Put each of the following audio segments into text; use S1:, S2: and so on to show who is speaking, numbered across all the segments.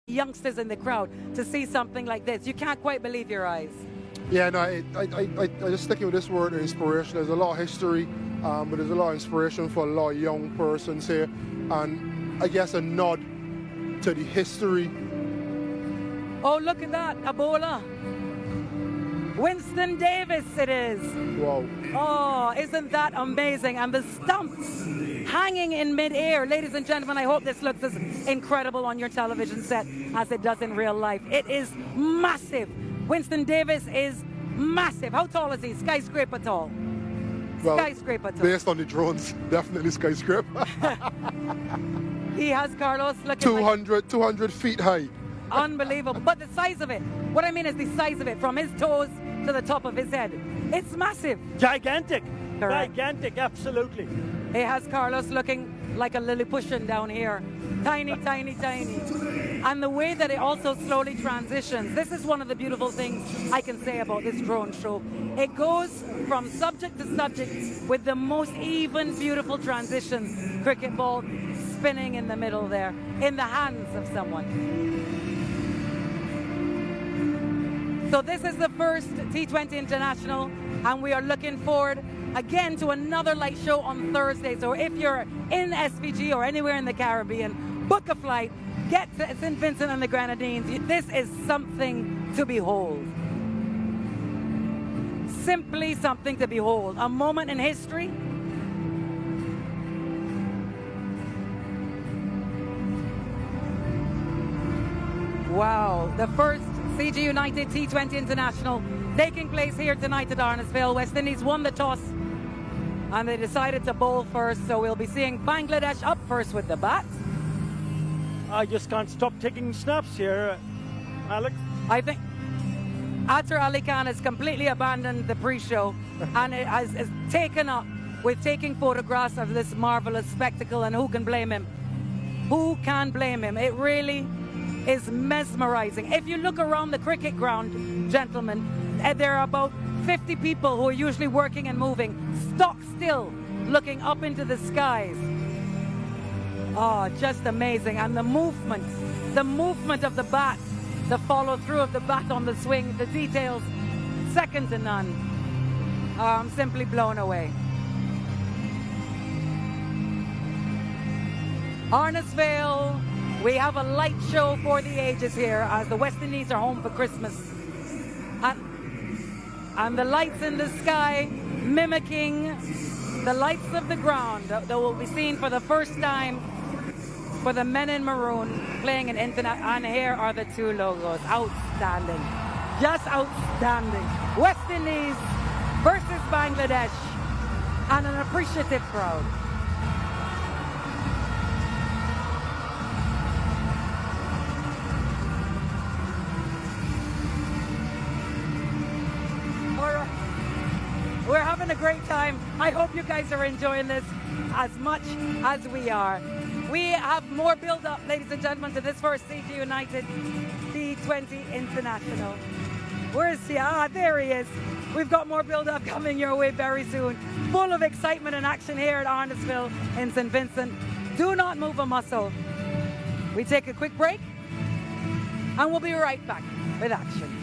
S1: youngsters in the crowd to see something like this. You can't quite believe your eyes.
S2: Yeah, no, I just sticking with this word, inspiration. There's a lot of history, but there's a lot of inspiration for a lot of young persons here, and I guess a nod to the history.
S1: Oh, look at that, Ebola. Winston Davis it is.
S2: Wow.
S1: Oh, isn't that amazing? And the stumps hanging in midair. Ladies and gentlemen, I hope this looks as incredible on your television set as it does in real life. It is massive. Winston Davis is massive. How tall is he? Skyscraper tall.
S2: Well,
S1: Skyscraper tall.
S2: based on the drones, definitely skyscraper.
S1: He has Carlos looking
S2: 200 feet high.
S1: unbelievable. But the size of it, what I mean is the size of it, from his toes to the top of his head. It's massive.
S3: Gigantic.
S1: Correct.
S3: Gigantic, absolutely.
S1: It has Carlos looking like a Lilliputian down here. Tiny, tiny, tiny. And the way that it also slowly transitions. This is one of the beautiful things I can say about this drone show. It goes from subject to subject with the most even, beautiful transition. Cricket ball spinning in the middle there, in the hands of someone. So this is the first T20 International, and we are looking forward again to another light show on Thursday. So if you're in SVG or anywhere in the Caribbean, book a flight, get to St. Vincent and the Grenadines. This is something to behold. Simply something to behold. A moment in history. Wow, the first CG United T20 International taking place here tonight at Arnesville. West Indies won the toss and they decided to bowl first, so we'll be seeing Bangladesh up first with the bat.
S3: I just can't stop taking snaps here, Alex.
S1: I think Atar Ali Khan has completely abandoned the pre-show and it has taken up with taking photographs of this marvelous spectacle, and who can blame him? Who can blame him? It really is mesmerizing. If you look around the cricket ground, gentlemen, there are about 50 people who are usually working and moving, stock still, looking up into the skies. Oh, just amazing. And the movement of the bat, the follow through of the bat on the swing, the details, second to none. Oh, I'm simply blown away. Arnesville, we have a light show for the ages here as the West Indies are home for Christmas. And the lights in the sky mimicking the lights of the ground that will be seen for the first time for the men in maroon playing in internet. And here are the two logos. Outstanding. Just outstanding. West Indies versus Bangladesh, and an appreciative crowd. We're having a great time. I hope you guys are enjoying this as much as we are. We have more build-up, ladies and gentlemen, to this first CG United T20 International. Where is he? Ah, there he is. We've got more build-up coming your way very soon. Full of excitement and action here at Arnesville in St. Vincent. Do not move a muscle. We take a quick break, and we'll be right back with action.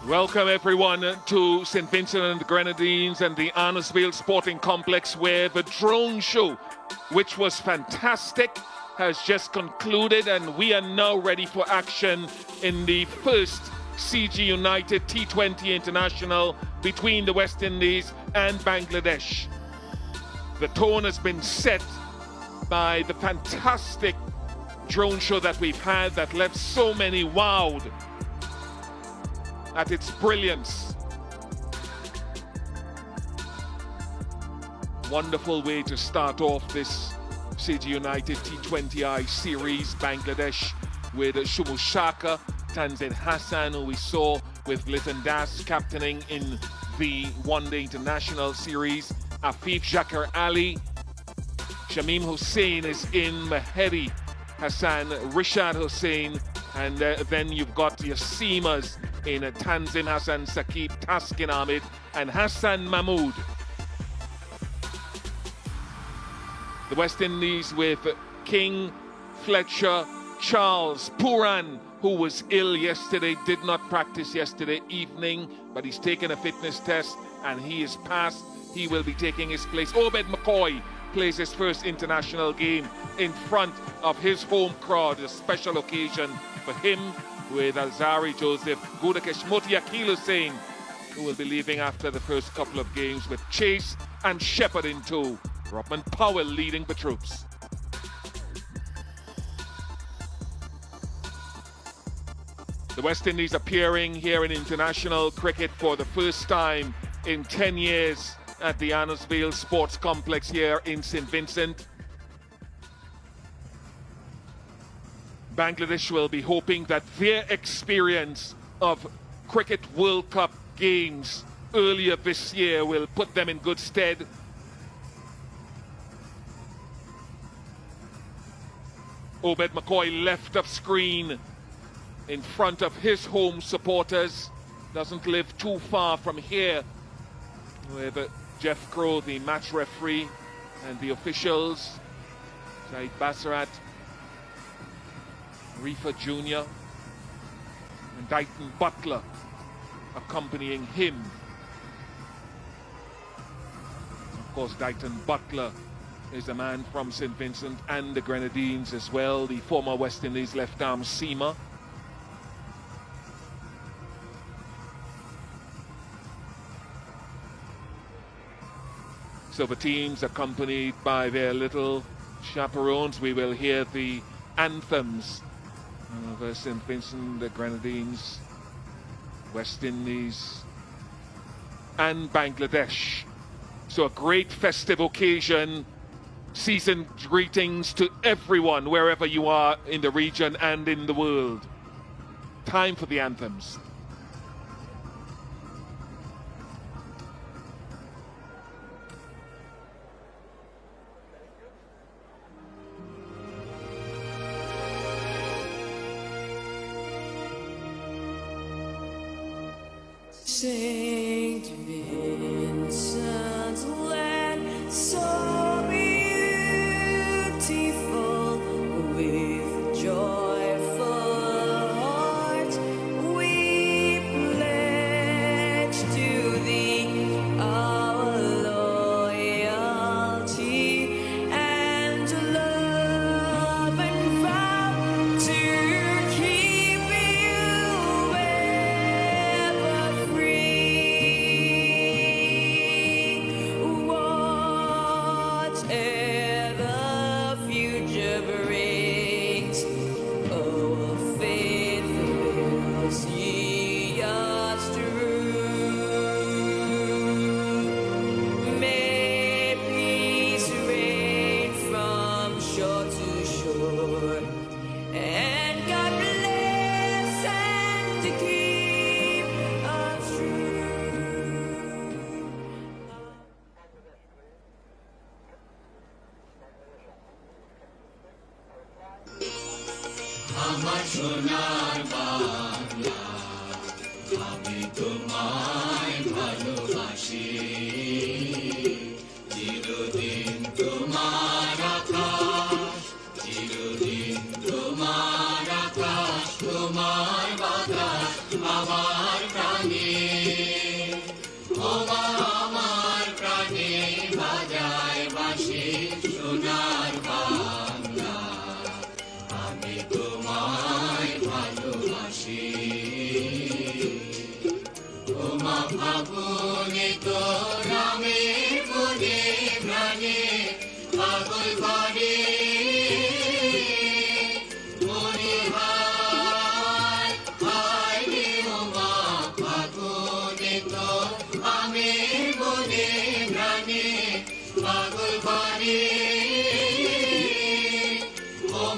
S4: Welcome everyone to St. Vincent and the Grenadines and the Arnorsville Sporting Complex, where the drone show, which was fantastic, has just concluded, and we are now ready for action in the first CG United T20 International between the West Indies and Bangladesh. The tone has been set by the fantastic drone show that we've had that left so many wowed at its brilliance. Wonderful way to start off this CG United T20I series. Bangladesh with Shumushaka, Tanzin Hassan, who we saw with Litan Das captaining in the one-day international series. Afif Zakir Ali, Shamim Hussain is in, Mahedi Hassan, Rishad Hussain, and then you've got your seamers in Tanzin Hassan, Saqib, Taskin Ahmed, and Hassan Mahmood. The West Indies with King, Fletcher, Charles, Puran, who was ill yesterday, did not practice yesterday evening, but he's taken a fitness test and he is passed. He will be taking his place. Obed McCoy plays his first international game in front of his home crowd, a special occasion for him, with Alzari Joseph, Gudakesh Moti, Akil Hussain, who will be leaving after the first couple of games, with Chase and Shepherd in tow. Robin Powell leading the troops. The West Indies appearing here in international cricket for the first time in 10 years at the Arnorsville Sports Complex here in St. Vincent. Bangladesh will be hoping that their experience of Cricket World Cup games earlier this year will put them in good stead. Obed McCoy left of screen in front of his home supporters. Doesn't live too far from here, with Jeff Crow, the match referee, and the officials, Said Basarat, Reefer Jr., and Dighton Butler accompanying him. Of course, Dighton Butler is a man from St. Vincent and the Grenadines as well, the former West Indies left-arm seamer. So the teams accompanied by their little chaperones. We will hear the anthems of St. Vincent, the Grenadines, West Indies, and Bangladesh. So a great festive occasion. Season greetings to everyone, wherever you are in the region and in the world. Time for the anthems.
S5: Saint Vincent's land, so beautiful, with joyful hearts we pledge to thee our loyalty and love, and vow to keep you ever free, whatever future brings. Oh, faithful ye us true. May peace reign from shore to shore, and God bless and keep us true.
S6: তোমার বাতাস আমার প্রাণে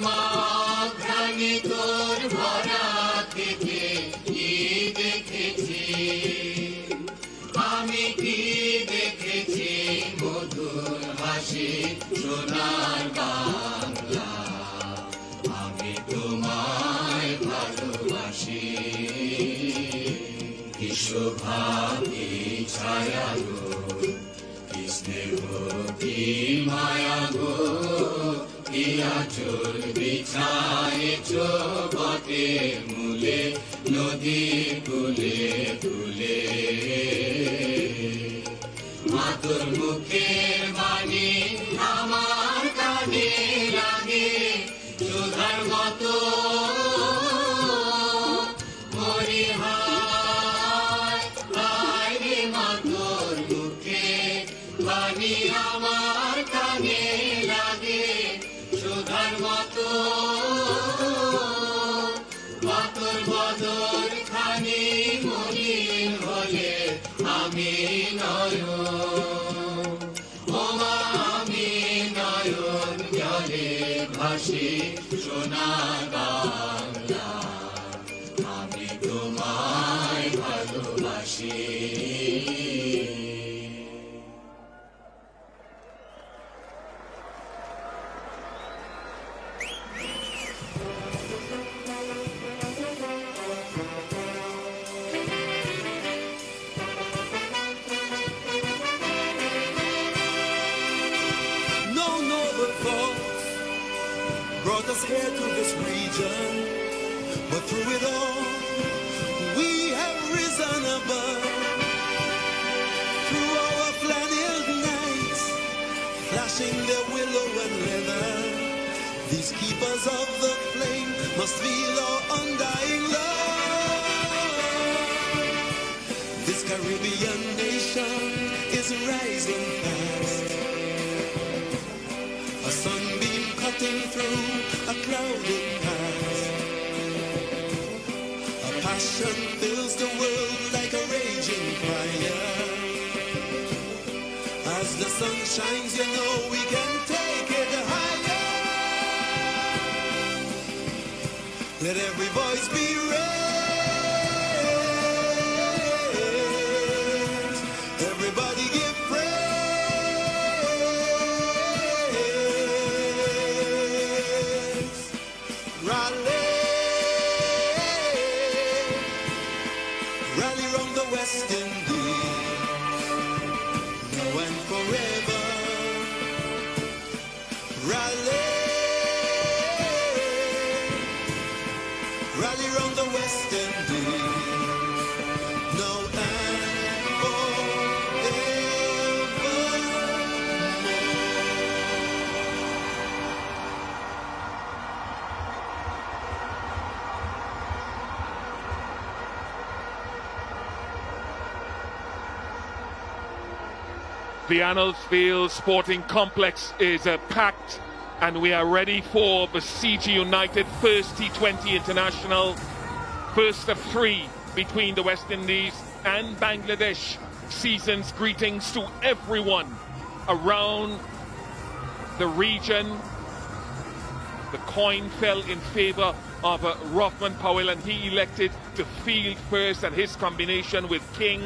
S6: অঘ্রাণে তোর ভরা থেকে কি দেখেছি আমি কি দেখেছি মধুর হাসি সোনার বাংলা আমি তোমায় ভালোবাসি কি শোভা কি ছায়া গো কি স্নেহ কি মায়া গো কি আঁচল বিছায়েছ বটের মূলে নদী কুলে কুলে মাতর মুখের বাণী আমার কানে লাগে সুধার মতো মরি হায় হায় রে মাতর মুখে বাণী আমার কানে লাগে সুধার মতো মাতর বদর খানি মলিন হলে আমি নয়ন ওমা আমি নয়ন জলে ভাসি সোনার বাংলা আমি তোমায় ভালোবাসি
S7: No noble thoughts brought us here to this region, but through it all, we have risen above. Through our flannel nights, flashing their willow and leather, these keepers of the flame must feel our undying love. This Caribbean nation is rising fast. A sunbeam cutting through a clouded past. A passion fills the world like a raging fire. As the sun shines, you know we can take it higher. Let every voice be raised. Everybody give praise. Rally, rally round the West Indies, now and forever. Rally, rally round the West Indies, now and
S4: The Arnoldsville Sporting Complex is packed, and we are ready for the CG United first T20 International, first of three between the West Indies and Bangladesh. Season's greetings to everyone around the region. The coin fell in favour of Rothman Powell, and he elected to field first, and his combination with King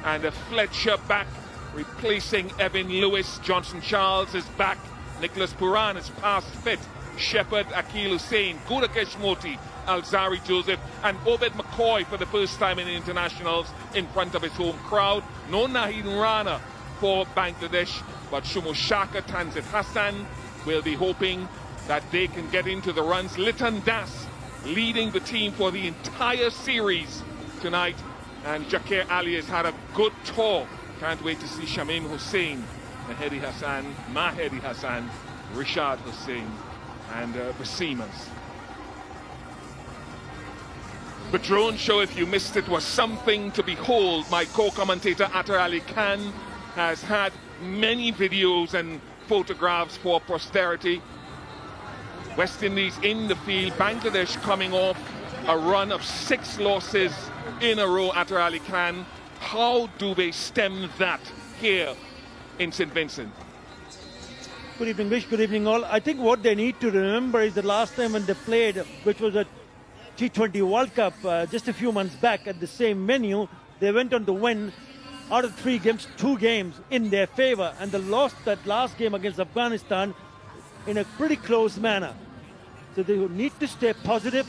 S4: and Fletcher back, replacing Evan Lewis. Johnson Charles is back. Nicholas Puran is past fit. Shepherd, Akil Hussain, Gudakesh Moti, Alzari Joseph, and Obed McCoy for the first time in the internationals in front of his home crowd. No Nahid Rana for Bangladesh, but Shumoshaka Tanzit Hassan will be hoping that they can get into the runs. Litan Das leading the team for the entire series tonight, and Jakir Ali has had a good tour. Can't wait to see Shamim Hussain, Mahedi Hassan, Rishad Hussain, and Basimas. The drone show, if you missed it, was something to behold. My co-commentator Atar Ali Khan has had many videos and photographs for posterity. West Indies in the field, Bangladesh coming off a run of 6 losses in a row. Atar Ali Khan, how do they stem that here in St. Vincent?
S3: Good evening, Vish. Good evening, all. I think what they need to remember is the last time when they played, which was a T20 World Cup just a few months back at the same venue, they went on to win out of 3 games, 2 games in their favor, and they lost that last game against Afghanistan in a pretty close manner. So they need to stay positive,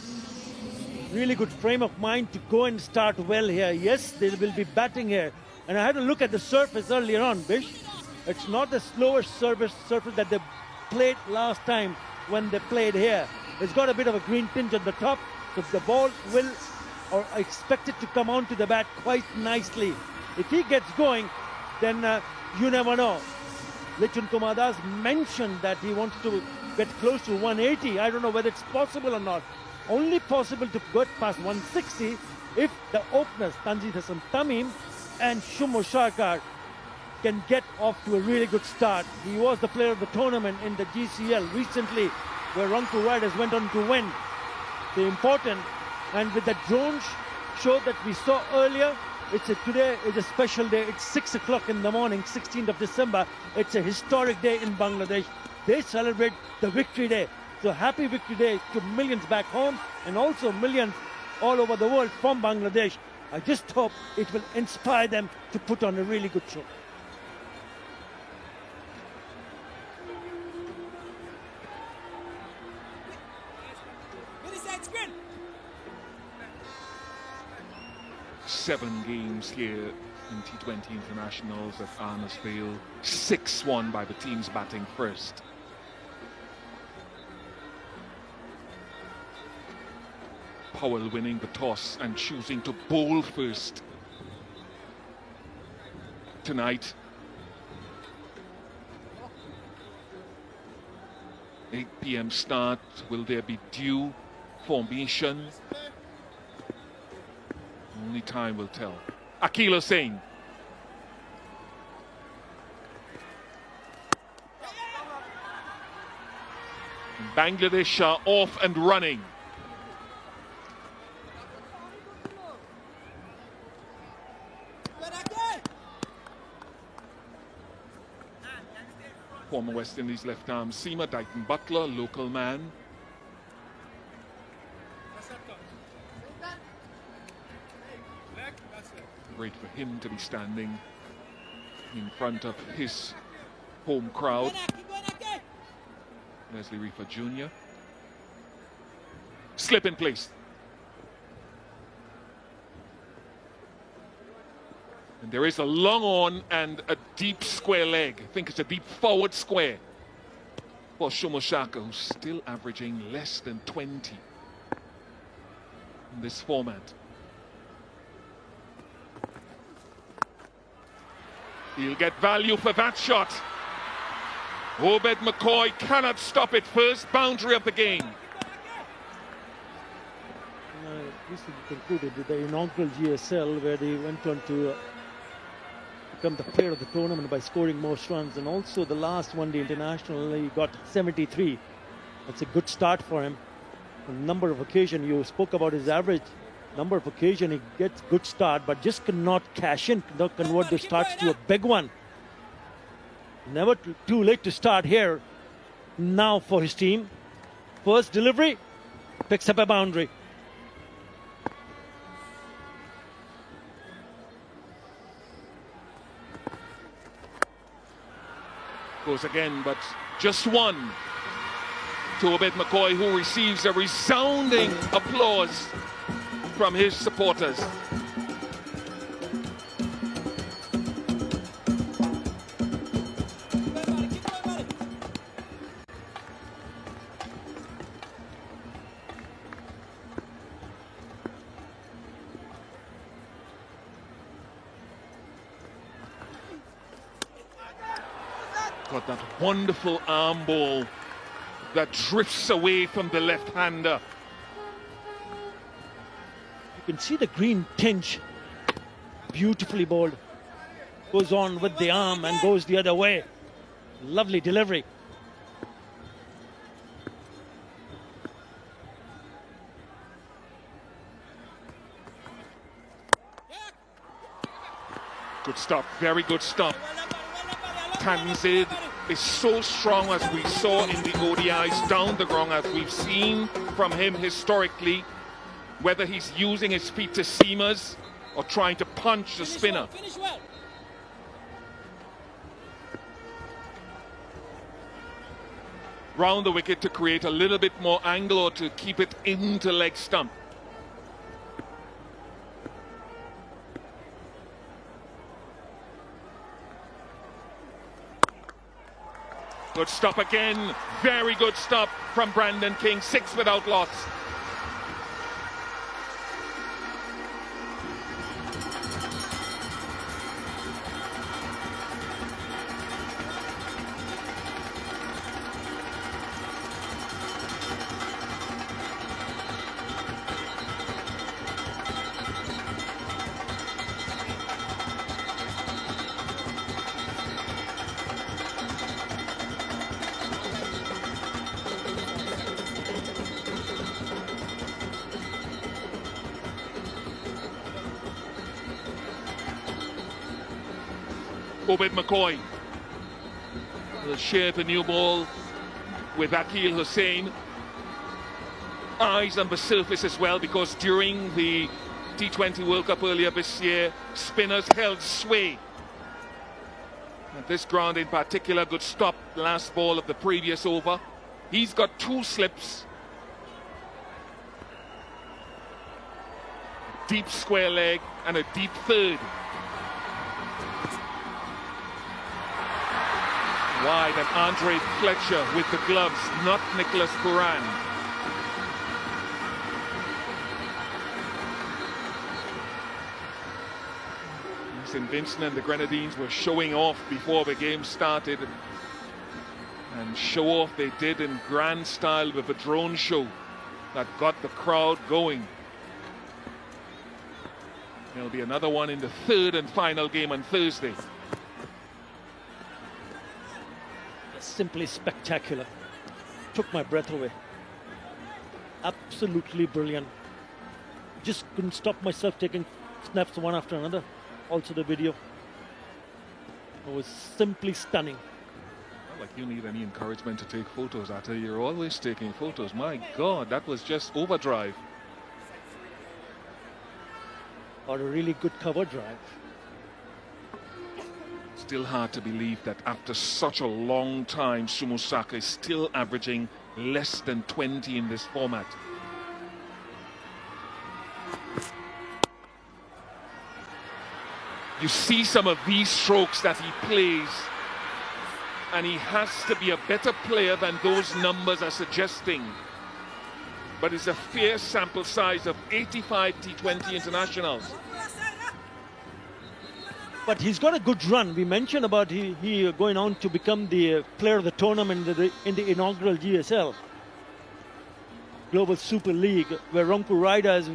S3: really good frame of mind to go and start well here. Yes, they will be batting here. And I had a look at the surface earlier on, Bish. It's not the slowest surface that they played last time when they played here. It's got a bit of a green tinge on the top, so the ball will, or expect it to come onto the bat quite nicely. If he gets going, then you never know. Lichun Kumar Das mentioned that he wants to get close to 180. I don't know whether it's possible or not. Only possible to get past 160 if the openers, Tanzil Hassan Tamim and Shumo Sharkar, can get off to a really good start. He was the player of the tournament in the GCL recently, where Rangpur Riders went on to win the important. And with the drone show that we saw earlier, today is a special day. It's 6 o'clock in the morning, 16th of December. It's a historic day in Bangladesh. They celebrate the Victory Day. So happy Victory Day to millions back home and also millions all over the world from Bangladesh. I just hope it will inspire them to put on a really good show.
S4: Seven games here in T20 internationals at Arnesville. 6 won by the teams batting first. Powell winning the toss and choosing to bowl first tonight. 8 p.m. start. Will there be due formation? Only time will tell. Akil Hussain. Bangladesh are off and running. Former West Indies left arm seamer Dighton Butler, local man. Great for him to be standing in front of his home crowd. Leslie Reefer Jr. Slip in place. And there is a long on and a deep square leg. I think it's a deep forward square for Shumo Sharkar, who's still averaging less than 20 in this format. He'll get value for that shot. Obed McCoy cannot stop it. First boundary of the game.
S3: This concluded with the inaugural GSL, where they went on to become the player of the tournament by scoring most runs, and also the last one-day international he got 73. That's a good start for him. On a number of occasions, you spoke about his average. Number of occasions he gets good start, but just cannot cash in, cannot convert the starts to a big one. Never too late to start here. Now for his team. First delivery, picks up a boundary.
S4: Goes again, but just one to Obed McCoy, who receives a resounding applause from his supporters. Got that wonderful arm ball that drifts away from the left-hander.
S3: You can see the green tinge. Beautifully bowled. Goes on with the arm and goes the other way. Lovely delivery.
S4: Good stop, very good stop. Tanzil is so strong as we saw in the ODIs down the ground, as we've seen from him historically, whether he's using his feet to seamers or trying to punch the spinner. Round the wicket to create a little bit more angle or to keep it into leg stump. Good stop again. Very good stop from Brandon King. 6 without loss. Obed McCoy will share the new ball with Akil Hussain. Eyes on the surface as well, because during the T20 World Cup earlier this year, spinners held sway. At this ground in particular, good stop, last ball of the previous over. He's got 2 slips. Deep square leg and a deep third. Wide, and Andre Fletcher with the gloves, not Nicholas Pooran. St. Vincent and the Grenadines were showing off before the game started. And show off they did in grand style with a drone show that got the crowd going. There'll be another one in the 3rd and final game on Thursday.
S3: Simply spectacular. Took my breath away. Absolutely brilliant. Just couldn't stop myself taking snaps one after another. Also the video. It was simply stunning.
S4: Not like you need any encouragement to take photos. I tell you, you're always taking photos. My God, that was just overdrive.
S3: Or a really good cover drive.
S4: Still hard to believe that after such a long time, Sumo Saka is still averaging less than 20 in this format. You see some of these strokes that he plays, and he has to be a better player than those numbers are suggesting. But it's a fair sample size of 85 T20 internationals.
S3: But he's got a good run. We mentioned about he going on to become the player of the tournament in the inaugural GSL Global Super League, where Rangpur Riders,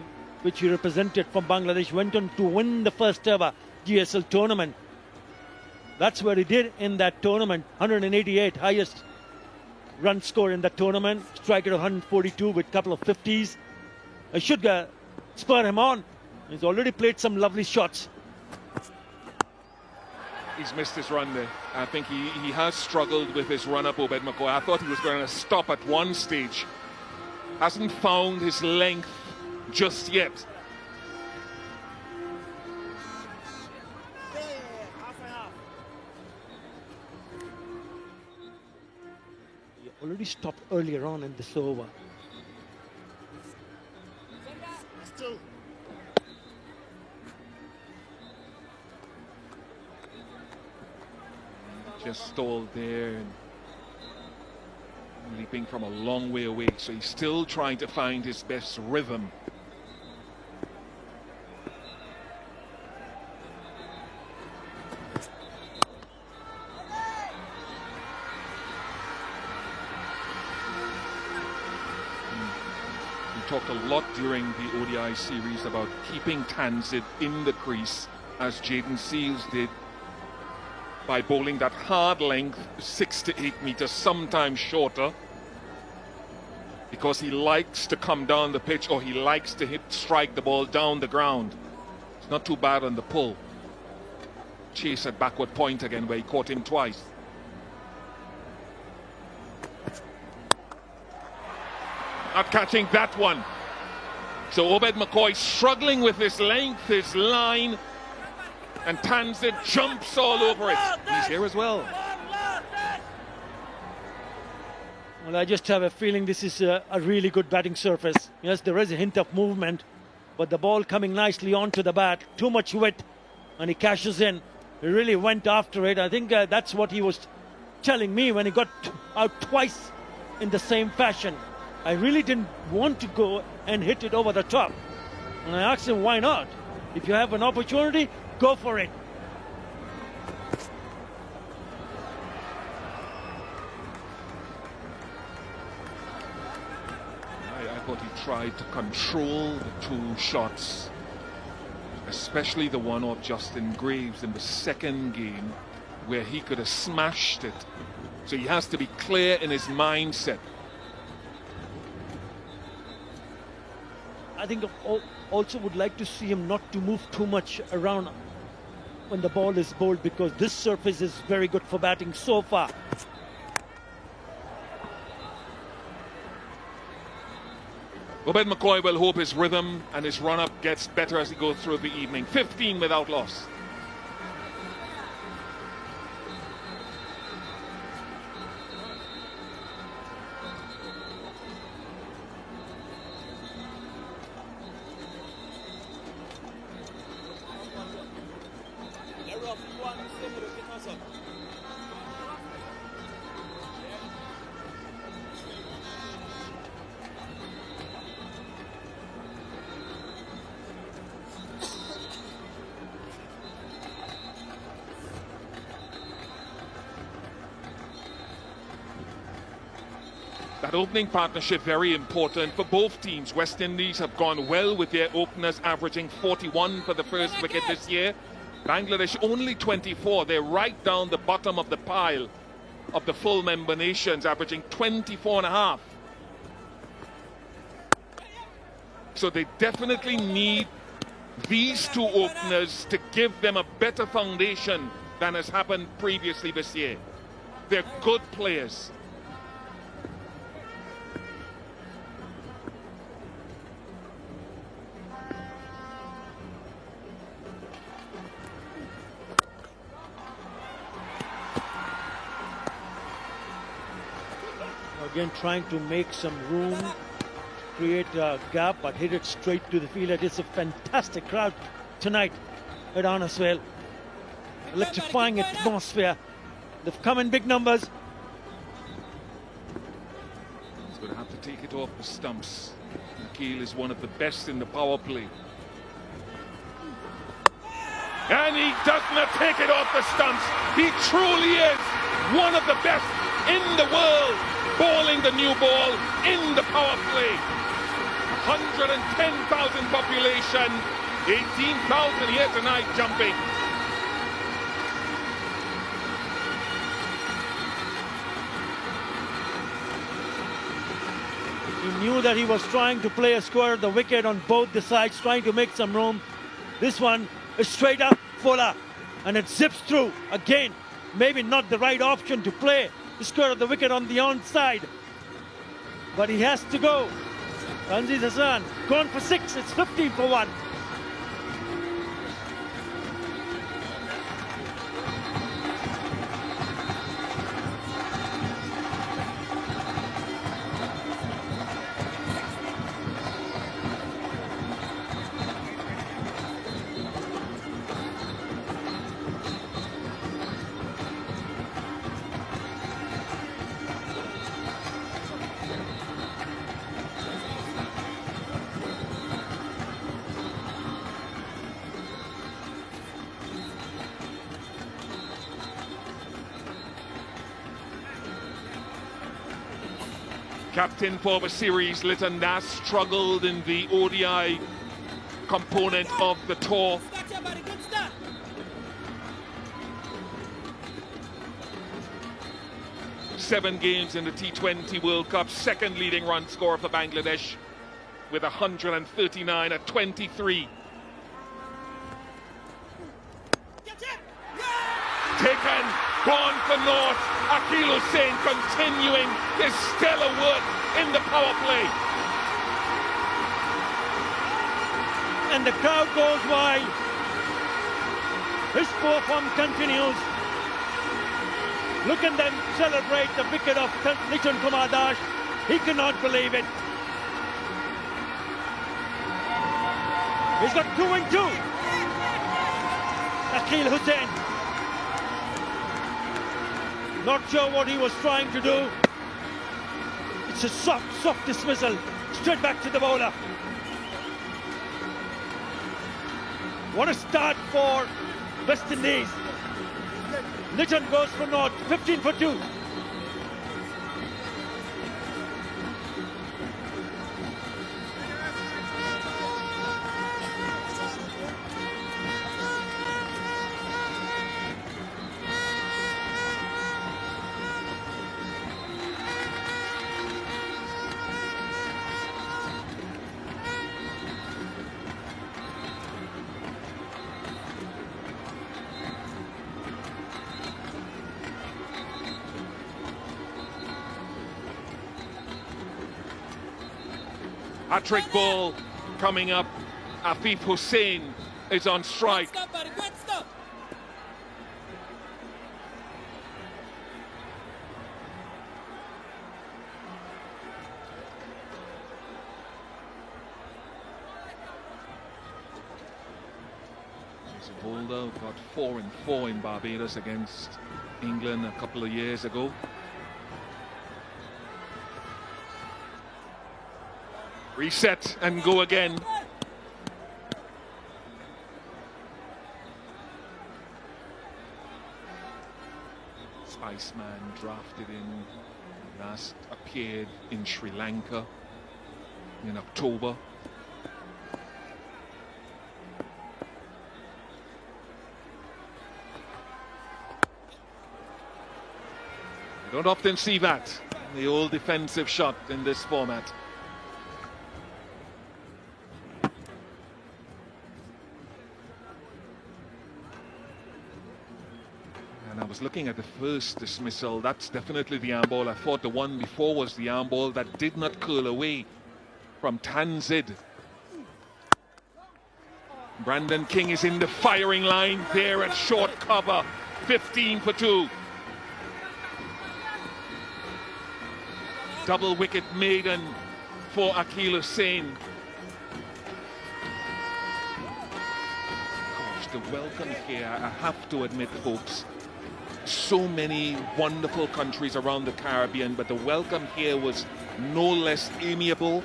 S3: which he represented from Bangladesh, went on to win the first ever GSL tournament. That's what he did in that tournament. 188, highest run score in that tournament. Strike rate of 142 with a couple of 50s. I should spur him on. He's already played some lovely shots.
S4: He's missed his run there. I think he has struggled with his run-up, Obed McCoy. I thought he was going to stop at one stage. Hasn't found his length just yet.
S3: He already stopped earlier on in this over.
S4: Just stalled there and leaping from a long way away, so he's still trying to find his best rhythm. We talked a lot during the ODI series about keeping Tanzid in the crease, as Jaden Seals did, by bowling that hard length, 6 to 8 meters, sometimes shorter, because he likes to come down the pitch, or he likes to strike the ball down the ground. It's not too bad on the pull. Chase at backward point again, where he caught him twice. not catching that one. So Obed McCoy struggling with his length, his line, and Tanzit jumps all over it. He's here as well.
S3: Well, I just have a feeling this is a really good batting surface. Yes, there is a hint of movement, but the ball coming nicely onto the bat, too much width, and he cashes in. He really went after it. I think that's what he was telling me when he got out twice in the same fashion. I really didn't want to go and hit it over the top. And I asked him, why not? If you have an opportunity, go for it.
S4: I thought he tried to control the two shots, especially the one of Justin Graves in the second game, where he could have smashed it. So he has to be clear in his mindset.
S3: I think also would like to see him not to move too much around when the ball is bowled, because this surface is very good for batting so far.
S4: Obed McCoy will hope his rhythm and his run-up gets better as he goes through the evening. 15 without loss. That opening partnership very important for both teams. West Indies have gone well with their openers averaging 41 for the first wicket this year. Bangladesh only 24. They're right down the bottom of the pile of the full member nations, averaging 24.5. So they definitely need these two openers to give them a better foundation than has happened previously this year. They're good players.
S3: Again, trying to make some room, create a gap, but hit it straight to the field. It is a fantastic crowd tonight at Arnasvale. Electrifying atmosphere. They've come in big numbers.
S4: He's going to have to take it off the stumps. Akil is one of the best in the power play. And he does not take it off the stumps. He truly is one of the best in the world, bowling the new ball in the power play. 110,000 population, 18,000 here tonight jumping.
S3: He knew that he was trying to play a square at the wicket on both the sides, trying to make some room. This one is straight up fuller, and it zips through. Again, maybe not the right option to play the square of the wicket on the onside, but he has to go. Tanzit Hassan gone for 6. It's 15 for 1.
S4: Captain for the series, Liton Das, struggled in the ODI component of the tour. Seven games in the T20 World Cup, second leading run scorer for Bangladesh with 139 at 23. Taken, gone for naught. Akil Hussain continuing his stellar work in the power play.
S3: and the crowd goes wild. His poor form continues. Look at them celebrate the wicket of Lichan Kumar Das. He cannot believe it. He's got 2 and 2. Akhil Hussain. Not sure what he was trying to do. It's a soft dismissal. Straight back to the bowler. What a start for West Indies. Lichan goes for naught, 15 for 2.
S4: Hat-trick ball coming up. Afif Hussain is on strike. Holder got 4 and 4 in Barbados against England a couple of years ago. Reset and go again. Spiceman drafted in, last appeared in Sri Lanka in October. You don't often see that, the old defensive shot in this format. I was looking at the first dismissal. That's definitely the arm ball. I thought the one before was the arm ball that did not curl away from Tanzid. Brandon King is in the firing line there at short cover. 15 for 2. Double wicket maiden for Akhil Hussain. Gosh, the welcome here, I have to admit, folks. So many wonderful countries around the Caribbean, but the welcome here was no less amiable.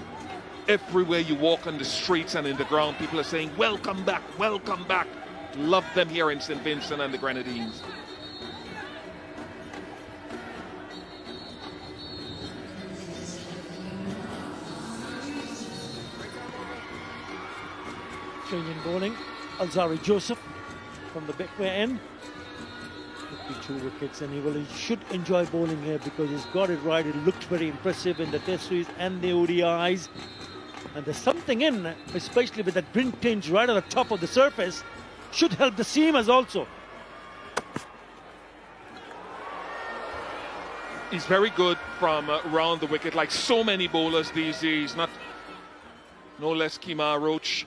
S4: Everywhere you walk on the streets and in the ground, people are saying, welcome back, welcome back. Love them here in St. Vincent and the Grenadines.
S3: Australian bowling, Alzari Joseph from the backward end. 52 wickets, and he should enjoy bowling here because he's got it right. It looked very impressive in the Test series and the ODIs. And there's something in, especially with that print tinge right at the top of the surface, should help the seamers also.
S4: He's very good from around the wicket, like so many bowlers these days. No less Kemar Roach.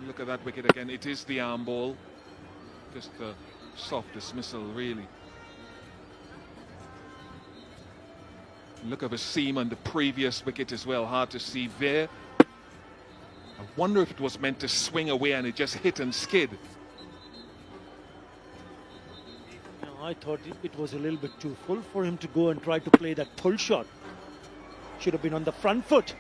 S4: Look at that wicket again. It is the arm ball. Just a soft dismissal, really. Look at the seam on the previous wicket as well. Hard to see there. I wonder if it was meant to swing away and it just hit and skid.
S3: I thought it was a little bit too full for him to go and try to play that pull shot. Should have been on the front foot.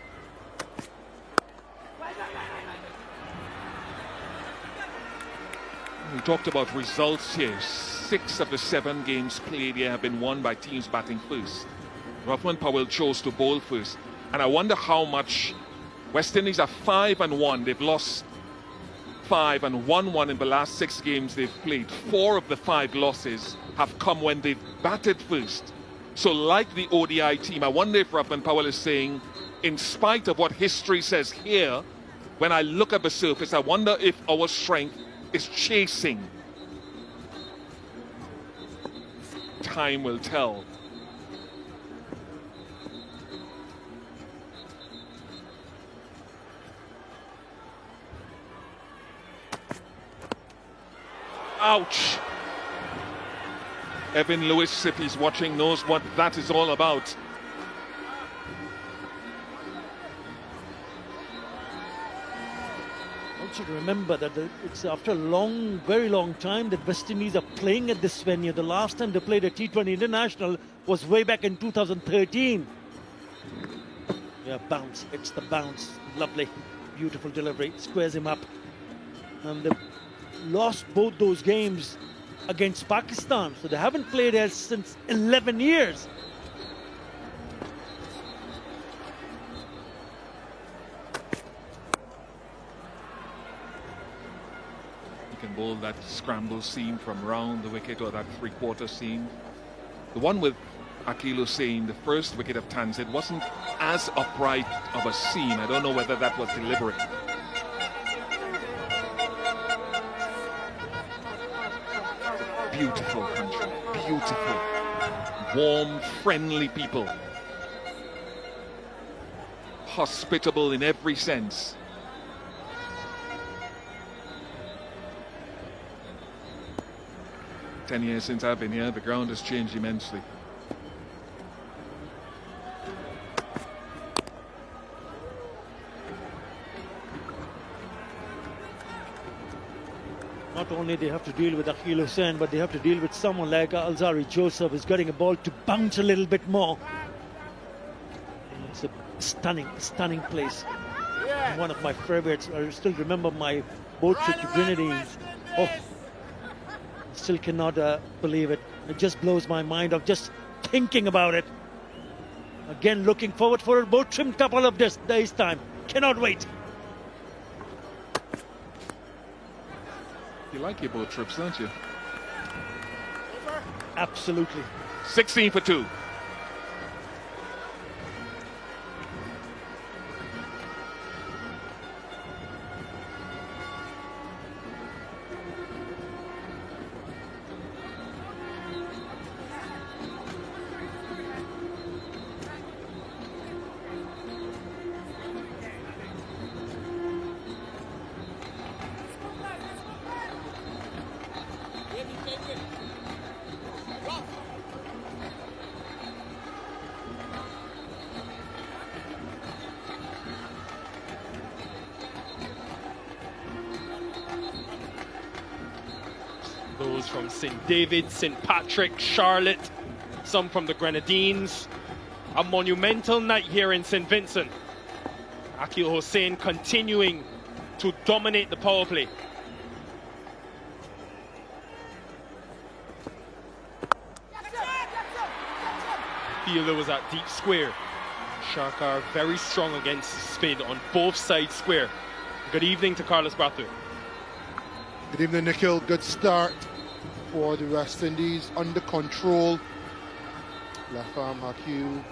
S4: We talked about results here. 6 of the 7 games played here have been won by teams batting first. Rovman Powell chose to bowl first. And I wonder how much West Indies are 5-1. They've lost 5 and won 1 in the last 6 games they've played. 4 of the 5 losses have come when they've batted first. So like the ODI team, I wonder if Rovman Powell is saying, in spite of what history says here, when I look at the surface, I wonder if our strength is chasing. Time will tell. Ouch. Evan Lewis, if he's watching, knows what that is all about.
S3: I want you to remember that it's after a long, very long time that West Indies are playing at this venue. The last time they played a T20 International was way back in 2013. Yeah, bounce. It's the bounce. Lovely. Beautiful delivery. Squares him up. And they've lost both those games against Pakistan. So they haven't played here since 11 years.
S4: He can bowl that scramble seam from round the wicket, or that three-quarter seam. The one with Akil Hussain, the first wicket of Tanzid, wasn't as upright of a seam. I don't know whether that was deliberate. Beautiful country, beautiful, warm, friendly people, hospitable in every sense. 10 years since I've been here, the ground has changed immensely.
S3: Not only they have to deal with Akil Hussain, but they have to deal with someone like Alzari Joseph, who's getting a ball to bounce a little bit more. It's a stunning place. One of my favorites. I still remember my boat trip to Grenadines. Oh, still cannot believe it. It just blows my mind of just thinking about it. Again, looking forward for a boat trip couple of days time. Cannot wait.
S4: You like your boat trips, don't you?
S3: Absolutely.
S4: 16 for 2.
S8: Those from St. David, St. Patrick, Charlotte, some from the Grenadines. A monumental night here in St. Vincent. Akil Hussain continuing to dominate the power play. Fielder was at deep square. Sharkar very strong against spin on both sides square. Good evening to Carlos Brathwaite.
S2: Good evening, Nikhil. Good start for the West Indies. Under control. Left arm Akil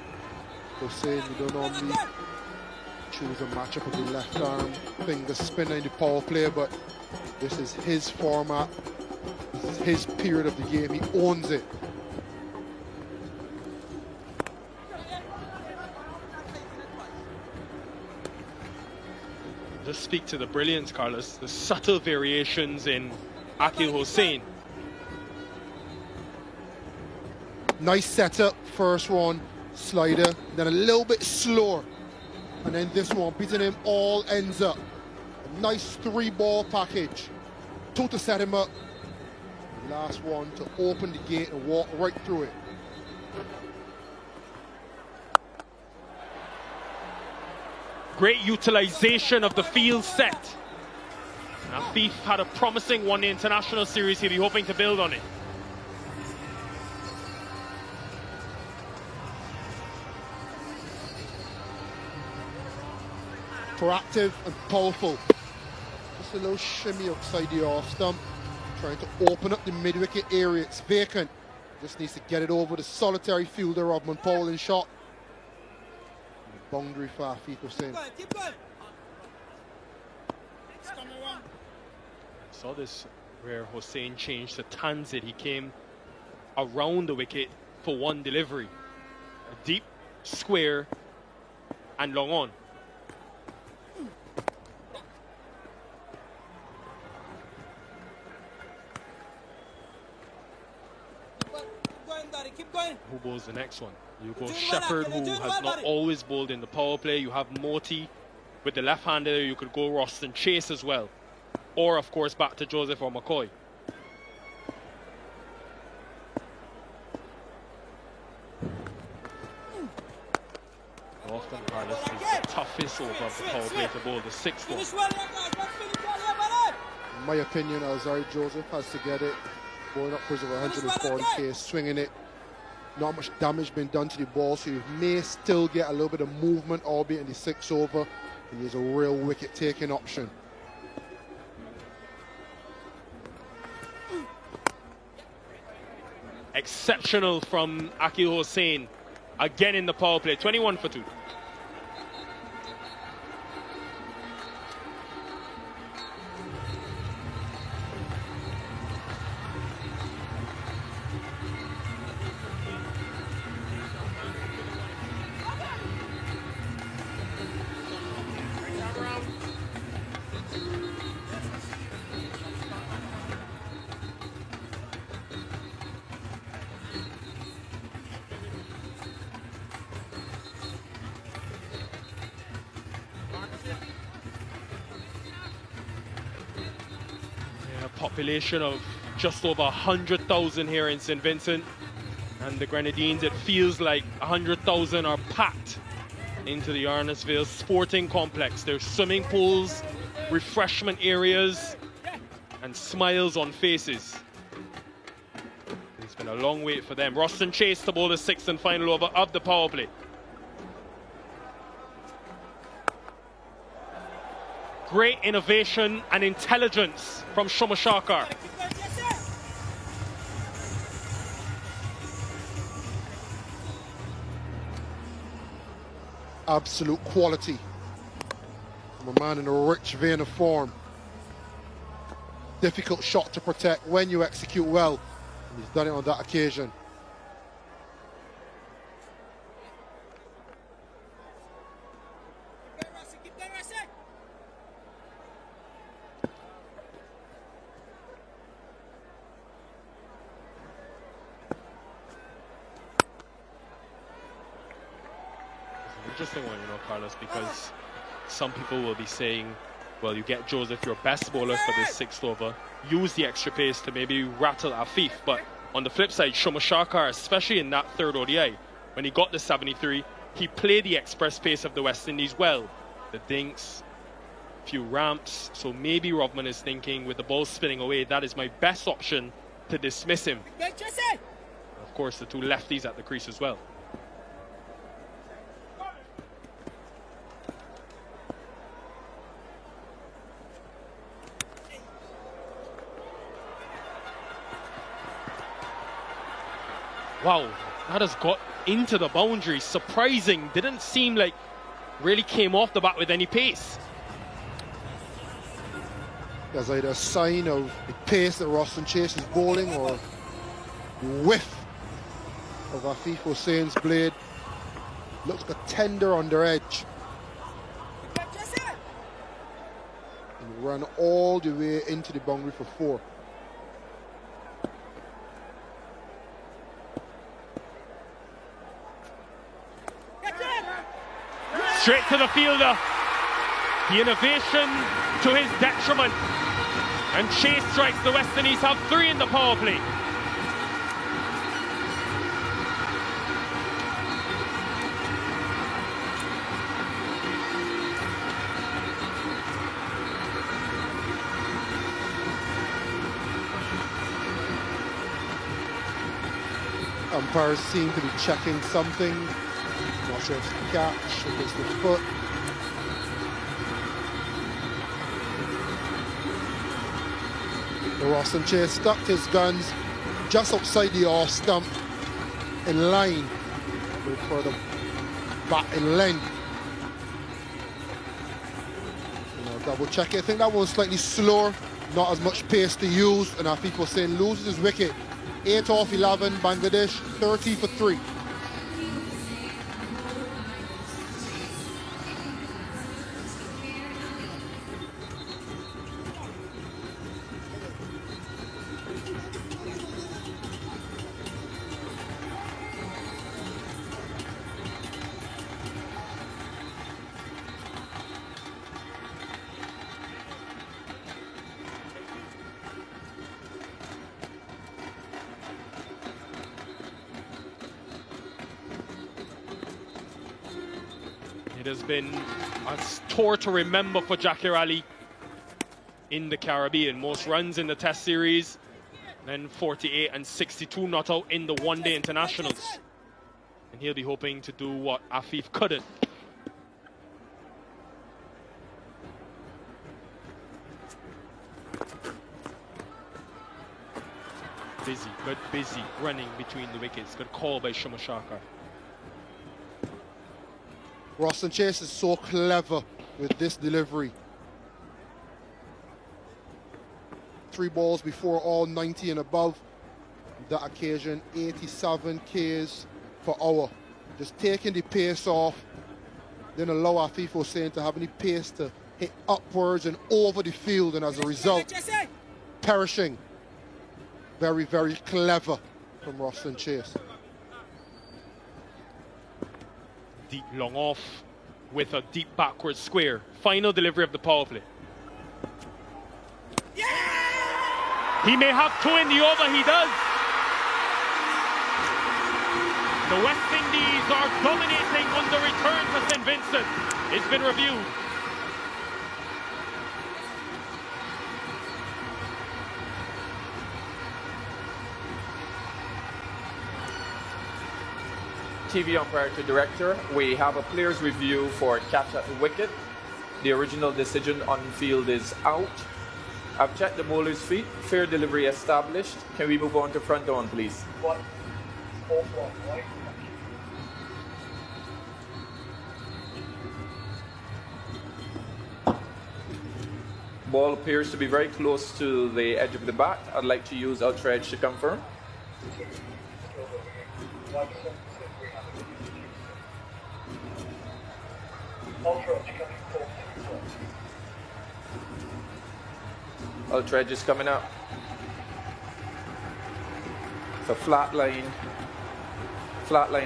S2: Hussain. We don't normally choose a matchup of the left arm finger spinner in the power play, but this is his format. This is his period of the game. He owns it.
S8: Just speak to the brilliance, Carlos. The subtle variations in Akil Hussain.
S2: Nice setup, first one, slider, then a little bit slower. And then this one, beating him all ends up. A nice 3-ball package. 2 to set him up. Last one to open the gate and walk right through it.
S8: Great utilization of the field set. Afif had a promising one-day international series. He'll be hoping to build on it.
S2: Proactive and powerful. Just a little shimmy outside the off stump. Trying to open up the mid-wicket area. It's vacant. Just needs to get it over the solitary fielder of Powell in shot. Boundary for Akil Hussain.
S8: Saw this where Hussain changed to Tanzid. He came around the wicket for one delivery. A deep, square, and long on. Who bowls the next one? You go Shepherd, who has not always bowled in the power play. You have Morty with the left-hander. You could go Roston Chase as well. Or, of course, back to Joseph or McCoy. Often Carlos is the toughest over of the power play to bowl, the sixth one.
S2: In my opinion, Alzarri Joseph has to get it. Going upwards of 140k, swinging it. Not much damage been done to the ball, so you may still get a little bit of movement, albeit in the 6 over. And he's a real wicket-taking option.
S8: Exceptional from Akil Hossain. Again in the power play, 21 for 2. Population of just over 100,000 here in St. Vincent, and the Grenadines, it feels like 100,000 are packed into the Arnasville Sporting Complex. There's swimming pools, refreshment areas, and smiles on faces. It's been a long wait for them. Roston Chase to bowl the 6th and final over of the power play. Great innovation and intelligence from Shoma Sharkar.
S2: Absolute quality from a man in a rich vein of form. Difficult shot to protect when you execute well. And he's done it on that occasion.
S8: Interesting one, you know, Carlos, because some people will be saying, well, you get Joseph, your best bowler for this 6th over, use the extra pace to maybe rattle Afif. But on the flip side, Shoma Sharkar, especially in that 3rd ODI, when he got the 73, he played the express pace of the West Indies well. The dinks, few ramps, so maybe Rodman is thinking, with the ball spinning away, that is my best option to dismiss him. Of course, the 2 lefties at the crease as well. Wow, that has got into the boundary. Surprising. Didn't seem like really came off the bat with any pace.
S2: There's either a sign of the pace that Roston Chase is bowling or whiff of Afif Hossain's blade. Looks like a tender under edge. And ran all the way into the boundary for 4.
S8: Straight to the fielder. The innovation to his detriment. And Chase strikes. The West Indies have 3 in the power play.
S2: Umpires seem to be checking something. Not sure if it's the catch, if it's the foot. The Roston Chase stuck his guns just outside the off stump, in line with further back in length. Double check it. I think that one was slightly slower, not as much pace to use, and Afif Hossain loses his wicket. 8 off 11, Bangladesh 30 for 3.
S8: has been a tour to remember for Jackie Raleigh in the Caribbean. Most runs in the Test series, then 48 and 62 not out in the one-day internationals. And he'll be hoping to do what Afif couldn't. Busy running between the wickets. Good call by Shoma Shaka.
S2: Roston Chase is so clever with this delivery. 3 balls before all 90 and above. That occasion, 87 Ks per hour. Just taking the pace off. Then allow Afif Hussain to have any pace to hit upwards and over the field, and as a result, perishing. Very, very clever from Roston Chase.
S8: Deep long off with a deep backward square. Final delivery of the power play. He may have 2 in the over, he does. The West Indies are dominating on the return to St. Vincent. It's been reviewed.
S9: TV umpire to director, we have a player's review for catch at the wicket. The original decision on field is out. I've checked the bowler's feet. Fair delivery established. Can we move on to front on, please? Ball appears to be very close to the edge of the bat. I'd like to use ultra edge to confirm. Ultra edge is coming up. It's a flat line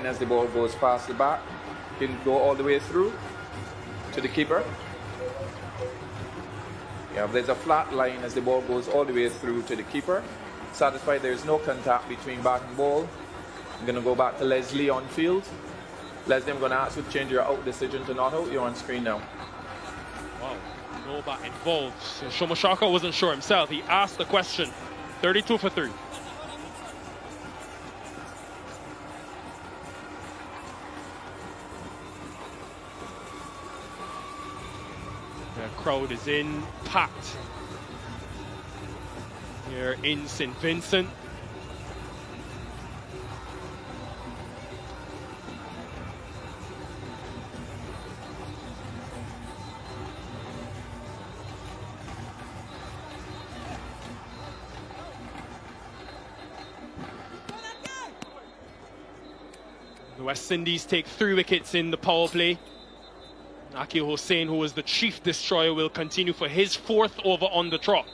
S9: as the ball goes past the bat. He'll go all the way through to the keeper. Yeah, there's a flat line as the ball goes all the way through to the keeper. Satisfied there's no contact between bat and ball. I'm going to go back to Leslie on field. Leslie, I'm going to ask you to change your out decision to not out. You're on screen now.
S8: Wow, no bat involved. So Shoma Shaka wasn't sure himself. He asked the question. 32 for 3. The crowd is in, packed here in St. Vincent. The West Indies take 3 wickets in the power play. Akil Hussain, who was the chief destroyer, will continue for his 4th over on the trot.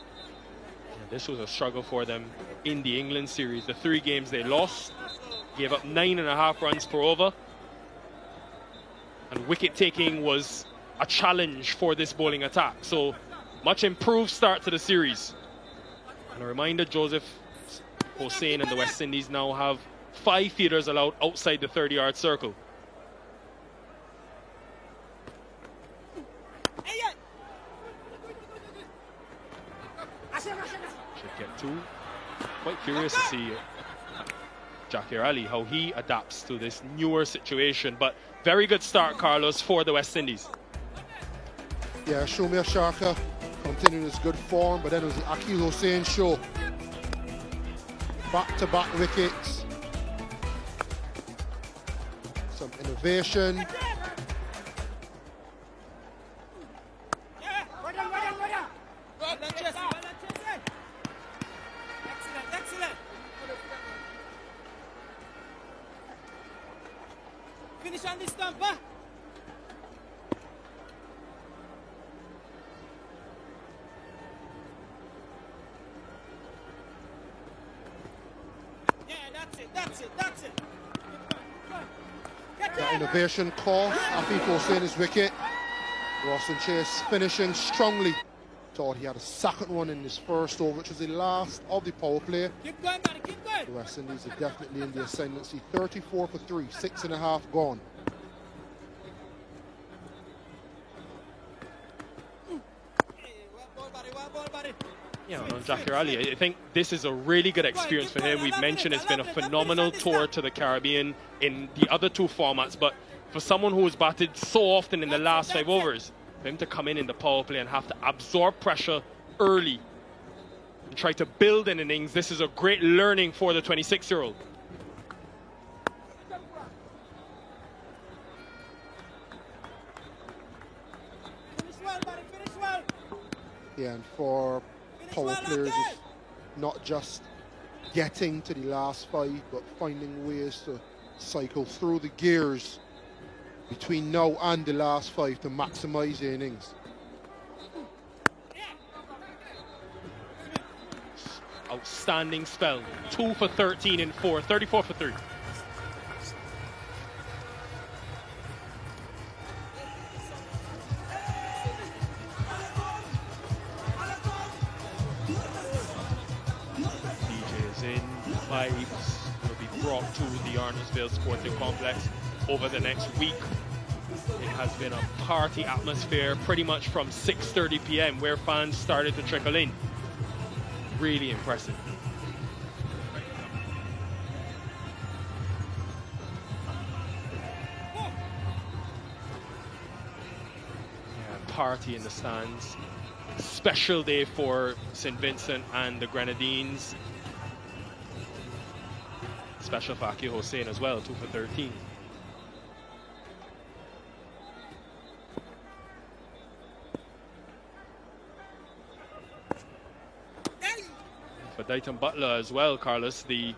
S8: This was a struggle for them in the England series. The 3 games they lost, gave up 9.5 runs per over. And wicket taking was a challenge for this bowling attack. So much improved start to the series. And a reminder, Joseph Hussain and the West Indies now have 5 fielders allowed outside the 30-yard circle. Should get 2. Quite curious to see Jackie Raleigh, how he adapts to this newer situation. But very good start, Carlos, for the West Indies.
S2: Yeah, Shoma Shaka continuing his good form, but then it was the Akil Hussain show. Back-to-back wickets. Some innovation.
S10: Finish on this stump, huh? Yeah, that's it.
S2: That innovation call. Afif Hussain his wicket. Roston Chase finishing strongly. Thought he had a second one in his first over, which was the last of the power play.
S10: Keep going, buddy, keep going.
S2: The West Indies are definitely in the ascendancy. 34 for 3, 6.5 gone.
S8: Yeah, on Jackie Ali, I think this is a really good experience for him. We've mentioned it's been a phenomenal tour to the Caribbean in the other two formats, but for someone who has batted so often in the last 5 overs, for him to come in the power play and have to absorb pressure early and try to build an innings, this is a great learning for the 26-year-old.
S2: Yeah, and for power players, it's not just getting to the last 5, but finding ways to cycle through the gears between now and the last 5 to maximize the innings.
S8: Outstanding spell. 2 for 13 in 4, 34 for 3. DJ is in. Vibes will be brought to the Arnoldville Sporting Complex over the next week. It has been a party atmosphere pretty much from 6:30 p.m. where fans started to trickle in. Really impressive. Yeah, party in the stands. Special day for St. Vincent and the Grenadines. Special for Akil Hossain as well, 2 for 13. For Dayton Butler as well, Carlos, the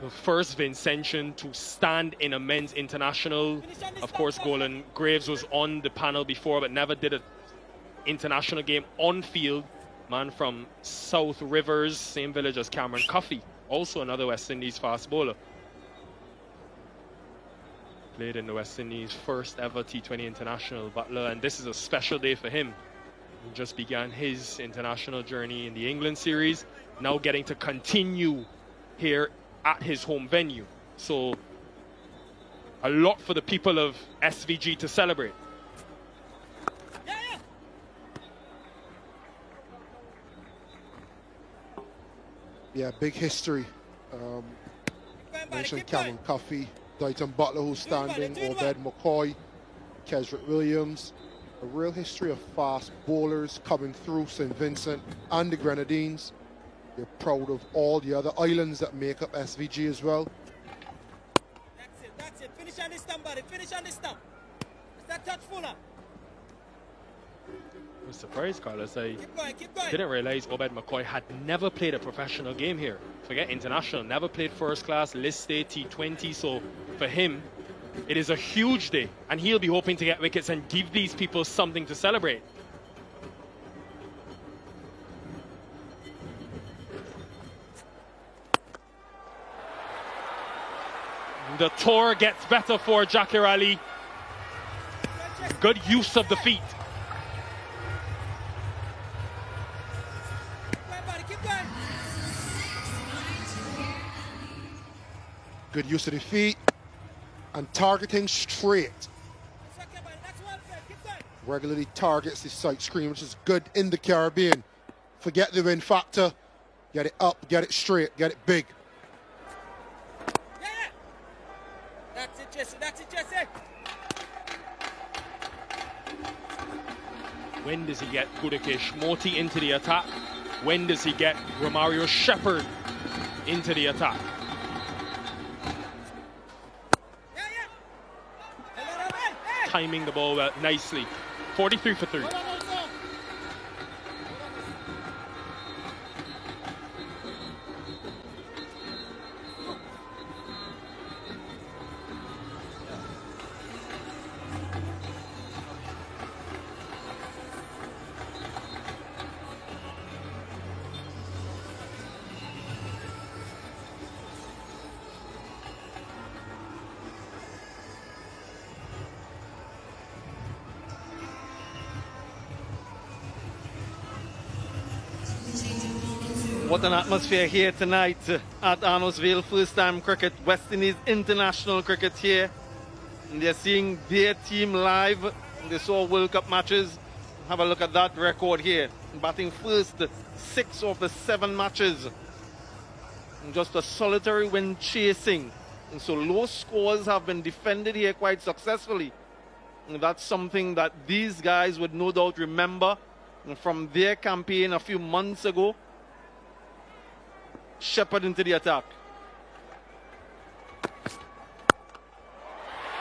S8: first Vincentian to stand in a men's international. Of course, Golan Graves was on the panel before, but never did an international game on field. Man from South Rivers, same village as Cameron Coffey, also another West Indies fast bowler. Played in the West Indies' first ever T20 international, Butler, and this is a special day for him. He just began his international journey in the England series, now getting to continue here at his home venue. So a lot for the people of SVG to celebrate.
S2: Yeah, big history. Mentioned Cameron Coffey, Dayton Butler who's standing, Obed McCoy, Kesrick Williams. A real history of fast bowlers coming through St. Vincent and the Grenadines. You're proud of all the other islands that make up SVG as well.
S10: That's it. Finish on this stump, buddy. Finish on this stump. Is that touch fuller?
S8: I was surprised, Carlos. I
S10: Keep going.
S8: didn't realize Obed McCoy had never played a professional game here. Forget international, never played first class, list day, T20. So for him, it is a huge day, and he'll be hoping to get wickets and give these people something to celebrate. The tour gets better for Jakir Ali. Good use of the feet.
S2: Good use of the feet and targeting straight. Regularly targets the sight screen, which is good in the Caribbean. Forget the win factor. Get it up, get it straight, get it big.
S10: That's it, Jesse. That's it, Jesse.
S8: When does he get Gudakesh Moti into the attack? When does he get Romario Shepherd into the attack? Timing the ball nicely. 43 for 3.
S11: What an atmosphere here tonight at Arnoldville. First time cricket, West Indies international cricket here. And they're seeing their team live. They saw World Cup matches Have a look at that record here. Batting first 6 of the 7 matches. And just a solitary win chasing. And so low scores have been defended here quite successfully. And that's something that these guys would no doubt remember from their campaign a few months ago. Shepherd into the attack.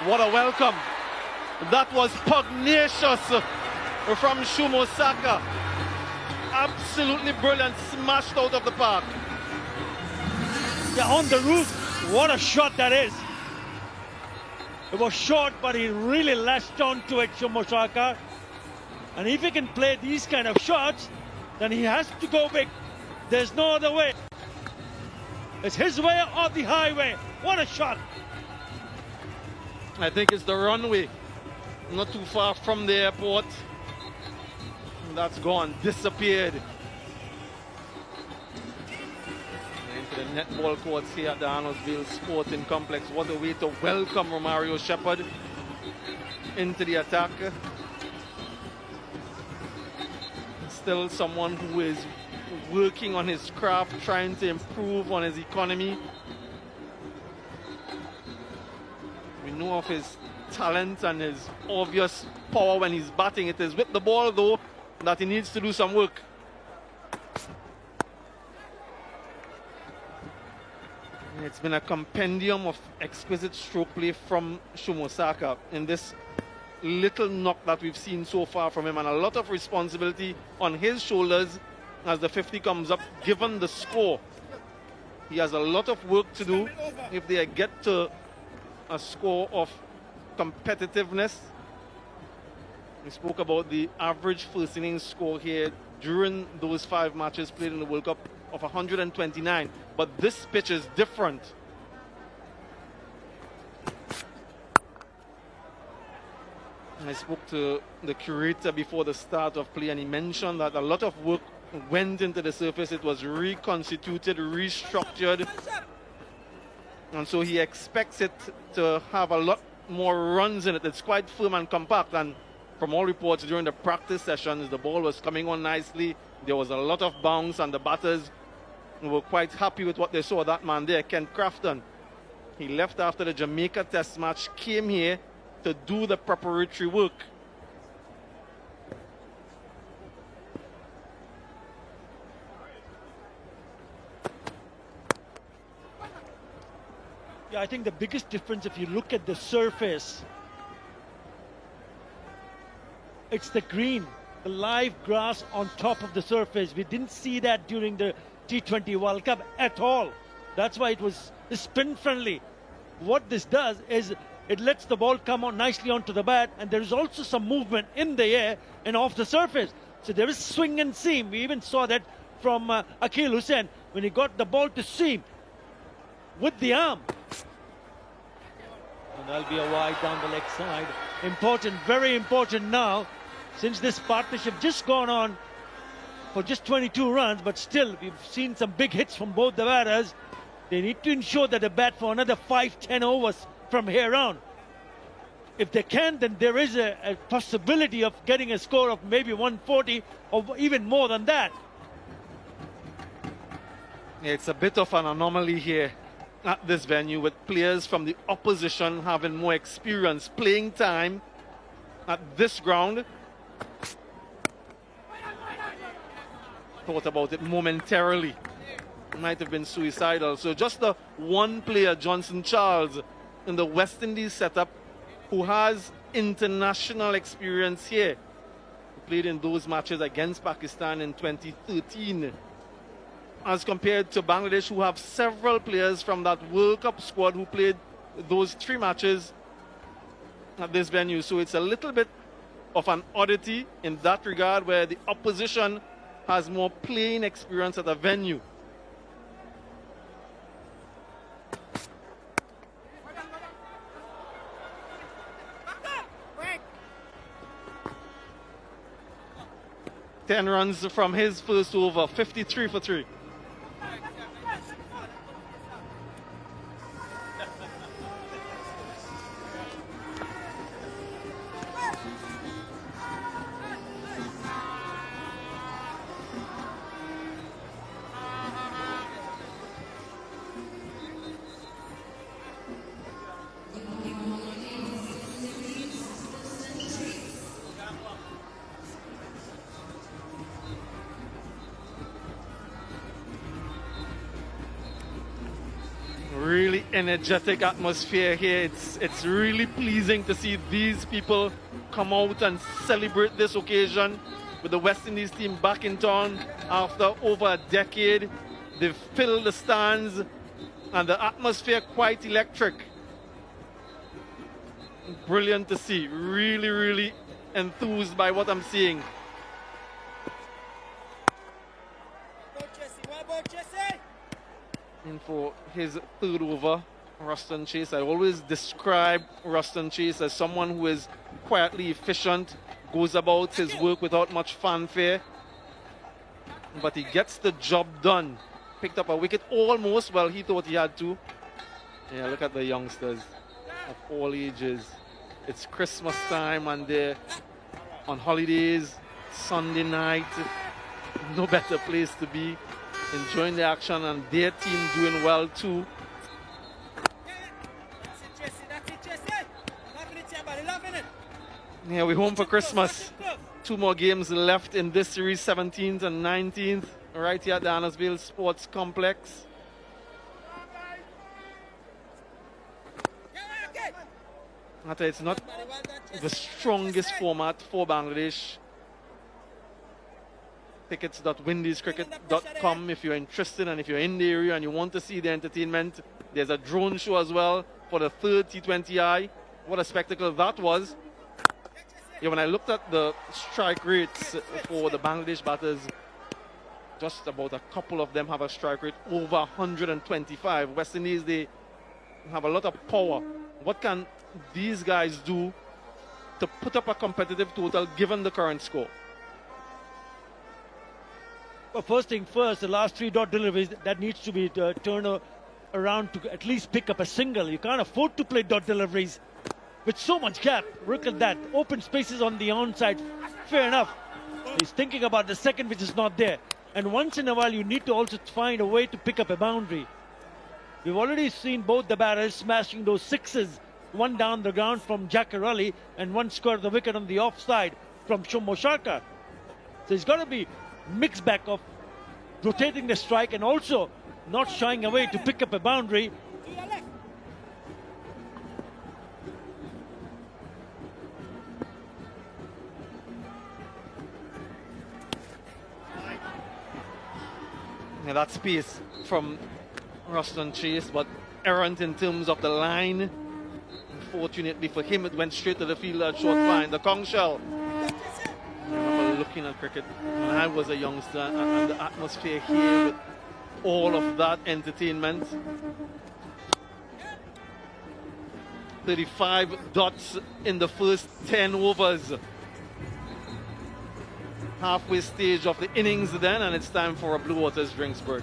S11: What a welcome. That was pugnacious from Shumo Saka. Absolutely brilliant. Smashed out of the park.
S3: Yeah, on the roof. What a shot that is. It was short, but he really latched onto it, Shumo Saka. And if he can play these kind of shots, then he has to go big. There's no other way. It's his way or the highway. What a shot.
S11: I think it's the runway. Not too far from the airport. That's gone, disappeared. Into the netball courts here at the Arnoldsville Sporting Complex. What a way to welcome Romario Shepherd into the attack. Still someone who is working on his craft, trying to improve on his economy. We know of his talent and his obvious power when he's batting. It is with the ball, though, that he needs to do some work. It's been a compendium of exquisite stroke play from Shumo Saka in this little knock that we've seen so far from him, and a lot of responsibility on his shoulders as the 50 comes up, given the score. He has a lot of work to do if they get to a score of competitiveness. We spoke about the average first innings score here during those 5 matches played in the World Cup of 129, but this pitch is different. I spoke to the curator before the start of play, and he mentioned that a lot of work went into the surface. It was reconstituted, restructured, and so he expects it to have a lot more runs in it. It's quite firm and compact, and from all reports during the practice sessions, the ball was coming on nicely. There was a lot of bounce, and the batters were quite happy with what they saw. That man there, Kent Crafton, he left after the Jamaica Test match, came here to do the preparatory work.
S3: Yeah, I think the biggest difference, if you look at the surface, it's the green, the live grass on top of the surface. We didn't see that during the T20 World Cup at all. That's why it was spin friendly. What this does is it lets the ball come on nicely onto the bat, and there is also some movement in the air and off the surface. So there is swing and seam. We even saw that from Akeal Hosein when he got the ball to seam with the arm. And that'll be a wide down the leg side. Important, very important now, since this partnership just gone on for just 22 runs, but still we've seen some big hits from both the batters. They need to ensure that they bat for another 5-10 overs from here on. If they can, then there is a possibility of getting a score of maybe 140 or even more than that.
S11: It's a bit of an anomaly here at this venue, with players from the opposition having more experience, playing time at this ground. Thought about it momentarily. Might have been suicidal. So just the one player, Johnson Charles, in the West Indies setup, who has international experience here. He played in those matches against Pakistan in 2013. As compared to Bangladesh, who have several players from that World Cup squad who played those 3 matches at this venue. So it's a little bit of an oddity in that regard, where the opposition has more playing experience at a venue. Ten runs from his first over, 53 for 3. energetic atmosphere here. It's really pleasing to see these people come out and celebrate this occasion with the West Indies team back in town after over a decade. They've filled the stands and the atmosphere quite electric. Brilliant to see. Really, really enthused by what I'm seeing. And for his third over, Ruston Chase. I always describe Ruston Chase as someone who is quietly efficient, goes about his work without much fanfare, but he gets the job done. Picked up a wicket almost, well, he thought he had to. Yeah, look at the youngsters of all ages. It's Christmas time and they're on holidays, Sunday night. No better place to be. Enjoying the action and their team doing well too. Yeah, we're home for Christmas. 2 more games left in this series, 17th and 19th, right here at the Annesville Sports Complex. It's not the strongest format for Bangladesh. Tickets.windiescricket.com if you're interested and if you're in the area and you want to see the entertainment. There's a drone show as well for the third T20I. What a spectacle that was. Yeah, when I looked at the strike rates for the Bangladesh batters, just about a couple of them have a strike rate over 125. West Indies, they have a lot of power. What can these guys do to put up a competitive total given the current score?
S3: Well, first thing first, the last 3 dot deliveries, that needs to be turned around to at least pick up a single. You can't afford to play dot deliveries with so much gap. Look at that. Open spaces on the onside. Fair enough. He's thinking about the second, which is not there. And once in a while, you need to also find a way to pick up a boundary. We've already seen both the batters smashing those sixes. One down the ground from Jackarelli and one square the wicket on the offside from Shumbo Sharkar. So he's got to be mixed back of rotating the strike and also not shying away to pick up a boundary.
S11: Yeah, that space from Ruston Chase, but errant in terms of the line. Unfortunately for him, it went straight to the fielder at short fine. The Kong shell. I remember looking at cricket when I was a youngster and the atmosphere here with all of that entertainment. 35 dots in the first 10 overs. Halfway stage of the innings then, and it's time for a Blue Waters drinks break.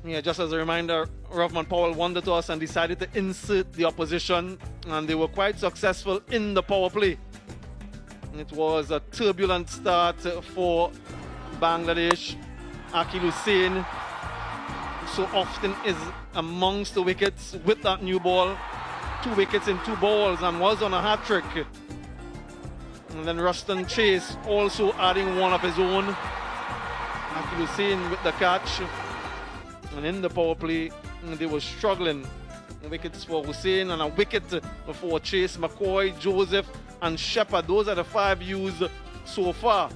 S11: Yeah, just as a reminder, Rovman Powell won the toss and decided to insert the opposition, and they were quite successful in the power play. It was a turbulent start for Bangladesh. Akil Hussain so often is amongst the wickets with that new ball. 2 wickets in 2 balls and was on a hat-trick. And then Ruston Chase also adding one of his own. Akil Hussain with the catch. And in the power play, they were struggling. Wickets for Hussain and a wicket for Chase, McCoy, Joseph, and Shepherd. Those are the 5 used so far.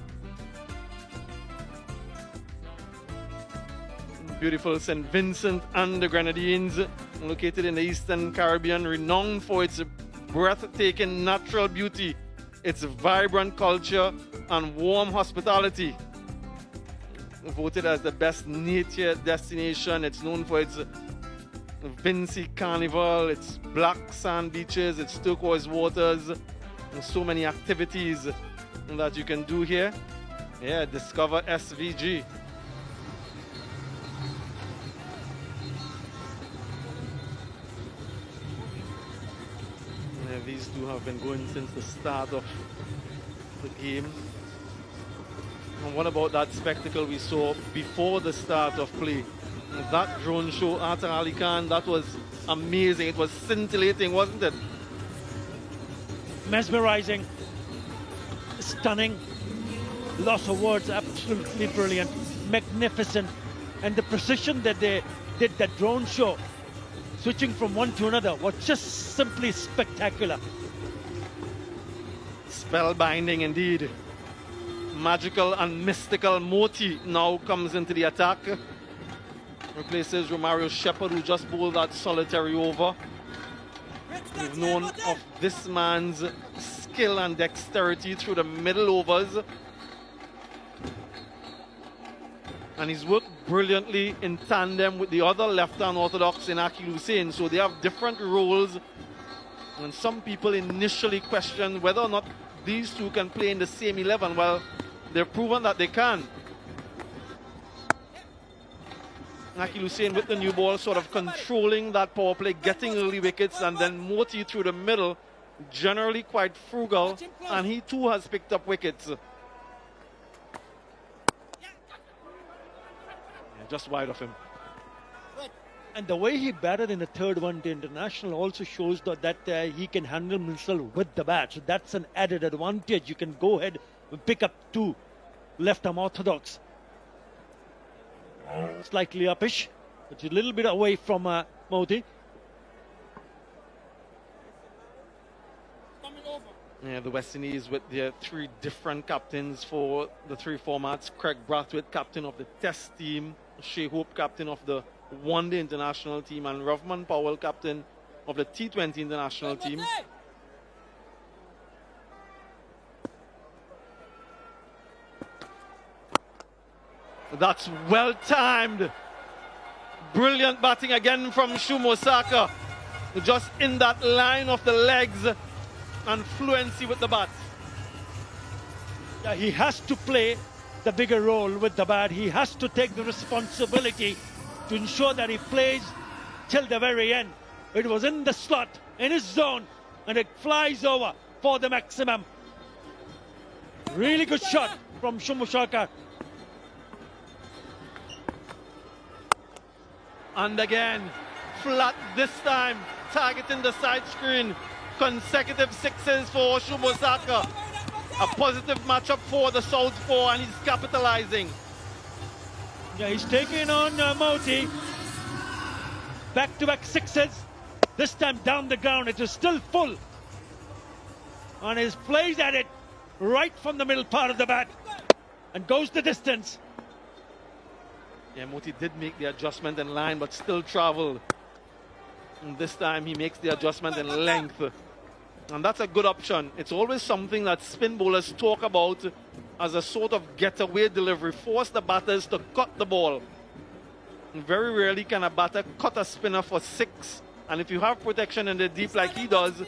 S11: Beautiful St. Vincent and the Grenadines, located in the Eastern Caribbean, renowned for its breathtaking natural beauty, its vibrant culture, and warm hospitality. Voted as the best nature destination. It's known for its Vincy Carnival, its black sand beaches, its turquoise waters, and so many activities that you can do here. Yeah, discover SVG. Yeah, these two have been going since the start of the game. And what about that spectacle we saw before the start of play? That drone show at Ali Khan, that was amazing. It was scintillating, wasn't it?
S3: Mesmerizing, stunning, loss of words, absolutely brilliant, magnificent. And the precision that they did that drone show, switching from one to another, was just simply spectacular.
S11: Spellbinding indeed. Magical and mystical Moti now comes into the attack. Replaces Romario Shepherd, who just bowled that solitary over. We've known of this man's skill and dexterity through the middle overs. And he's worked brilliantly in tandem with the other left-hand orthodox in Akil Hussain. So they have different roles. And some people initially questioned whether or not these two can play in the same 11. Well, they've proven that they can. Akil Hussain with the new ball, sort of controlling that power play, getting early wickets, and then Moti through the middle, generally quite frugal, and he too has picked up wickets. Yeah, just wide of him.
S3: And the way he batted in the third one-day international also shows that he can handle himself with the bat. So that's an added advantage. You can go ahead and pick up two left-arm orthodox. Slightly uppish, but a little bit away from Moti.
S11: Yeah, the West Indies with their three different captains for the three formats. Craig Brathwaite, captain of the Test team. Shea Hope, captain of the One-Day International team. And Rovman Powell, captain of the T20 International team. That's well timed. Brilliant batting again from Shumo Saka. Just in that line of the legs and fluency with the bat.
S3: Yeah, he has to play the bigger role with the bat. He has to take the responsibility to ensure that he plays till the very end. It was in the slot, in his zone, and it flies over for the maximum. Really good shot from Shumo Saka.
S11: And again, flat this time, targeting the side screen. Consecutive sixes for Shumo Saka. A positive matchup for the Southpaw, and he's capitalizing.
S3: Yeah, he's taking on Moti. Back-to-back sixes. This time down the ground, it is still full. And he plays at it right from the middle part of the bat and goes the distance.
S11: Yeah, Moti did make the adjustment in line, but still traveled. And this time he makes the adjustment in length. And that's a good option. It's always something that spin bowlers talk about as a sort of getaway delivery. Force the batters to cut the ball. And very rarely can a batter cut a spinner for six. And if you have protection in the deep like he does,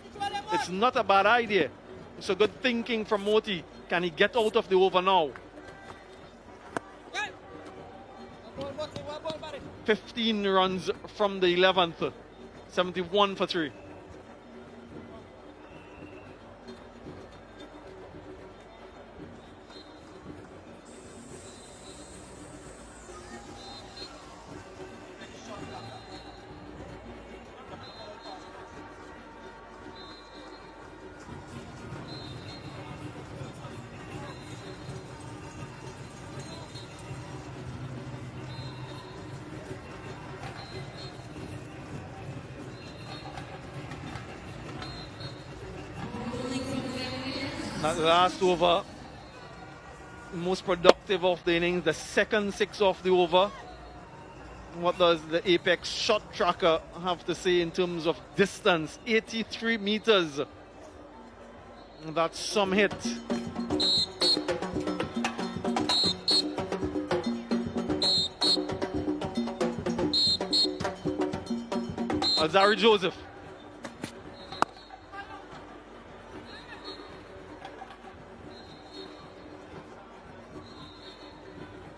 S11: it's not a bad idea. It's a good thinking from Moti. Can he get out of the over now? 15 runs from the 11th. 71 for 3. That last over, most productive of the innings, the second six of the over. What does the Apex shot tracker have to say in terms of distance? 83 meters. That's some hit. Alzarri Joseph.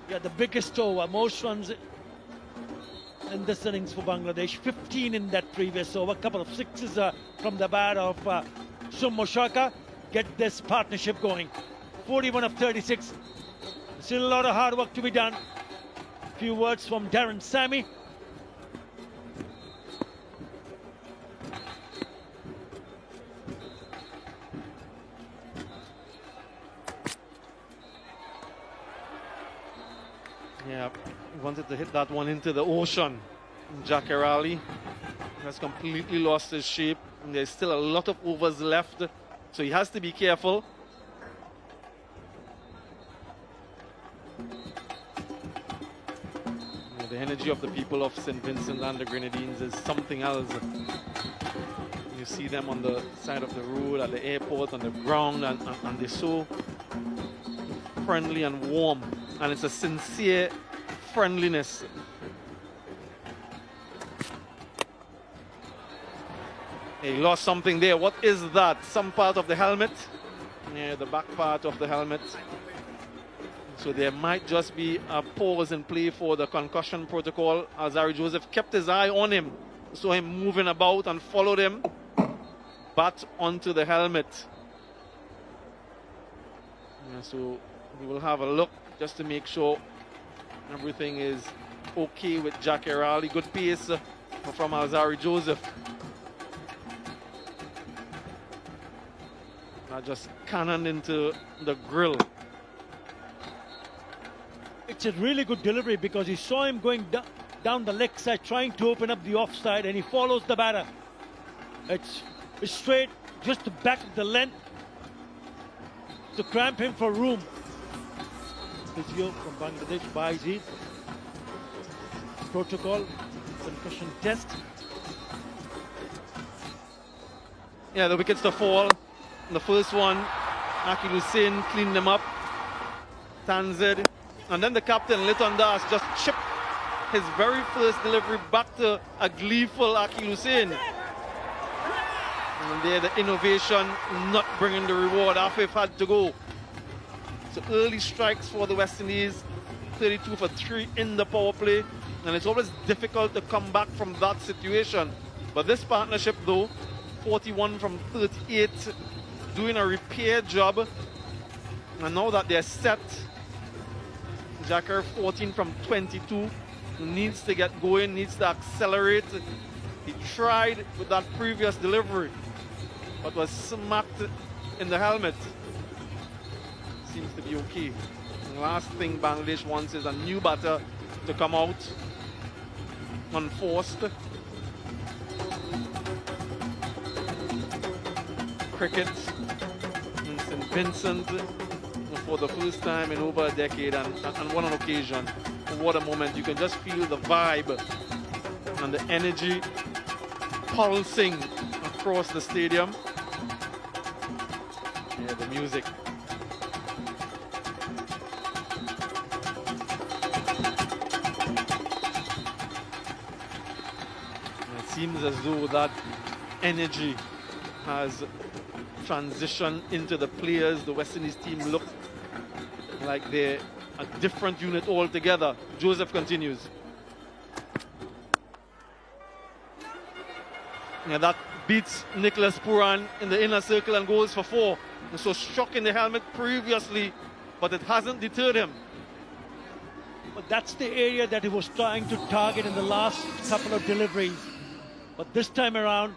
S3: Yeah, the biggest over, most runs in this innings for Bangladesh. 15 in that previous over. A couple of sixes from the bat of Summo Shaka. Get this partnership going. 41 of 36. Still a lot of hard work to be done. Few words from Darren Sammy.
S11: Yeah, he wanted to hit that one into the ocean. Jackarali has completely lost his shape. And there's still a lot of overs left, so he has to be careful. Yeah, the energy of the people of St. Vincent and the Grenadines is something else. You see them on the side of the road, at the airport, on the ground, and they're so friendly and warm. And it's a sincere friendliness. He lost something there. What is that? Some part of the helmet? Yeah, the back part of the helmet. So there might just be a pause in play for the concussion protocol. Alzarri Joseph kept his eye on him. Saw him moving about and followed him. Bat onto the helmet. Yeah, so we will have a look just to make sure everything is okay with Jackarali. Good pace from Alzarri Joseph. Just cannoned into the grill.
S3: It's a really good delivery because he saw him going down the leg side trying to open up the offside, and he follows the batter. It's straight just to back the length to cramp him for room. Physio from Bangladesh buys it. Protocol, concussion test.
S11: Yeah, the wickets to fall. The first one, Akil Hussain cleaned them up. Tanzed. And then the captain, Liton Das, just chipped his very first delivery back to a gleeful Akil Hussain. And there, the innovation not bringing the reward. Afif had to go. So early strikes for the West Indies. 32 for 3 in the power play. And it's always difficult to come back from that situation. But this partnership, though, 41 from 38, doing a repair job. And now that they're set, Jacker 14 from 22 needs to get going, needs to accelerate. He tried with that previous delivery, but was smacked in the helmet. Seems to be okay. And last thing Bangladesh wants is a new batter to come out unforced. Cricket in St. Vincent for the first time in over a decade, and what an occasion. What a moment. You can just feel the vibe and the energy pulsing across the stadium. Yeah, the music. And it seems as though that energy has transitioned into the players. The West Indies team look like they're a different unit altogether. Joseph continues. Yeah, that beats Nicholas Pooran in the inner circle and goes for 4. And so struck in the helmet previously, but it hasn't deterred him.
S3: But that's the area that he was trying to target in the last couple of deliveries. But this time around,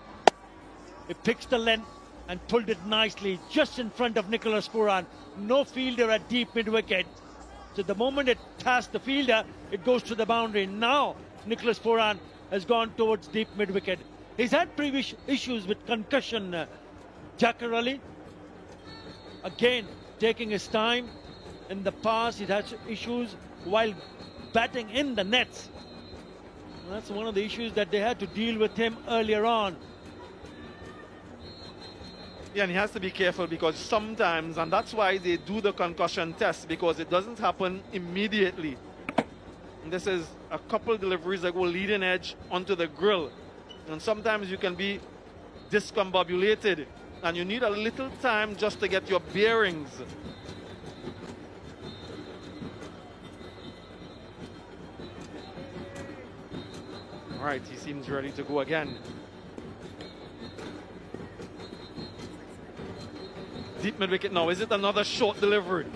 S3: he picks the length and pulled it nicely just in front of Nicholas Pooran. No fielder at deep mid-wicket. So the moment it passed the fielder, it goes to the boundary. Now, Nicholas Pooran has gone towards deep mid-wicket. He's had previous issues with concussion, Jackarali. Again, taking his time. In the past, he'd had issues while batting in the nets. And that's one of the issues that they had to deal with him earlier on.
S11: Yeah, and he has to be careful because sometimes, and that's why they do the concussion test, because it doesn't happen immediately. And this is a couple deliveries that go leading edge onto the grill. And sometimes you can be discombobulated and you need a little time just to get your bearings. All right, he seems ready to go again. Deep mid wicket now. Is it another short delivery?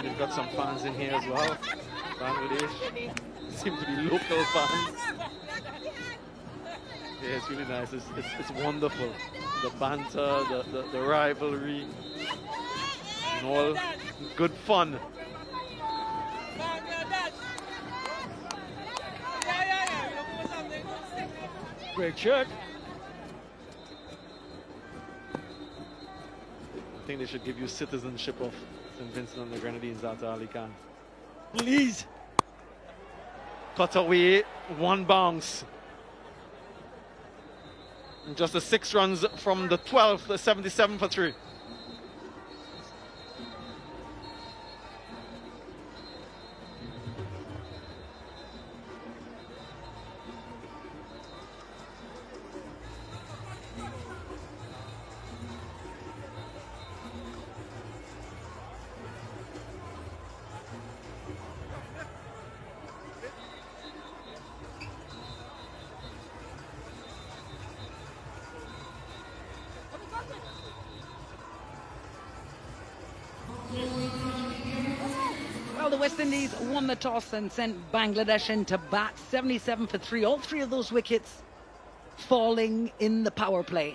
S11: We've got some fans in here as well. Bangladesh. Seem to be local fans. Yeah, it's really nice. It's wonderful. The banter, the rivalry, and all good fun.
S3: Great shirt.
S11: I think they should give you citizenship of St. Vincent and the Grenadines, Ata Ali Khan.
S3: Please.
S11: Cut away, one bounce. And just the 6 runs from the 12th, the 77 for 3.
S1: Well, the West Indies won the toss and sent Bangladesh into bat, 77 for 3. All 3 of those wickets falling in the power play.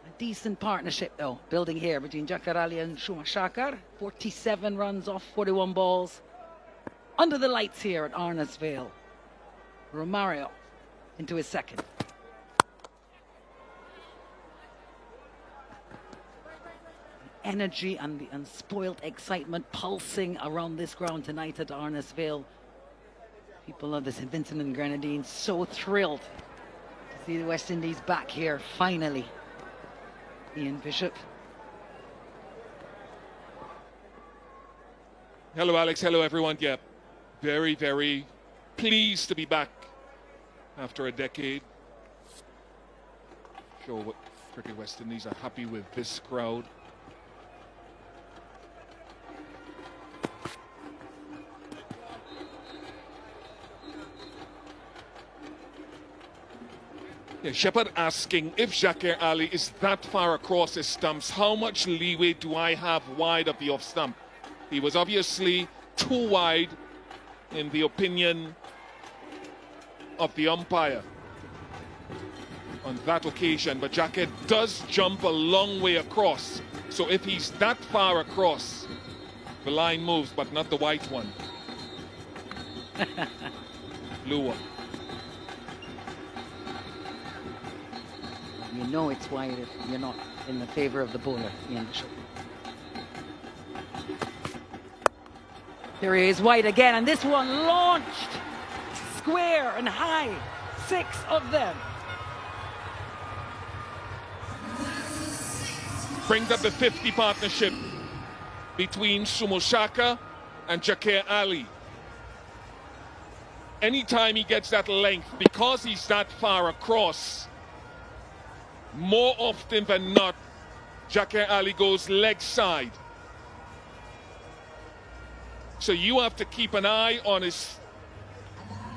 S1: A decent partnership, though, building here between Jakar Ali and Shuma Shakar. 47 runs off 41 balls. Under the lights here at Arnesvale. Romario into his second. Energy and the unspoiled excitement pulsing around this ground tonight at Arnesvale. People of the St. Vincent and Grenadines so thrilled to see the West Indies back here finally. Ian Bishop.
S4: Hello, Alex. Hello, everyone. Yeah, very, very pleased to be back after a decade. Sure what Cricket West Indies are happy with this crowd. Yeah, Shepard asking if Jakar Ali is that far across his stumps, how much leeway do I have wide of the off stump? He was obviously too wide in the opinion of the umpire on that occasion, but Jakar does jump a long way across. So if he's that far across, the line moves, but not the white one. Blue one.
S1: You know it's wide if you're not in the favor of the bowler, Ian Bishop. Here he is, wide again, and this one launched square and high. 6 of them.
S4: Brings up the 50 partnership between Shuma Shakar and Jakar Ali. Anytime he gets that length, because he's that far across, more often than not, Jakar Ali goes leg side. So you have to keep an eye on his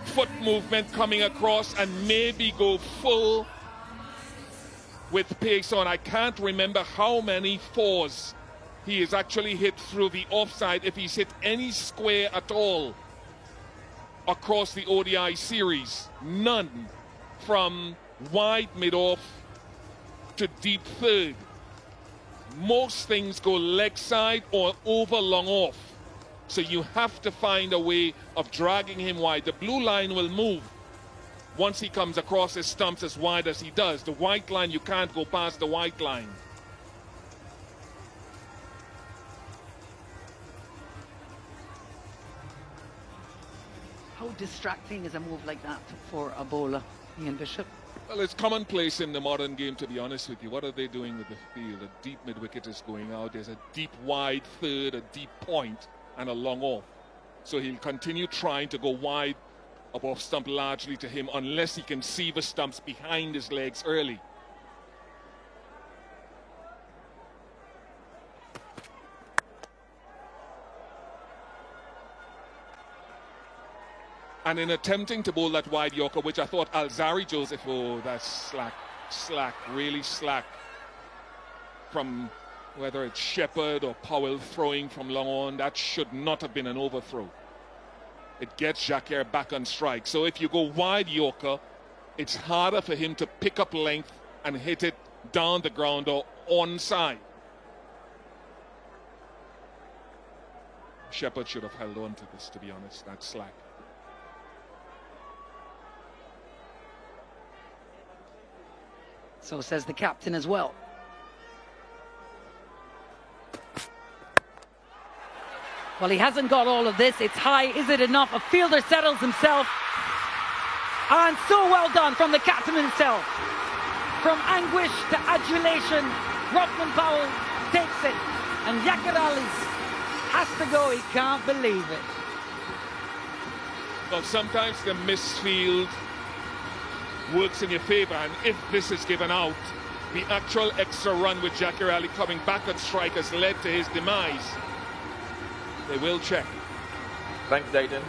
S4: foot movement coming across and maybe go full with pace on. I can't remember how many 4s he has actually hit through the offside, if he's hit any square at all across the ODI series. None from wide mid-off to deep third. Most things go leg side or over long off. So you have to find a way of dragging him wide. The blue line will move once he comes across his stumps as wide as he does. The white line, you can't go past the white line.
S1: How distracting is a move like that for a bowler, Ian Bishop?
S4: Well, it's commonplace in the modern game, to be honest with you. What are they doing with the field? A deep mid-wicket is going out. There's a deep wide third, a deep point, and a long off. So he'll continue trying to go wide of off stump largely to him unless he can see the stumps behind his legs early. And in attempting to bowl that wide Yorker, which I thought Alzari Joseph, oh, that's slack, really slack. From whether it's Shepherd or Powell throwing from long on, that should not have been an overthrow. It gets Jacquer back on strike. So if you go wide Yorker, it's harder for him to pick up length and hit it down the ground or onside. Shepherd should have held on to this, to be honest. That's slack.
S1: So says the captain as well. Well, he hasn't got all of this. It's high. Is it enough? A fielder settles himself. And so well done from the captain himself. From anguish to adulation, Roughman Powell takes it. And Jacquer Ali has to go. He can't believe it.
S4: Well, sometimes the misfield works in your favor, and if this is given out, the actual extra run with Jacquer Ali coming back on strike has led to his demise. They will check.
S9: Thanks, Dayton.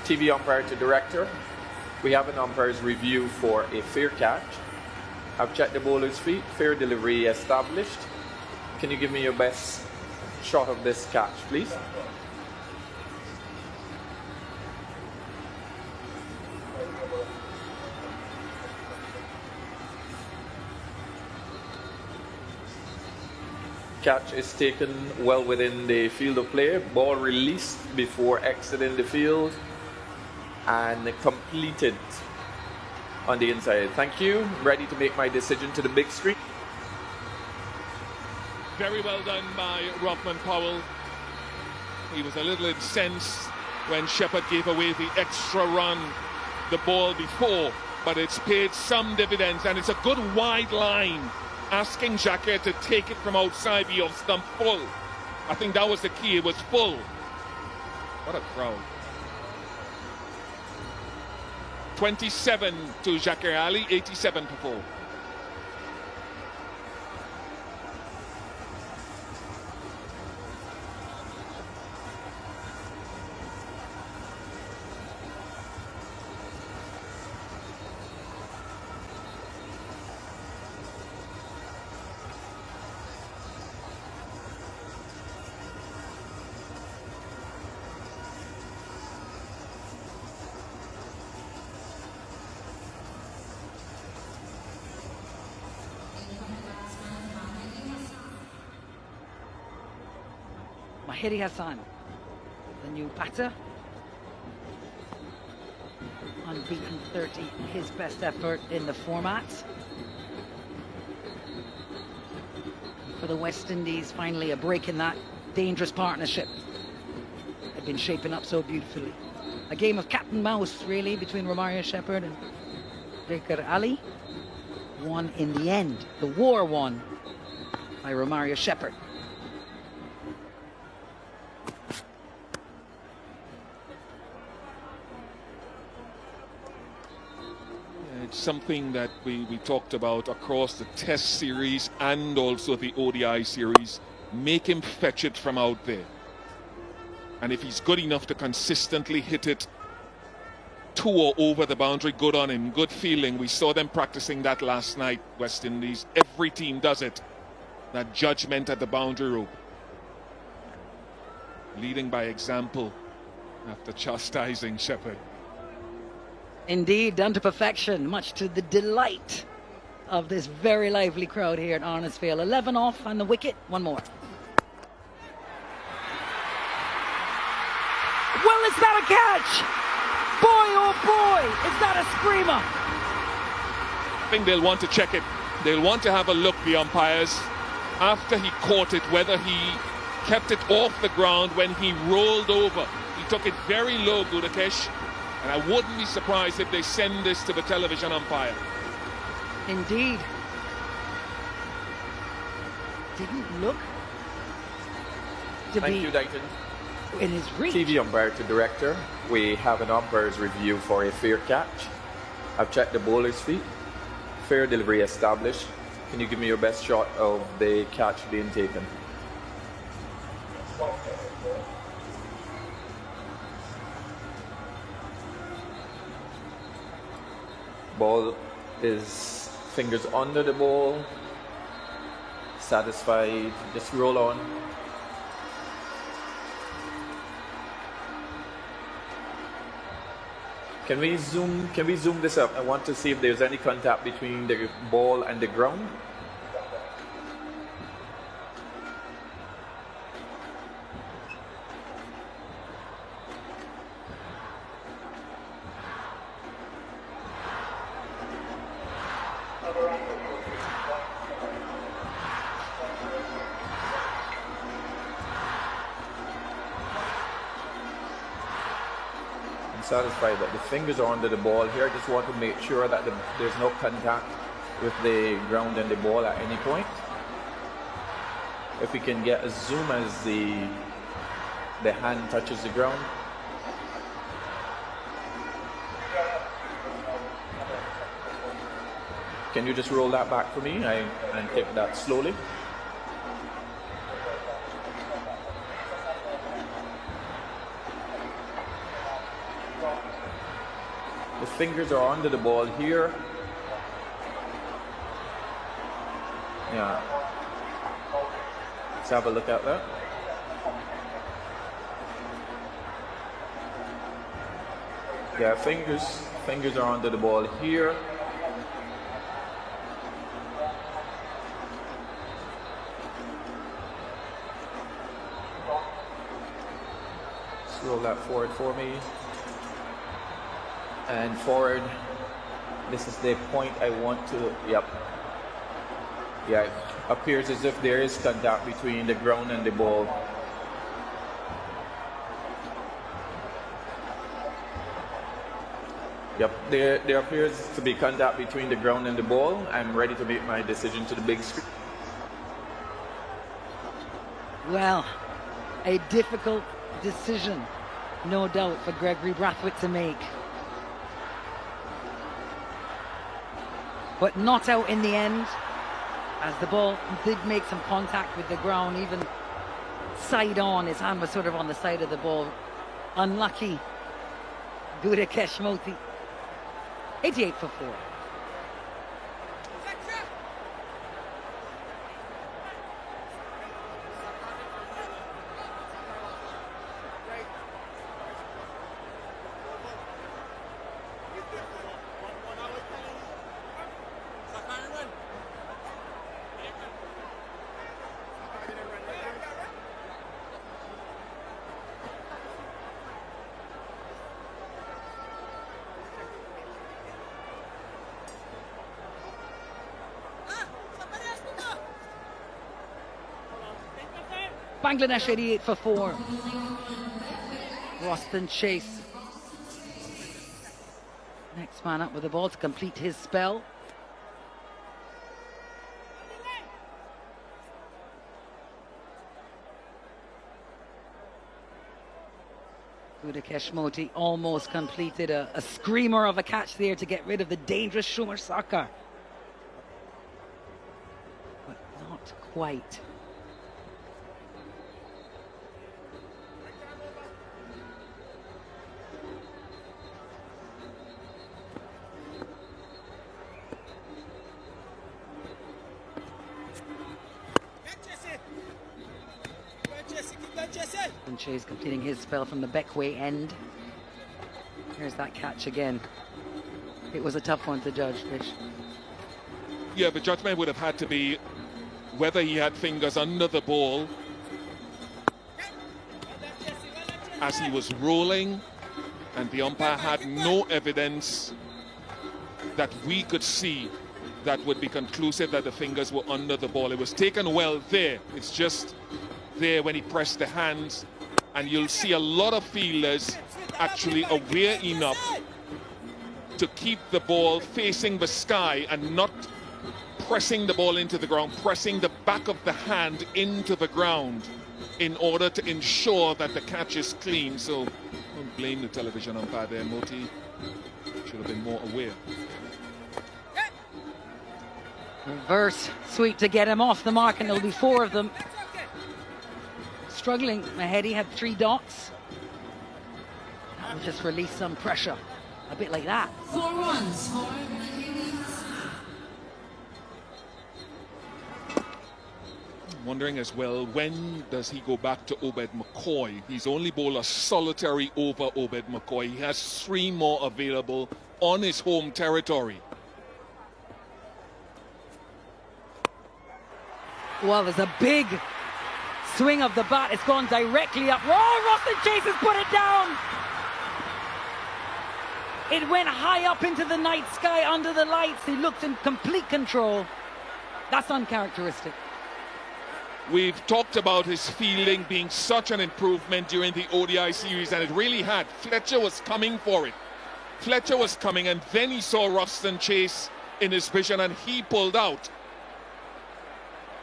S9: TV umpire to director. We have an umpire's review for a fair catch. I've checked the bowler's feet. Fair delivery established. Can you give me your best shot of this catch, please? Catch is taken well within the field of play. Ball released before exiting the field and completed on the inside. Thank you. Ready to make my decision to the big screen.
S4: Very well done by Roughman Powell. He was a little incensed when Shepherd gave away the extra run the ball before, but it's paid some dividends, and it's a good wide line, asking Jacquer to take it from outside the off stump full. I think that was the key. It was full. What a crowd. 27 to Jacquer Ali, 87 for 4.
S1: Mahiri Hassan, the new batter. Unbeaten 30, his best effort in the format. For the West Indies, finally a break in that dangerous partnership. Had been shaping up so beautifully. A game of cat and mouse, really, between Romario Shepherd and Jacquer Ali. Won in the end. The war won by Romario Shepherd.
S4: It's something that we talked about across the Test series and also the ODI series. Make him fetch it from out there. And if he's good enough to consistently hit it to or over the boundary, good on him, good feeling. We saw them practicing that last night, West Indies. Every team does it. That judgment at the boundary rope. Leading by example after chastising Shepherd.
S1: Indeed, done to perfection, much to the delight of this very lively crowd here at Arnottsville. 11 off on the wicket, one more. Well, is that a catch? Boy, oh boy, is that a screamer?
S4: I think they'll want to check it. They'll want to have a look, the umpires, after he caught it, whether he kept it off the ground when he rolled over. He took it very low, Gudakesh, and I wouldn't be surprised if they send this to the television umpire.
S1: Indeed. Didn't look to
S9: Thank
S1: be
S9: you, Dayton.
S1: in his reach.
S9: TV umpire to director. We have an umpire's review for a fair catch. I've checked the bowler's feet. Fair delivery established. Can you give me your best shot of the catch being taken? Ball is fingers under the ball. Satisfied. Just roll on. Can we zoom this up? I want to see if there's any contact between the ball and the ground. Satisfied that the fingers are under the ball here. I just want to make sure that there's no contact with the ground and the ball at any point. If we can get a zoom as the hand touches the ground. Can you just roll that back for me and take that slowly? The fingers are under the ball here. Yeah. Let's have a look at that. Yeah, fingers are under the ball here. Let's roll that forward for me. And forward, this is the point I want to, yep. Yeah, it appears as if there is contact between the ground and the ball. Yep, there appears to be contact between the ground and the ball. I'm ready to make my decision to the big screen.
S1: Well, a difficult decision, no doubt, for Gregory Brathwaite to make. But not out in the end, as the ball did make some contact with the ground, even side on. His hand was sort of on the side of the ball. Unlucky. Gudakesh Motie. 88 for 4. Bangladesh 88 for 4. Roston Chase. Next man up with the ball to complete his spell. Gudakesh Motie almost completed a screamer of a catch there to get rid of the dangerous Schumer Saka. But not quite. And Chase completing his spell from the Beckway end. Here's that catch again. It was a tough one to judge, Fish.
S4: Yeah, the judgment would have had to be whether he had fingers under the ball as he was rolling, and the umpire had no evidence that we could see that would be conclusive that the fingers were under the ball. It was taken well there. It's just there when he pressed the hands, and you'll see a lot of fielders actually aware enough to keep the ball facing the sky and not pressing the ball into the ground, pressing the back of the hand into the ground in order to ensure that the catch is clean. So don't blame the television umpire there. Moti should have been more aware.
S1: Reverse sweep to get him off the mark, and there'll be 4 of them. Struggling. Mahedi had 3 dots. That'll just release some pressure. A bit like that.
S12: 4 runs for
S4: Wondering as well, when does he go back to Obed McCoy? He's only bowled a solitary over Obed McCoy. He has 3 more available on his home territory.
S1: Well, there's a big swing of the bat. It's gone directly up. Oh, Roston Chase has put it down. It went high up into the night sky under the lights. He looked in complete control. That's uncharacteristic.
S4: We've talked about his fielding being such an improvement during the ODI series, and it really had. Fletcher was coming for it. Fletcher was coming, and then he saw Roston Chase in his vision, and he pulled out.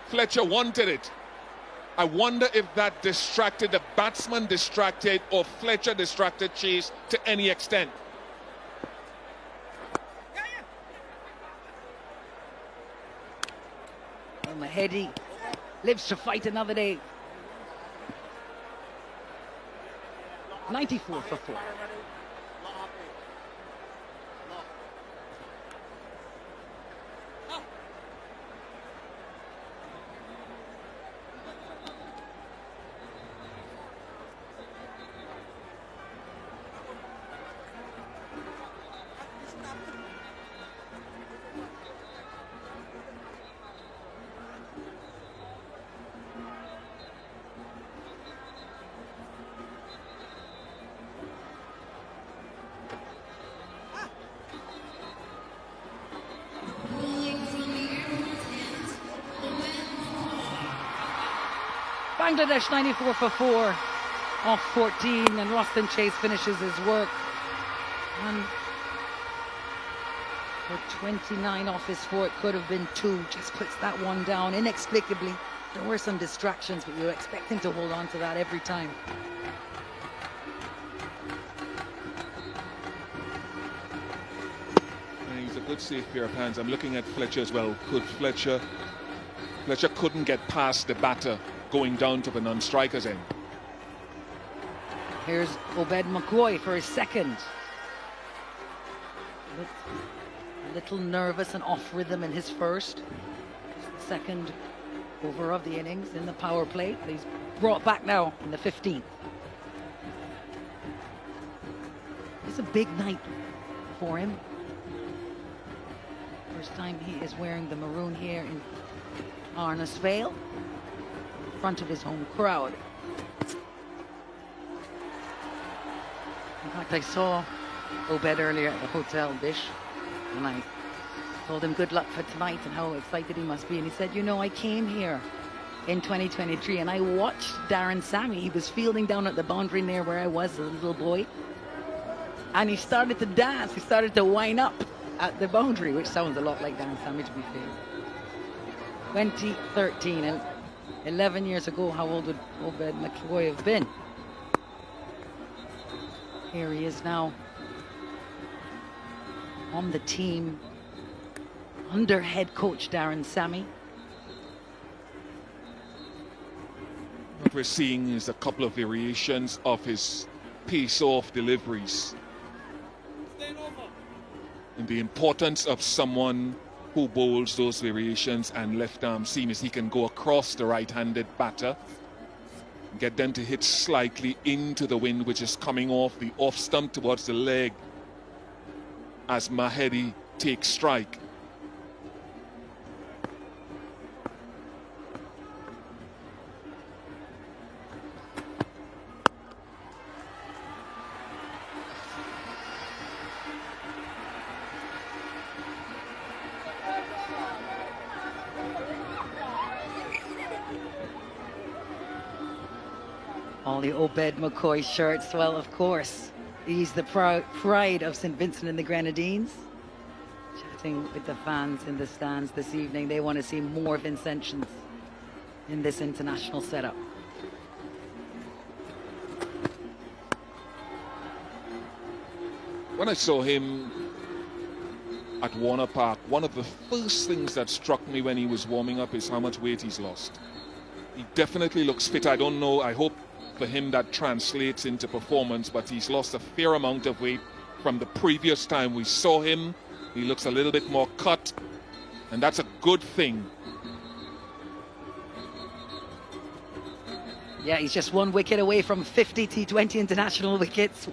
S4: Fletcher wanted it. I wonder if that distracted the batsman, distracted, or Fletcher distracted Chase to any extent.
S1: Well, Mahedi lives to fight another day. 94 for 4. Bangladesh 94 for 4 off 14, and Roston Chase finishes his work. And for 29 off his 4, it could have been 2. Just puts that one down inexplicably. There were some distractions, but you expect him to hold on to that every time.
S4: And he's a good safe pair of hands. I'm looking at Fletcher as well. Fletcher couldn't get past the batter going down to the non-striker's end.
S1: Here's Obed McCoy for his second. A little nervous and off rhythm in his first. The second over of the innings in the power play. He's brought back now in the 15th. It's a big night for him. First time he is wearing the maroon here in Arnisvale, in front of his home crowd. In fact, I saw Obed earlier at the Hotel Bish, and I told him good luck for tonight and how excited he must be. And he said, you know, I came here in 2023 and I watched Darren Sammy. He was fielding down at the boundary near where I was as a little boy. And he started to dance. He started to wind up at the boundary, which sounds a lot like Darren Sammy, to be fair. 2013, and 11 years ago, how old would Obed McCoy have been? Here he is now on the team under head coach Darren Sammy.
S4: What we're seeing is a couple of variations of his pace-off deliveries. And the importance of someone who bowls those variations and left arm seam is he can go across the right-handed batter, get them to hit slightly into the wind, which is coming off the off stump towards the leg as Mahedi takes strike.
S1: All the Obed McCoy shirts. Well, of course, he's the pride of St. Vincent and the Grenadines. Chatting with the fans in the stands this evening. They want to see more Vincentians in this international setup.
S4: When I saw him at Warner Park, one of the first things that struck me when he was warming up is how much weight he's lost. He definitely looks fit. I don't know, I hope for him that translates into performance, but he's lost a fair amount of weight from the previous time we saw him. He looks a little bit more cut, and that's a good thing.
S1: Yeah, he's just one wicket away from 50 T20 international wickets.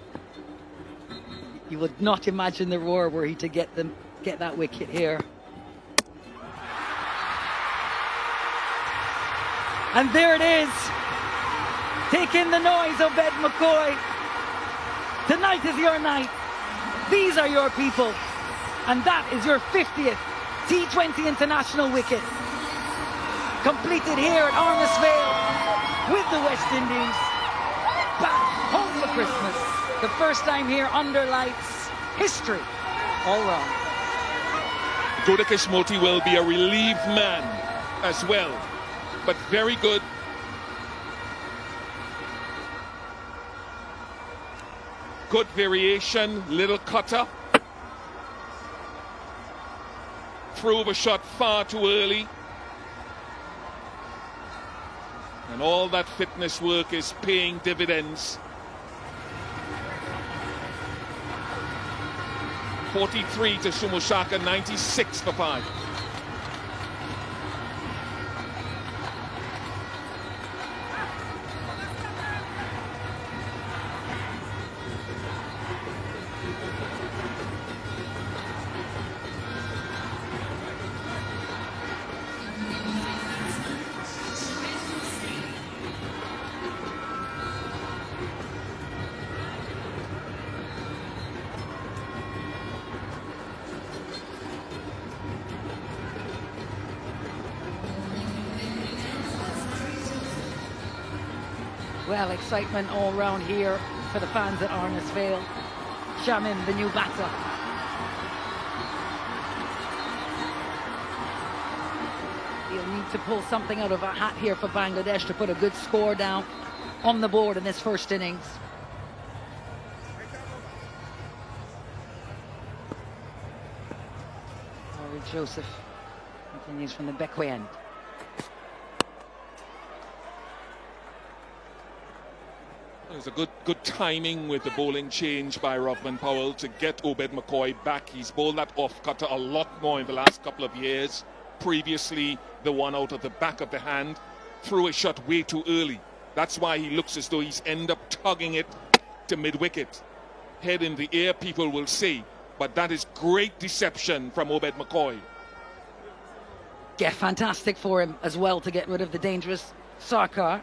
S1: You would not imagine the roar were he to get that wicket here. And there it is. Take in the noise, Obed McCoy. Tonight is your night. These are your people. And that is your 50th T20 international wicket. Completed here at Armis Vale with the West Indies. Back home for Christmas. The first time here under lights. History all round.
S4: Gudakesh Motie will be a relieved man as well. But very good. Good variation, little cutter. Threw over shot far too early. And all that fitness work is paying dividends. 43 to Shumoshaka, 96 for 5.
S1: Well, excitement all round here for the fans at Arnis Vale. Shamim, the new batter. He'll need to pull something out of a hat here for Bangladesh to put a good score down on the board in this first innings. Corey Joseph continues from the Bequia end.
S4: There's a good timing with the bowling change by Rovman Powell to get Obed McCoy back. He's bowled that off-cutter a lot more in the last couple of years. Previously, the one out of the back of the hand threw a shot way too early. That's why he looks as though he's end up tugging it to mid-wicket. Head in the air, people will say, but that is great deception from Obed McCoy.
S1: Yeah, fantastic for him as well to get rid of the dangerous Sarkar.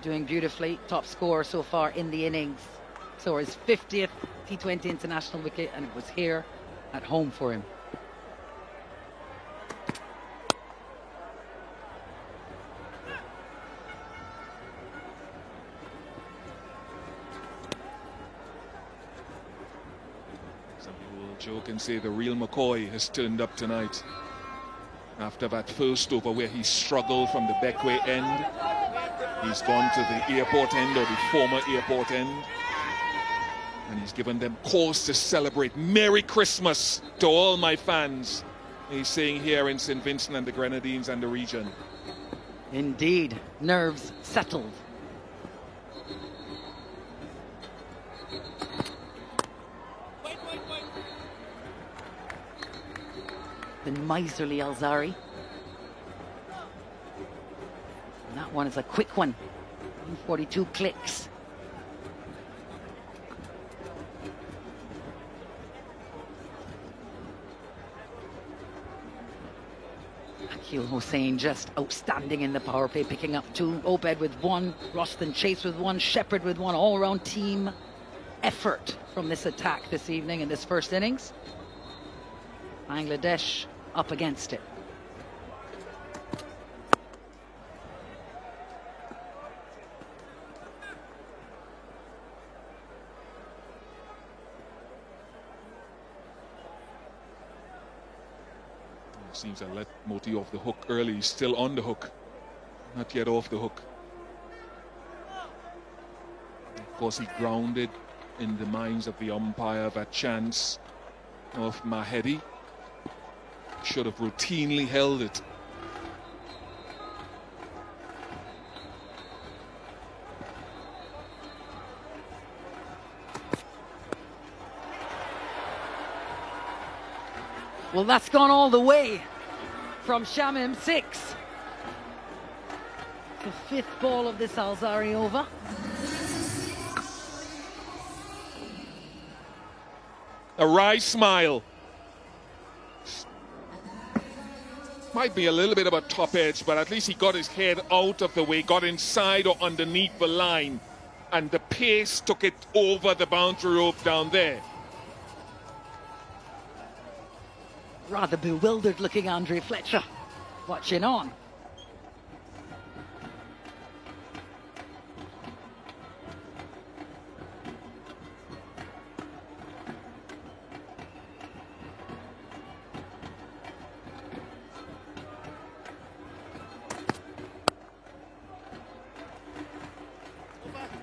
S1: Doing beautifully, top scorer so far in the innings. So his 50th T20 international wicket, and it was here at home for him.
S4: Some people will joke and say the real McCoy has turned up tonight. After that first over where he struggled from the Bequia end, he's gone to the airport end, or the former airport end, and he's given them cause to celebrate. Merry Christmas to all my fans, he's saying here in St. Vincent and the Grenadines and the region.
S1: Indeed, nerves settled. The miserly Alzari. And that one is a quick one. 42 clicks. Akil Hossain just outstanding in the power play, picking up 2. Obed with 1, Roston Chase with 1, Shepherd with 1. All-round team effort from this attack this evening in this first innings. Bangladesh up against it.
S4: Seems to let Moti off the hook early. He's still on the hook, not yet off the hook. Of course, he grounded in the minds of the umpire that chance of Mahedi. Should have routinely held it.
S1: Well, that's gone all the way from Shamim 6. The 5th ball of this Alzari over.
S4: A wry smile. Might be a little bit of a top edge, but at least he got his head out of the way, got inside or underneath the line, and the pace took it over the boundary rope down there.
S1: Rather bewildered looking Andre Fletcher watching on.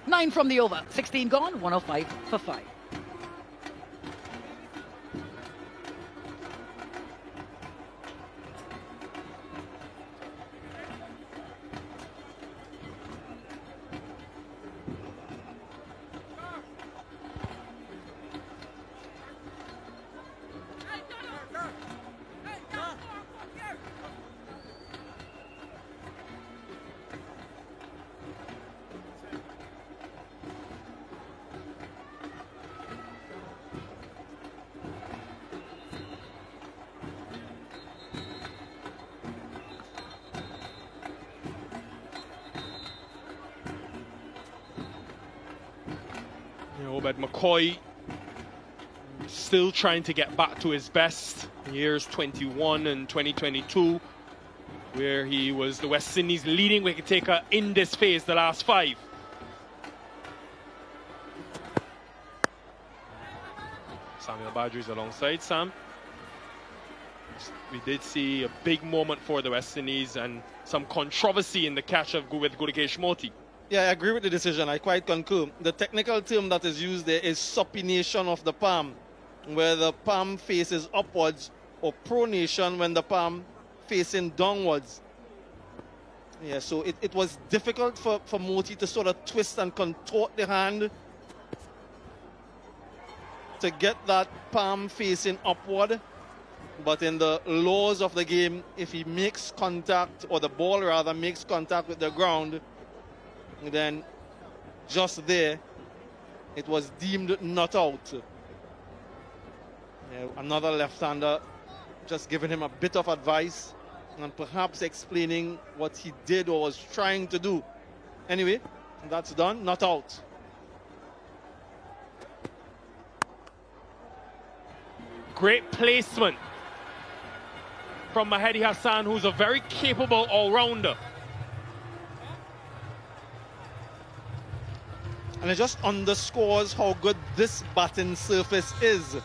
S1: Nine from the over, 16 gone, 105 for 5.
S8: Obed McCoy still trying to get back to his best. Years 21 and 2022, where he was the West Indies leading wicket taker in this phase, the last 5. Samuel Badris alongside Sam. We did see a big moment for the West Indies and some controversy in the catch of with Gudakesh Moti.
S11: Yeah, I agree with the decision. I quite concur. The technical term that is used there is supination of the palm, where the palm faces upwards, or pronation when the palm facing downwards. Yeah, so it was difficult for Moti to sort of twist and contort the hand to get that palm facing upward. But in the laws of the game, if he makes contact, or the ball rather makes contact with the ground, then just there, it was deemed not out. Yeah, another left-hander just giving him a bit of advice and perhaps explaining what he did or was trying to do. Anyway, that's done, not out.
S8: Great placement from Mahedi Hassan, who's a very capable all-rounder.
S11: And it just underscores how good this batting surface is.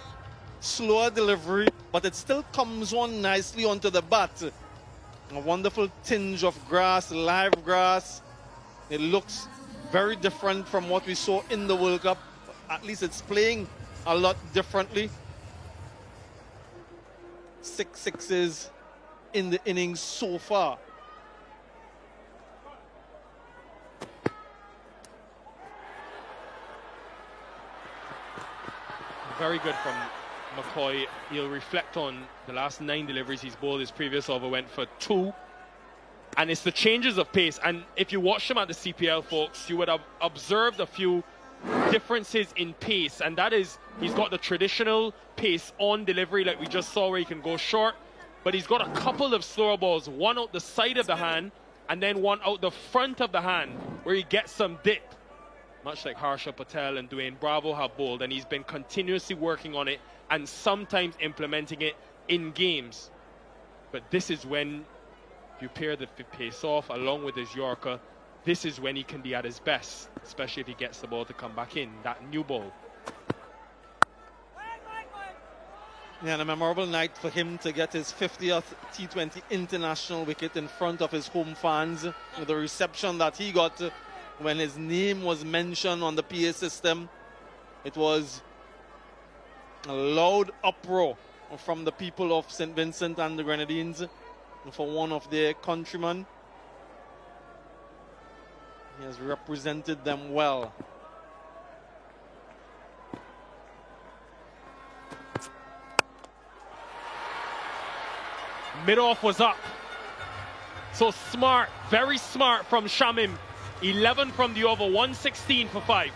S11: Slower delivery, but it still comes on nicely onto the bat. A wonderful tinge of grass, live grass. It looks very different from what we saw in the World Cup. At least it's playing a lot differently. 6 sixes in the innings so far.
S8: Very good from McCoy. He'll reflect on the last 9 deliveries he's bowled. His previous over went for 2. And it's the changes of pace. And if you watch him at the CPL, folks, you would have observed a few differences in pace. And that is, he's got the traditional pace on delivery like we just saw, where he can go short. But he's got a couple of slower balls, one out the side of the hand and then one out the front of the hand, where he gets some dip. Much like Harsha Patel and Dwayne Bravo have bowled, and he's been continuously working on it and sometimes implementing it in games. But this is when you pair the pace off along with his Yorker, this is when he can be at his best, especially if he gets the ball to come back in, that new ball.
S11: Yeah, and a memorable night for him to get his 50th T20 international wicket in front of his home fans. With the reception that he got when his name was mentioned on the PA system. It was a loud uproar from the people of St. Vincent and the Grenadines for one of their countrymen. He has represented them well.
S8: Mid-off was up. So smart, very smart from Shamim. 11 from the over, 116 for 5.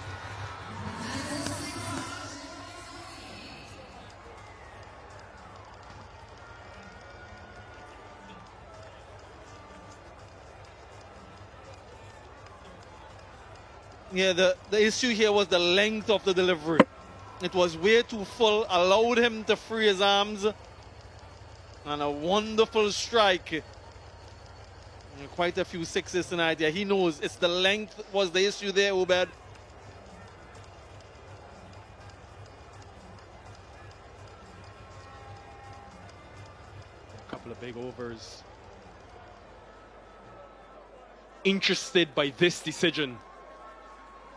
S11: Yeah, the issue here was the length of the delivery. It was way too full, allowed him to free his arms. And a wonderful strike. And quite a few sixes tonight. Yeah, he knows it's the length was the issue there, Obed.
S8: A couple of big overs. Interested by this decision.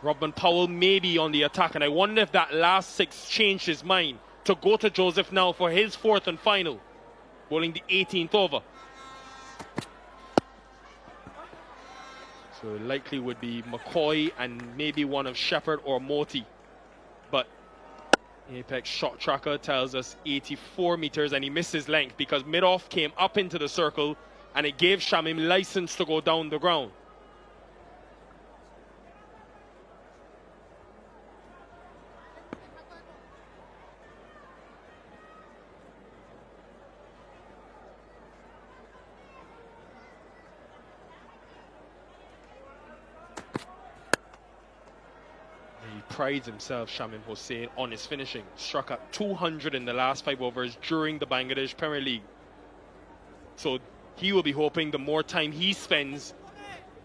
S8: Robin Powell may be on the attack, and I wonder if that last 6 changed his mind to go to Joseph now for his 4th and final, bowling the 18th over. So likely would be McCoy and maybe one of Shepherd or Moti. But Apex shot tracker tells us 84 meters, and he missed his length because mid-off came up into the circle and it gave Shamim license to go down the ground. Prides himself, Shamim Hossain, on his finishing. Struck at 200 in the last 5 overs during the Bangladesh Premier League. So he will be hoping the more time he spends,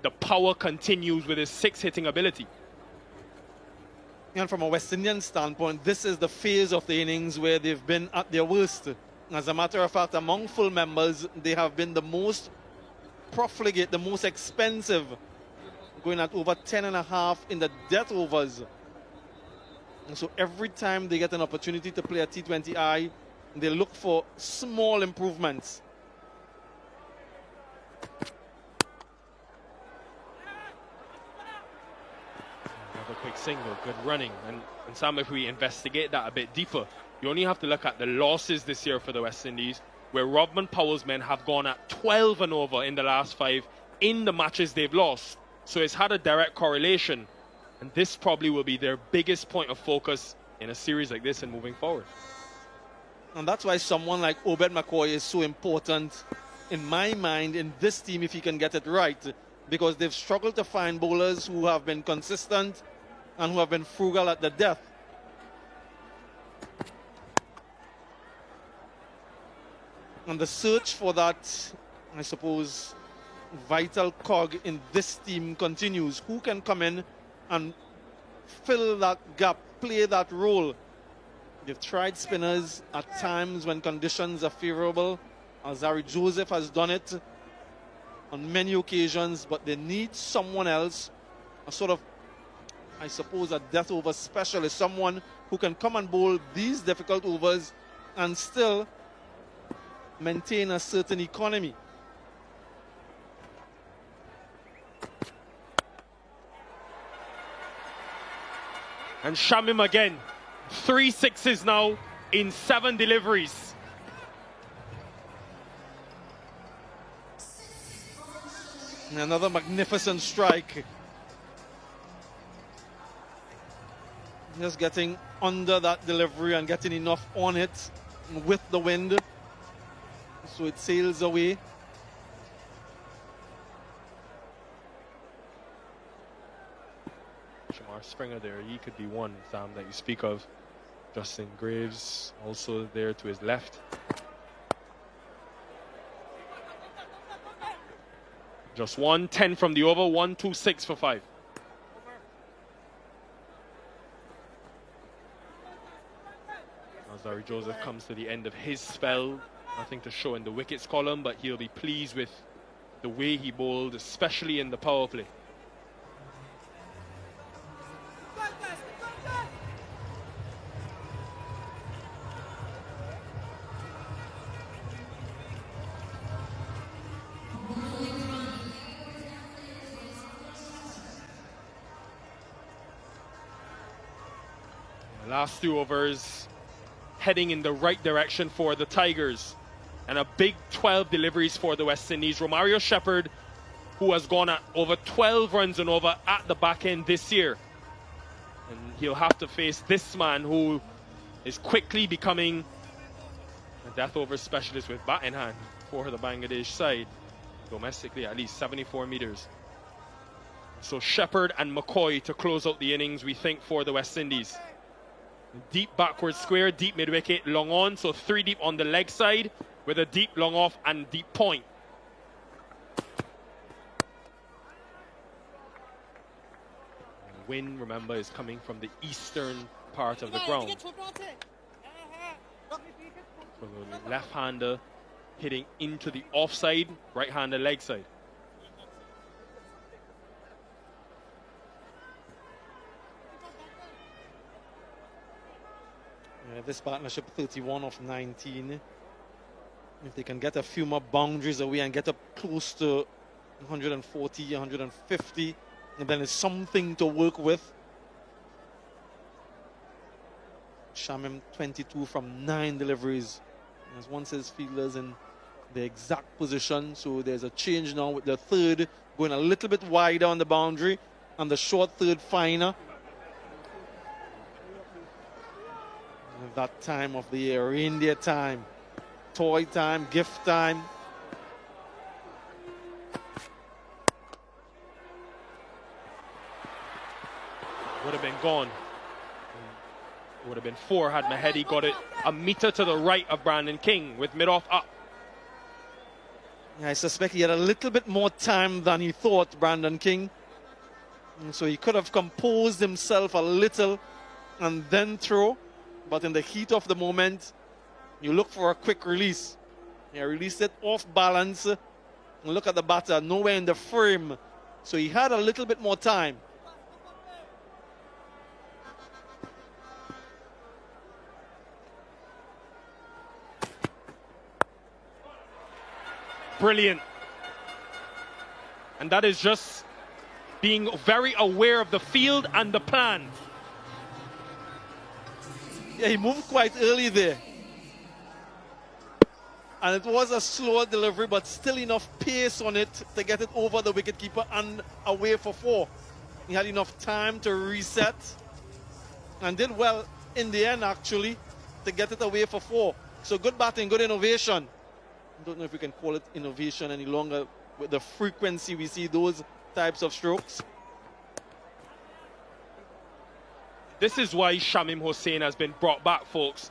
S8: the power continues with his 6 hitting ability.
S11: And from a West Indian standpoint, this is the phase of the innings where they've been at their worst. As a matter of fact, among full members, they have been the most profligate, the most expensive, going at over 10.5 in the death overs. And so every time they get an opportunity to play a T20I, they look for small improvements.
S8: Another quick single, good running. And Sam, if we investigate that a bit deeper, you only have to look at the losses this year for the West Indies, where Rodman Powell's men have gone at 12 and over in the last 5 in the matches they've lost. So it's had a direct correlation. And this probably will be their biggest point of focus in a series like this and moving forward.
S11: And that's why someone like Obed McCoy is so important, in my mind, in this team if he can get it right. Because they've struggled to find bowlers who have been consistent and who have been frugal at the death. And the search for that, I suppose, vital cog in this team continues. Who can come in and fill that gap, play that role? They've tried spinners at times when conditions are favorable. Alzari Joseph has done it on many occasions, but they need someone else, a sort of, I suppose, a death over specialist, someone who can come and bowl these difficult overs and still maintain a certain economy.
S8: And Shamim again, 3 sixes now in 7 deliveries.
S11: Another magnificent strike. Just getting under that delivery and getting enough on it with the wind so it sails away.
S8: Shamar Springer there, he could be one, Sam, that you speak of. Justin Graves also there to his left. Just 110 from the over, 126 for 5. Zari Joseph comes to the end of his spell. Nothing to show in the wickets column, but he'll be pleased with the way he bowled, especially in the power play. Last 2 overs heading in the right direction for the Tigers, and a big 12 deliveries for the West Indies. Romario Shepherd, who has gone at over 12 runs and over at the back end this year, and he'll have to face this man who is quickly becoming a death over specialist with bat in hand for the Bangladesh side, domestically at least 74 meters. So Shepherd and McCoy to close out the innings, we think, for the West Indies. Deep backward square, deep mid wicket, long on, so 3 deep on the leg side with a deep long off and deep point. And the wind, remember, is coming from the eastern part of the ground. So the left-hander hitting into the offside, right-hander leg side.
S11: This partnership 31 of 19. If they can get a few more boundaries away and get up close to 140, 150, and then it's something to work with. Shamim 22 from 9 deliveries. As once his fielders in the exact position, so there's a change now with the third going a little bit wider on the boundary and the short third finer. That time of the year, reindeer time, toy time, gift time.
S8: Would have been gone. It would have been 4 had Mahedi got it a meter to the right of Brandon King with mid-off up.
S11: Yeah, I suspect he had a little bit more time than he thought, Brandon King. And so he could have composed himself a little and then throw. But in the heat of the moment, you look for a quick release. He released it off balance. And look at the batter, nowhere in the frame. So he had a little bit more time.
S8: Brilliant. And that is just being very aware of the field and the plan.
S11: Yeah, he moved quite early there. And it was a slower delivery, but still enough pace on it to get it over the wicketkeeper and away for 4. He had enough time to reset and did well in the end, actually, to get it away for 4. So good batting, good innovation. I don't know if we can call it innovation any longer with the frequency we see those types of strokes.
S8: This is why Shamim Hossain has been brought back, folks.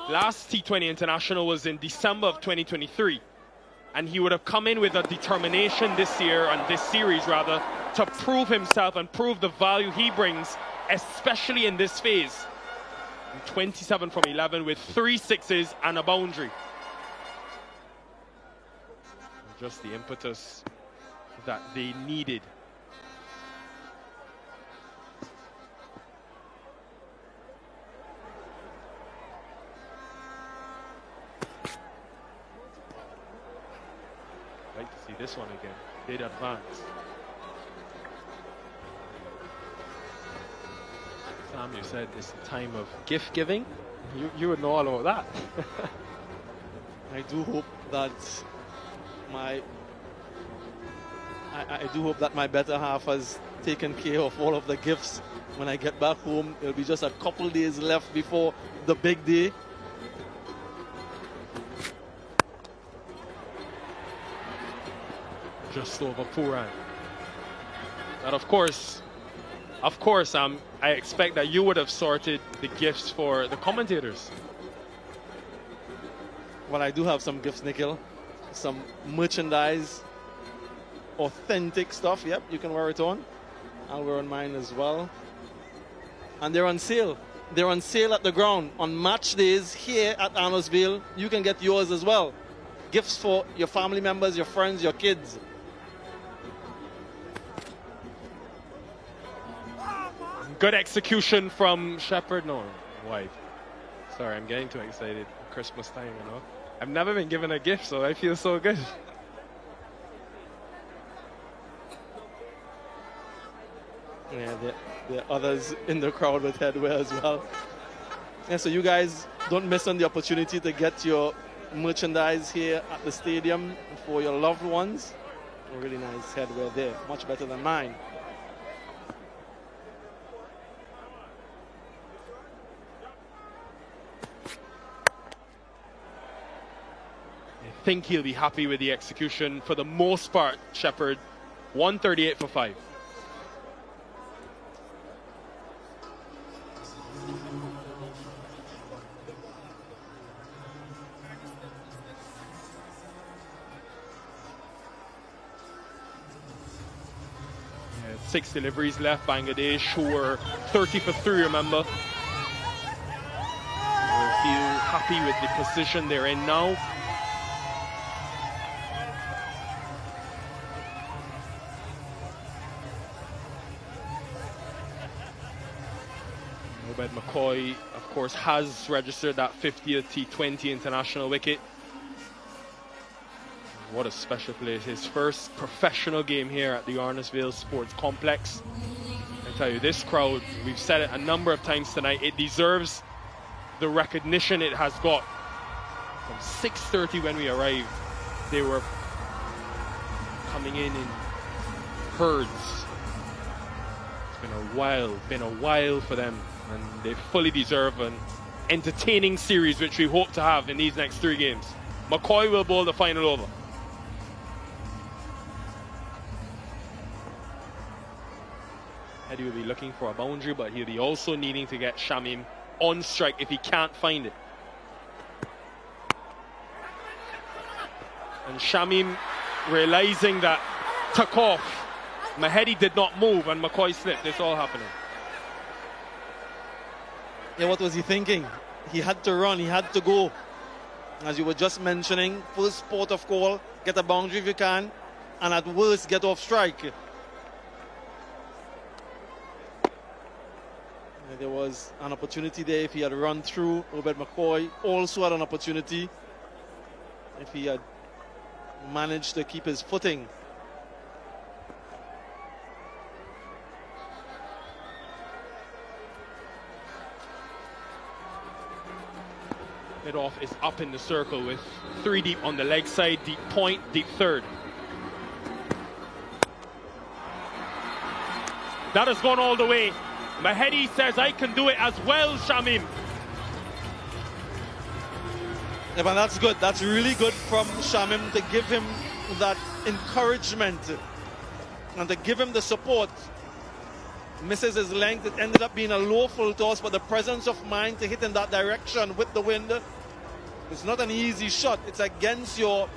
S8: Last T20 International was in December of 2023. And he would have come in with a determination this year, and this series rather, to prove himself and prove the value he brings, especially in this phase. 27 from 11 with 3 sixes and a boundary. Just the impetus that they needed. Like to see this one again. Did advance. Sam, you said it's the time of gift giving. You would know all about that.
S11: I do hope that my better half has taken care of all of the gifts. When I get back home, it'll be just a couple days left before the big day.
S8: Just over Pooran. And of course, I expect that you would have sorted the gifts for the commentators.
S11: Well, I do have some gifts, Nikhil. Some merchandise, authentic stuff. Yep, you can wear it on. I'll wear on mine as well. And they're on sale. They're on sale at the ground. On match days here at Arnoldville, you can get yours as well. Gifts for your family members, your friends, your kids.
S8: Good execution from Shepherd. No, White. Sorry, I'm getting too excited. Christmas time, you know. I've never been given a gift, so I feel so good.
S11: Yeah, there are others in the crowd with headwear as well. And so you guys don't miss on the opportunity to get your merchandise here at the stadium for your loved ones. A really nice headwear there, much better than mine.
S8: I think he'll be happy with the execution for the most part, Shepherd. 138 for 5. Yeah, 6 deliveries left. Bangladesh, who were 30 for 3, remember. Will feel happy with the position they're in now. Obed McCoy, of course, has registered that 50th T20 international wicket. What a special play. His first professional game here at the Arnoldville Sports Complex. I tell you, this crowd, we've said it a number of times tonight, it deserves the recognition it has got. From 6:30 when we arrived, they were coming in herds. It's been a while for them. And they fully deserve an entertaining series, which we hope to have in these next 3 games. McCoy will bowl the final over. Eddie will be looking for a boundary, but he'll be also needing to get Shamim on strike if he can't find it. And Shamim realizing that took off. Mahedi did not move and McCoy slipped. It's all happening.
S11: Yeah, what was he thinking? He had to run, he had to go. As you were just mentioning, first port of call, get a boundary if you can, and at worst, get off strike. Yeah, there was an opportunity there if he had run through. Obed McCoy also had an opportunity if he had managed to keep his footing.
S8: Mid-off is up in the circle with 3 deep on the leg side, deep point, deep third. That has gone all the way. Mahedi says, I can do it as well, Shamim.
S11: Yeah, but that's good. That's really good from Shamim to give him that encouragement and to give him the support. Misses his length. It ended up being a low full toss, but the presence of mind to hit in that direction with the wind, it's not an easy shot. It's against your,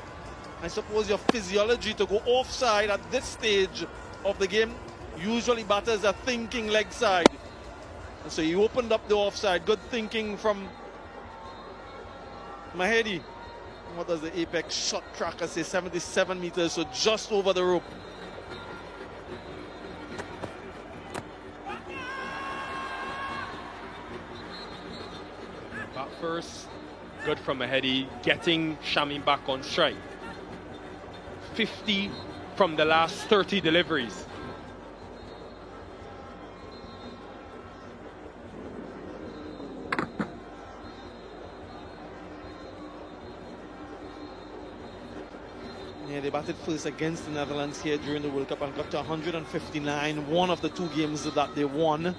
S11: I suppose, your physiology to go offside at this stage of the game. Usually batters are thinking leg side. And so he opened up the offside. Good thinking from Mahedi. What does the Apex shot tracker say? 77 meters, so just over the rope.
S8: Bat first, good from Mahedi, getting Shamim back on strike. 50 from the last 30 deliveries.
S11: Yeah, they batted first against the Netherlands here during the World Cup and got to 159, one of the 2 games that they won.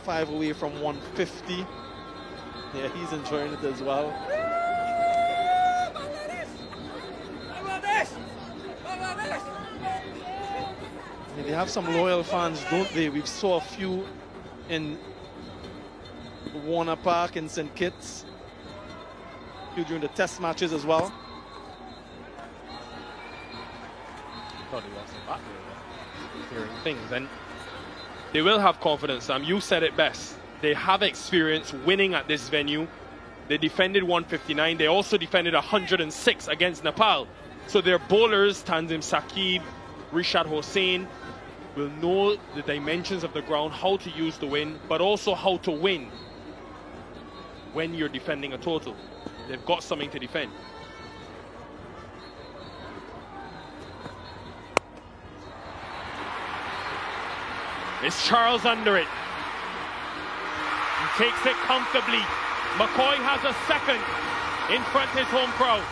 S11: 5 away from 150. Yeah, he's enjoying it as well. Yeah, they have some loyal fans, don't they? We saw a few in Warner Park in St. Kitts, a few during the test matches as well.
S8: Thought he wasn't back there, hearing things, and they will have confidence. You said it best. They have experience winning at this venue. They defended 159. They also defended 106 against Nepal. So their bowlers, Tanzim Saqib, Rishad Hossain, will know the dimensions of the ground, how to use the wind, but also how to win when you're defending a total. They've got something to defend. It's Charles under it. He takes it comfortably. McCoy has a second in front of his home crowd.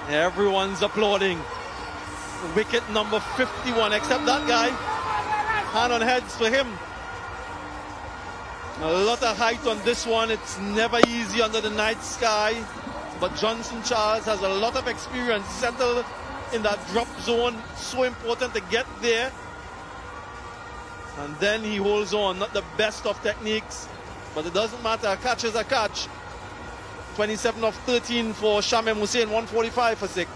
S11: Everyone's applauding. Wicket number 51, except that guy. Hand on heads for him. A lot of height on this one. It's never easy under the night sky. But Johnson Charles has a lot of experience. Settled in that drop zone. So important to get there. And then he holds on. Not the best of techniques, but it doesn't matter. A catch is a catch. 27 of 13 for Shamim Hussain, 145 for 6.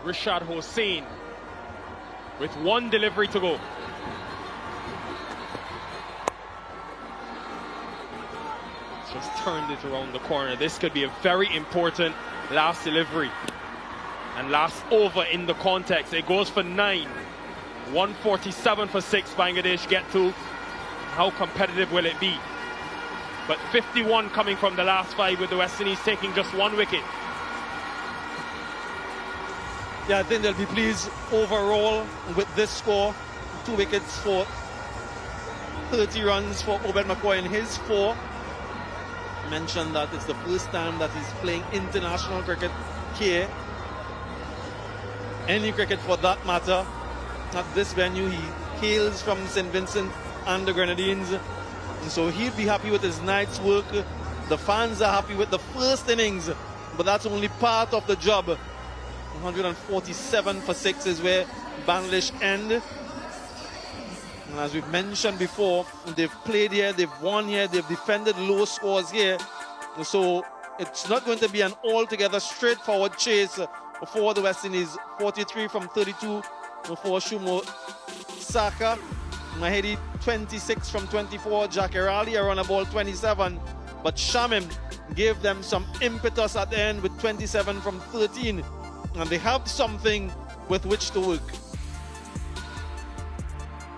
S8: Rishad Hossain with one delivery to go. Just turned it around the corner. This could be a very important last delivery and last over in the context. It goes for 9. 147 for 6 Bangladesh get to. How competitive will it be? But 51 coming from the last 5 with the West Indies taking just 1 wicket.
S11: Yeah, I think they'll be pleased overall with this score. 2 wickets for 30 runs for Obed McCoy in his 4. Mentioned that it's the first time that he's playing international cricket here. Any cricket for that matter. At this venue, he hails from St. Vincent and the Grenadines. And so he'll be happy with his night's work. The fans are happy with the first innings, but that's only part of the job. 147 for 6 is where Bangladesh end. And as we've mentioned before, they've played here, they've won here, they've defended low scores here. And so it's not going to be an altogether straightforward chase for the West Indies. 43 from 32 for Shumo Saka. Mahedi 26 from 24. Jack Erali around a ball 27. But Shamim gave them some impetus at the end with 27 from 13. And they have something with which to work.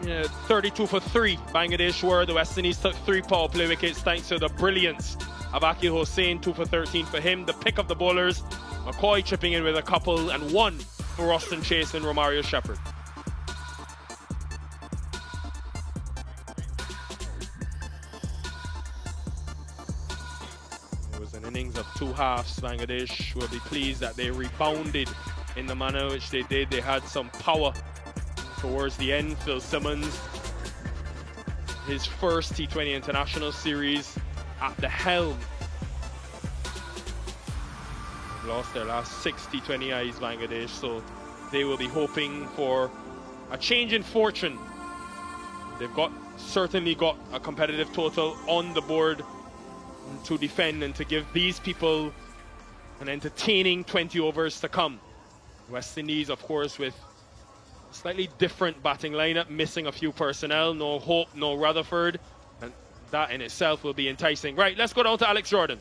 S8: Yeah, 32 for 3 Bangladesh were. The West Indies took 3 power play wickets thanks to the brilliance of Akil Hossain. 2 for 13 for him. The pick of the bowlers, McCoy chipping in with a couple, and 1 for Roston Chase and Romario Shepherd. It was an innings of 2 halves. Bangladesh will be pleased that they rebounded in the manner which they did. They had some power towards the end. Phil Simmons, his first T20 International Series at the helm. Lost their last 6 T20Is, Bangladesh, so they will be hoping for a change in fortune. They've certainly got a competitive total on the board to defend and to give these people an entertaining 20 overs to come. West Indies, of course, with a slightly different batting lineup, missing a few personnel, no Hope, no Rutherford, and that in itself will be enticing. Right, let's go down to Alex Jordan.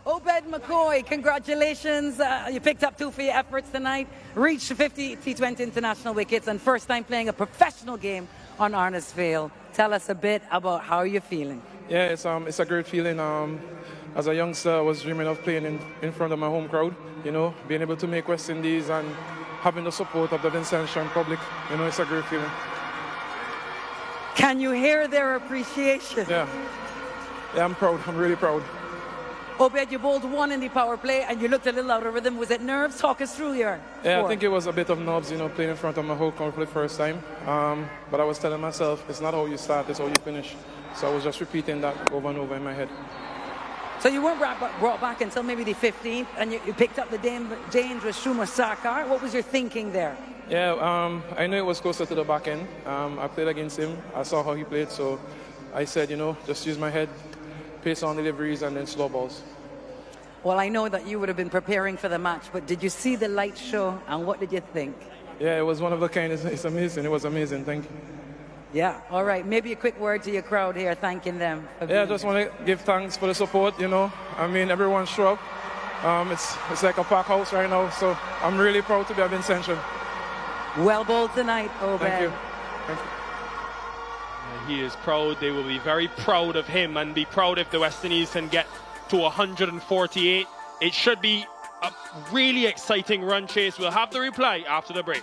S1: Obed McCoy, congratulations. You picked up 2 for your efforts tonight, reached 50 T20 international wickets, and first time playing a professional game on Arnes Vale. Tell us a bit about how you're feeling.
S12: Yeah, it's a great feeling. As a youngster, I was dreaming of playing in front of my home crowd, you know, being able to make West Indies and having the support of the Vincentian public. You know, it's a great feeling.
S1: Can you hear their appreciation?
S12: Yeah, I'm proud. I'm really proud.
S1: Obed, you bowled one in the power play and you looked a little out of rhythm. Was it nerves? Talk us through your
S12: Yeah,
S1: score.
S12: I think it was a bit of nerves, playing in front of my whole crowd for the first time. But I was telling myself, it's not how you start, it's how you finish. So I was just repeating that over and over in my head.
S1: So you weren't brought back until maybe the 15th, and you picked up the dangerous Shuma Sarkar. What was your thinking there?
S12: Yeah, I knew it was closer to the back end. I played against him. I saw how he played, so I said, just use my head, pace on deliveries, and then slow balls.
S1: Well, I know that you would have been preparing for the match, but did you see the light show, and what did you think?
S12: Yeah, it was one of a kind. It's amazing. It was amazing. Thank you.
S1: Yeah, all right. Maybe a quick word to your crowd here, thanking them.
S12: Yeah, I just want to give thanks for the support, I mean, everyone showed up. It's like a packed house right now, so I'm really proud to be a Vincentian.
S1: Well bowled tonight, Obed.
S12: Thank you. Thank you.
S8: He is proud. They will be very proud of him and be proud if the West Indies can get to 148. It should be a really exciting run chase. We'll have the reply after the break.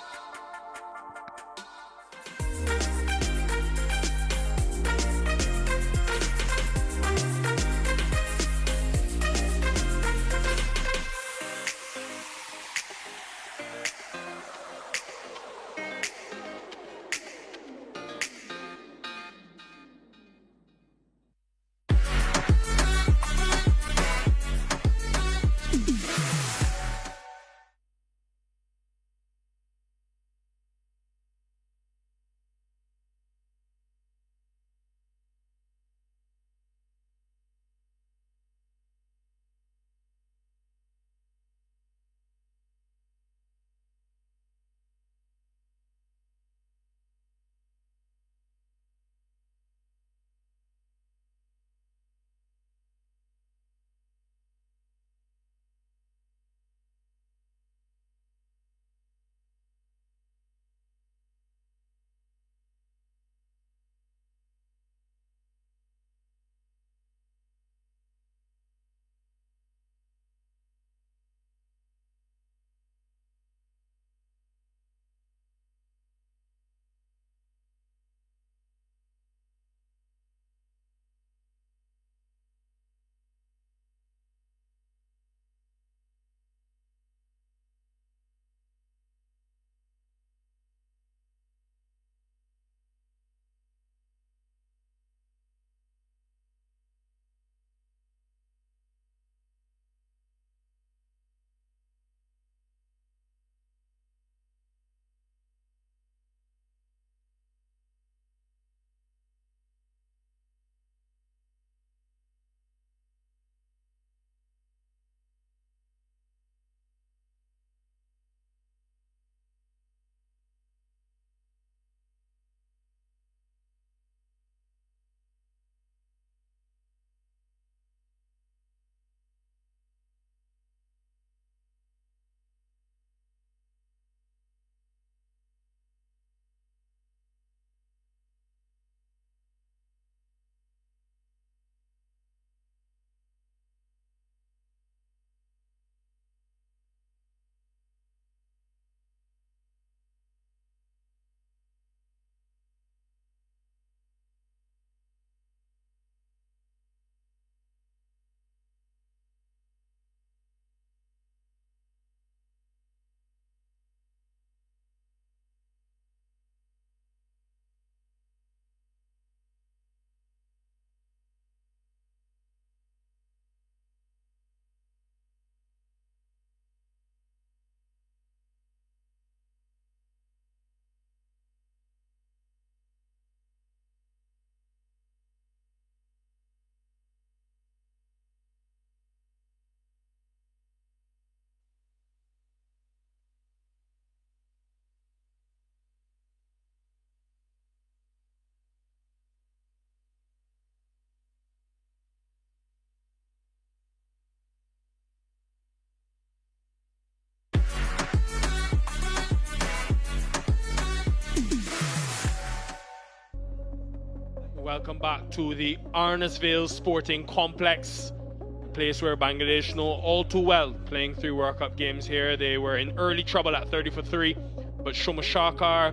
S8: Welcome back to the Arnesville Sporting Complex, a place where Bangladesh know all too well. Playing 3 World Cup games here, they were in early trouble at 30 for 3, but Shuma Sarkar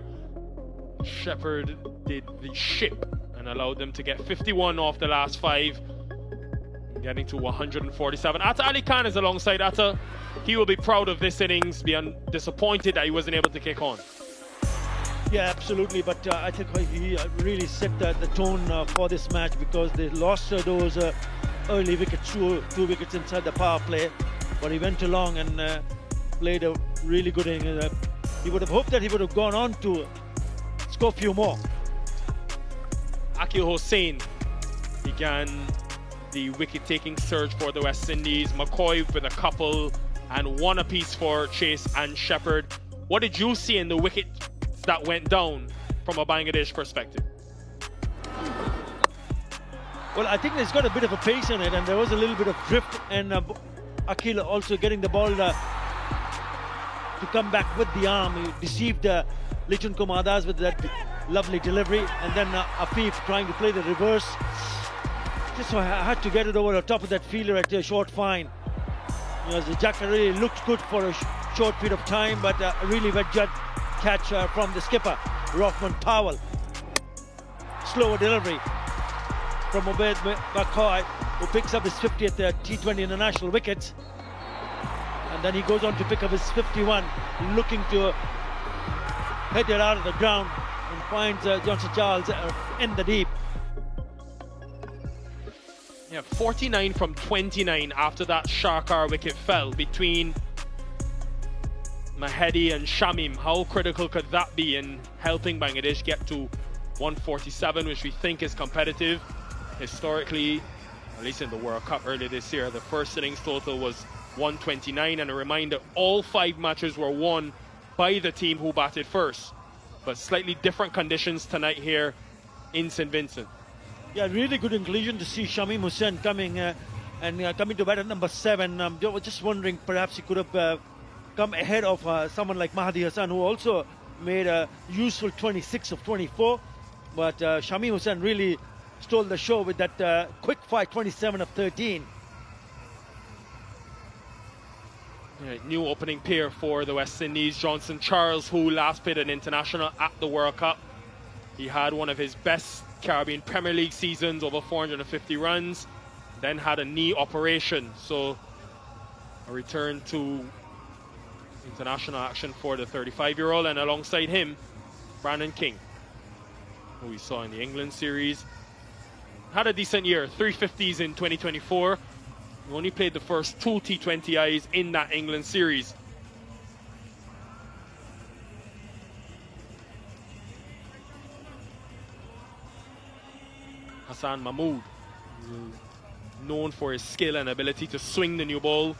S8: shepherded the ship and allowed them to get 51 off the last 5. getting to 147. Atta Ali Khan is alongside Atta. He will be proud of this innings, be disappointed that he wasn't able to kick on.
S3: Yeah, absolutely. But I think he really set the tone for this match, because they lost those early wickets, two wickets inside the power play. But he went along and played a really good inning. He would have hoped that he would have gone on to score a few more.
S8: Akil Hossain began the wicket-taking surge for the West Indies. McCoy with a couple and one apiece for Chase and Shepherd. What did you see in the wicket that went down from a Bangladesh perspective?
S3: Well, I think he's got a bit of a pace on it, and there was a little bit of drift, and Akil also getting the ball to come back with the arm. He deceived Lichun Kumar Das with that lovely delivery, and then Afif trying to play the reverse. Just so I had to get it over the top of that fielder at a short fine. You know, the Jacka really looked good for a short period of time, but a really wet catch from the skipper, Rothman Powell. Slower delivery from Obed McCoy, who picks up his 50th T20 international wicket. And then he goes on to pick up his 51, looking to hit it out of the ground, and finds Johnson Charles in the deep.
S8: Yeah, 49 from 29 after that Sharkar wicket fell between Mahedi and Shamim. How critical could that be in helping Bangladesh get to 147, which we think is competitive? Historically, at least in the World Cup earlier this year, the first innings total was 129, and a reminder, all 5 matches were won by the team who batted first, but slightly different conditions tonight here in St. Vincent.
S3: Yeah, really good inclusion to see Shamim Hussain coming coming to bat at number 7. I was just wondering, perhaps he could have come ahead of someone like Mahdi Hassan, who also made a useful 26 of 24. But Shamim Hussain really stole the show with that quick fire 27 of 13.
S8: Yeah, new opening pair for the West Indies. Johnson Charles, who last played an international at the World Cup. He had one of his best Caribbean Premier League seasons, over 450 runs, then had a knee operation. So a return to international action for the 35-year-old, and alongside him, Brandon King, who we saw in the England series. Had a decent year, 350s in 2024. He only played the first 2 T20Is in that England series. Hassan Mahmood, known for his skill and ability to swing the new ball.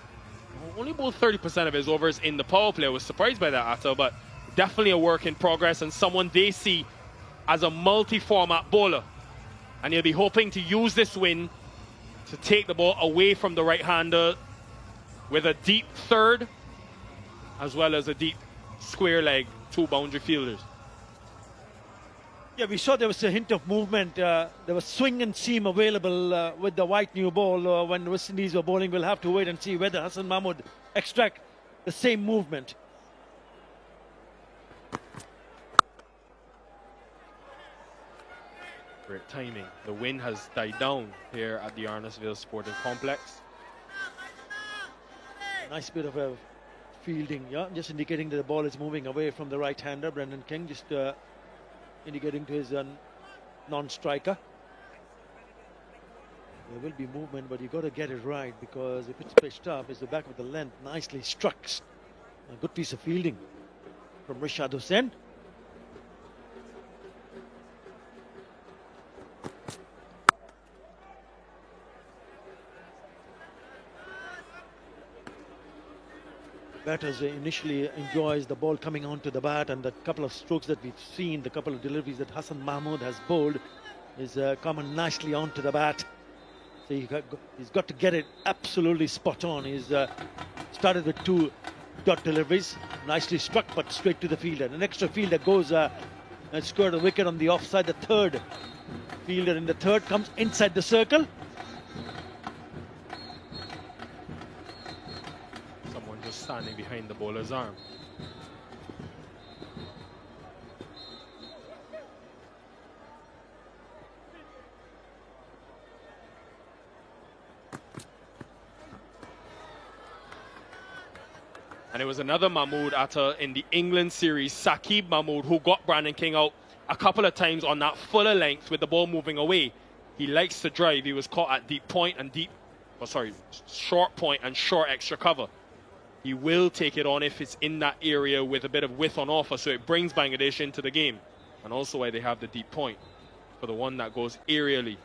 S8: Only bowled 30% of his overs in the power play. I was surprised by that, Atta, but definitely a work in progress and someone they see as a multi-format bowler. And he'll be hoping to use this win to take the ball away from the right-hander with a deep third, as well as a deep square leg, 2 boundary fielders.
S3: Yeah, we saw there was a hint of movement. There was swing and seam available with the white new ball when the West Indies were bowling. We'll have to wait and see whether Hassan Mahmood extract the same movement.
S8: Great timing. The wind has died down here at the Arnasville Sporting Complex.
S3: Nice bit of a fielding, yeah, just indicating that the ball is moving away from the right-hander, Brendan King, just indicating to his non-striker. There will be movement, but you got to get it right, because if it's pitched up, it's the back of the length, nicely struck. A good piece of fielding from Rashad Hussain. Batters initially enjoys the ball coming onto the bat, and the couple of strokes that we've seen, the couple of deliveries that Hassan Mahmood has bowled, is coming nicely onto the bat. So he's got to get it absolutely spot on. He's started with 2 dot deliveries, nicely struck, but straight to the fielder. An extra fielder goes and scored a wicket on the offside. The third fielder in the third comes inside the circle.
S8: Standing behind the bowler's arm. And it was another Mahmood Atta in the England series, Saqib Mahmood, who got Brandon King out a couple of times on that fuller length with the ball moving away. He likes to drive. He was caught at short point and short extra cover. He will take it on if it's in that area with a bit of width on offer, so it brings Bangladesh into the game. And also why they have the deep point for the one that goes aerially.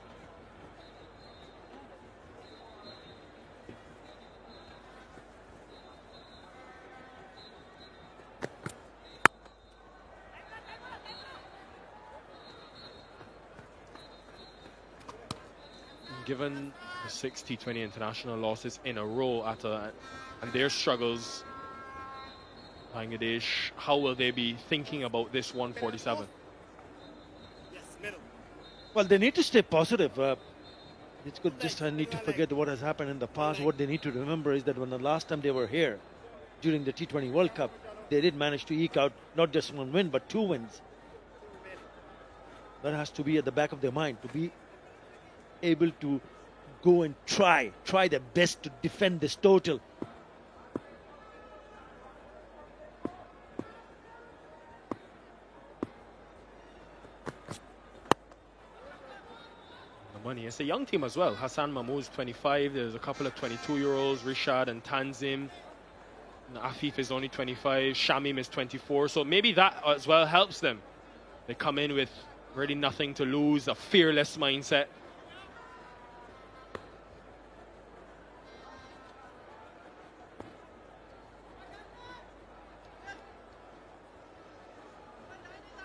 S8: Given the 6 T20 international losses in a row and their struggles, Bangladesh, how will they be thinking about this 147?
S3: Well, they need to stay positive. It's good. Just I need to forget what has happened in the past. What they need to remember is that when the last time they were here, during the T20 World Cup, they did manage to eke out not just one win, but 2 wins. That has to be at the back of their mind, to be able to go and try their best to defend this total.
S8: The money. It's a young team as well. Hassan Mahmoud's 25. There's a couple of 22-year-olds, Rishad and Tanzim. And Afif is only 25. Shamim is 24. So maybe that as well helps them. They come in with really nothing to lose, a fearless mindset.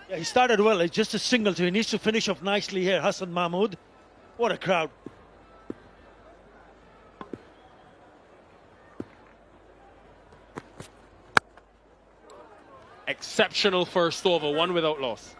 S3: Yeah, he started well. It's just a single, so he needs to finish off nicely here. Hassan Mahmoud. What a crowd.
S8: Exceptional first over, one without loss.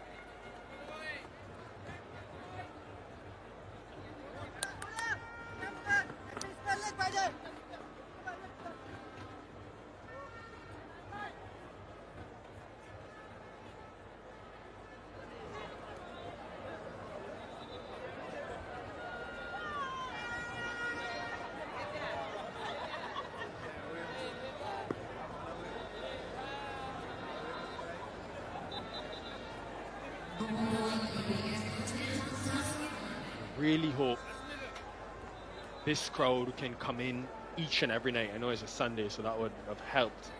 S8: Really hope this crowd can come in each and every night. I know it's a Sunday, so that would have helped.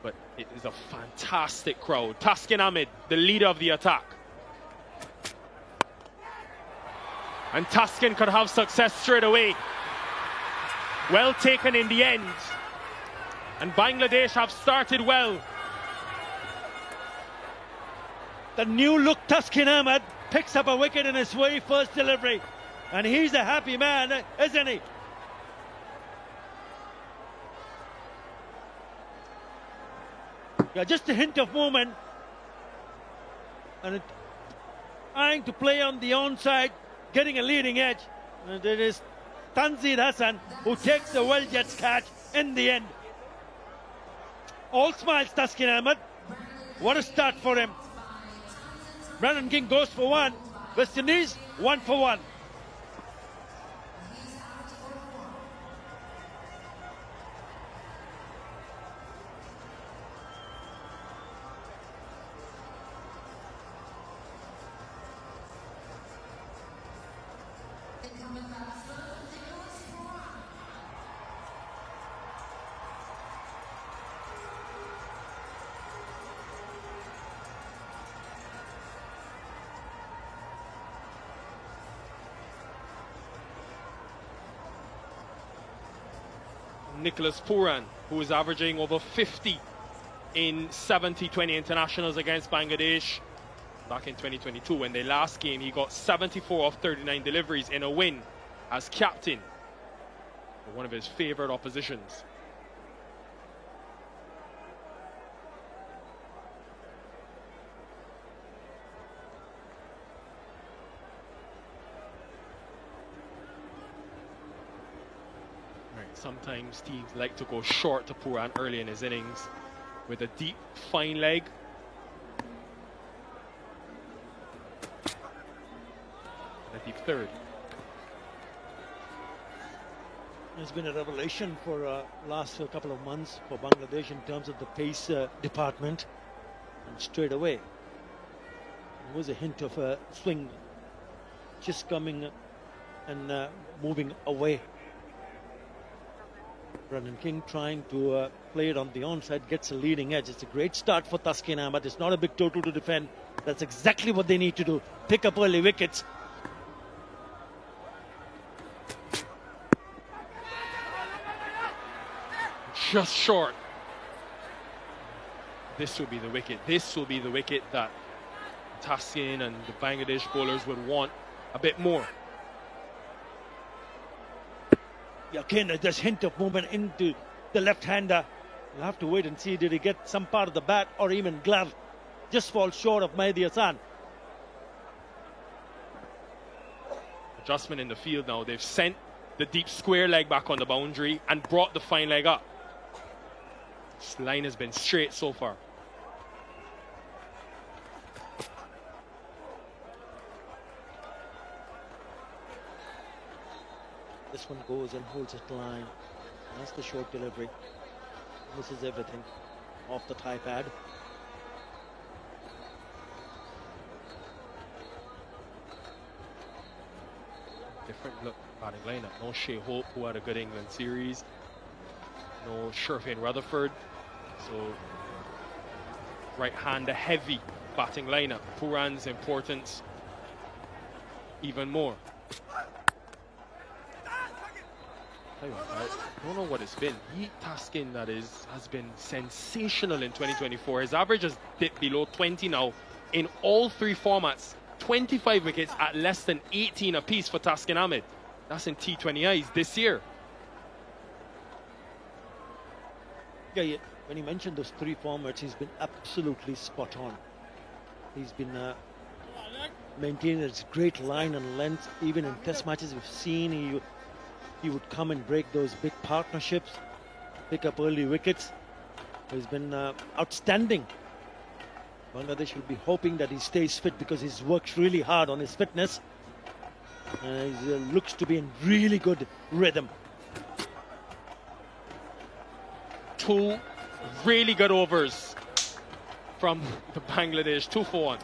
S8: But it is a fantastic crowd. Taskin Ahmed, the leader of the attack. And Taskin could have success straight away. Well taken in the end. And Bangladesh have started well.
S3: The new look Taskin Ahmed picks up a wicket in his very first delivery. And he's a happy man, isn't he? Yeah, just a hint of movement. And trying to play on the onside, getting a leading edge. And it is Tanzir Hassan who takes the well Jets catch in the end. All smiles, Taskin Ahmed. What a start for him. Brandon King goes for 1. West Indies, 1 for 1.
S8: Nicholas Pooran, who is averaging over 50 in 70-20 internationals against Bangladesh back in 2022. When they last game, he got 74 of 39 deliveries in a win as captain for one of his favorite oppositions. Sometimes teams like to go short to Pooran early in his innings with a deep, fine leg. And a deep third.
S3: It's been a revelation for last couple of months for Bangladesh in terms of the pace department. And straight away, there was a hint of a swing just coming and moving away. Brendan King trying to play it on the onside, gets a leading edge. It's a great start for Taskin Ahmed. It's not a big total to defend. That's exactly what they need to do. Pick up early wickets.
S8: Just short. This will be the wicket. This will be the wicket that Taskin and the Bangladesh bowlers would want a bit more.
S3: Yeah, again, there's hint of movement into the left-hander. We'll have to wait and see. Did he get some part of the bat or even glove? Just falls short of Mahdi Hassan.
S8: Adjustment in the field now. They've sent the deep square leg back on the boundary and brought the fine leg up. This line has been straight so far.
S3: This one goes and holds it line. That's the short delivery. Misses everything off the thigh pad.
S8: Different look batting lineup. No Shea Hope, who had a good England series. No Sherfane Rutherford. So right-hander heavy batting lineup. Pooran's importance even more. I don't know what it's been. Taskin, that is, has been sensational in 2024. His average has dipped below 20 now in all three formats. 25 wickets at less than 18 apiece for Taskin Ahmed. That's in T20Is this year.
S3: Yeah, when he mentioned those three formats, he's been absolutely spot on. He's been maintaining his great line and length. Even in test matches we've seen, he would come and break those big partnerships, pick up early wickets. He's been outstanding. Bangladesh will be hoping that he stays fit because he's worked really hard on his fitness. He looks to be in really good rhythm.
S8: Two really good overs from the Bangladesh, 2 for 1.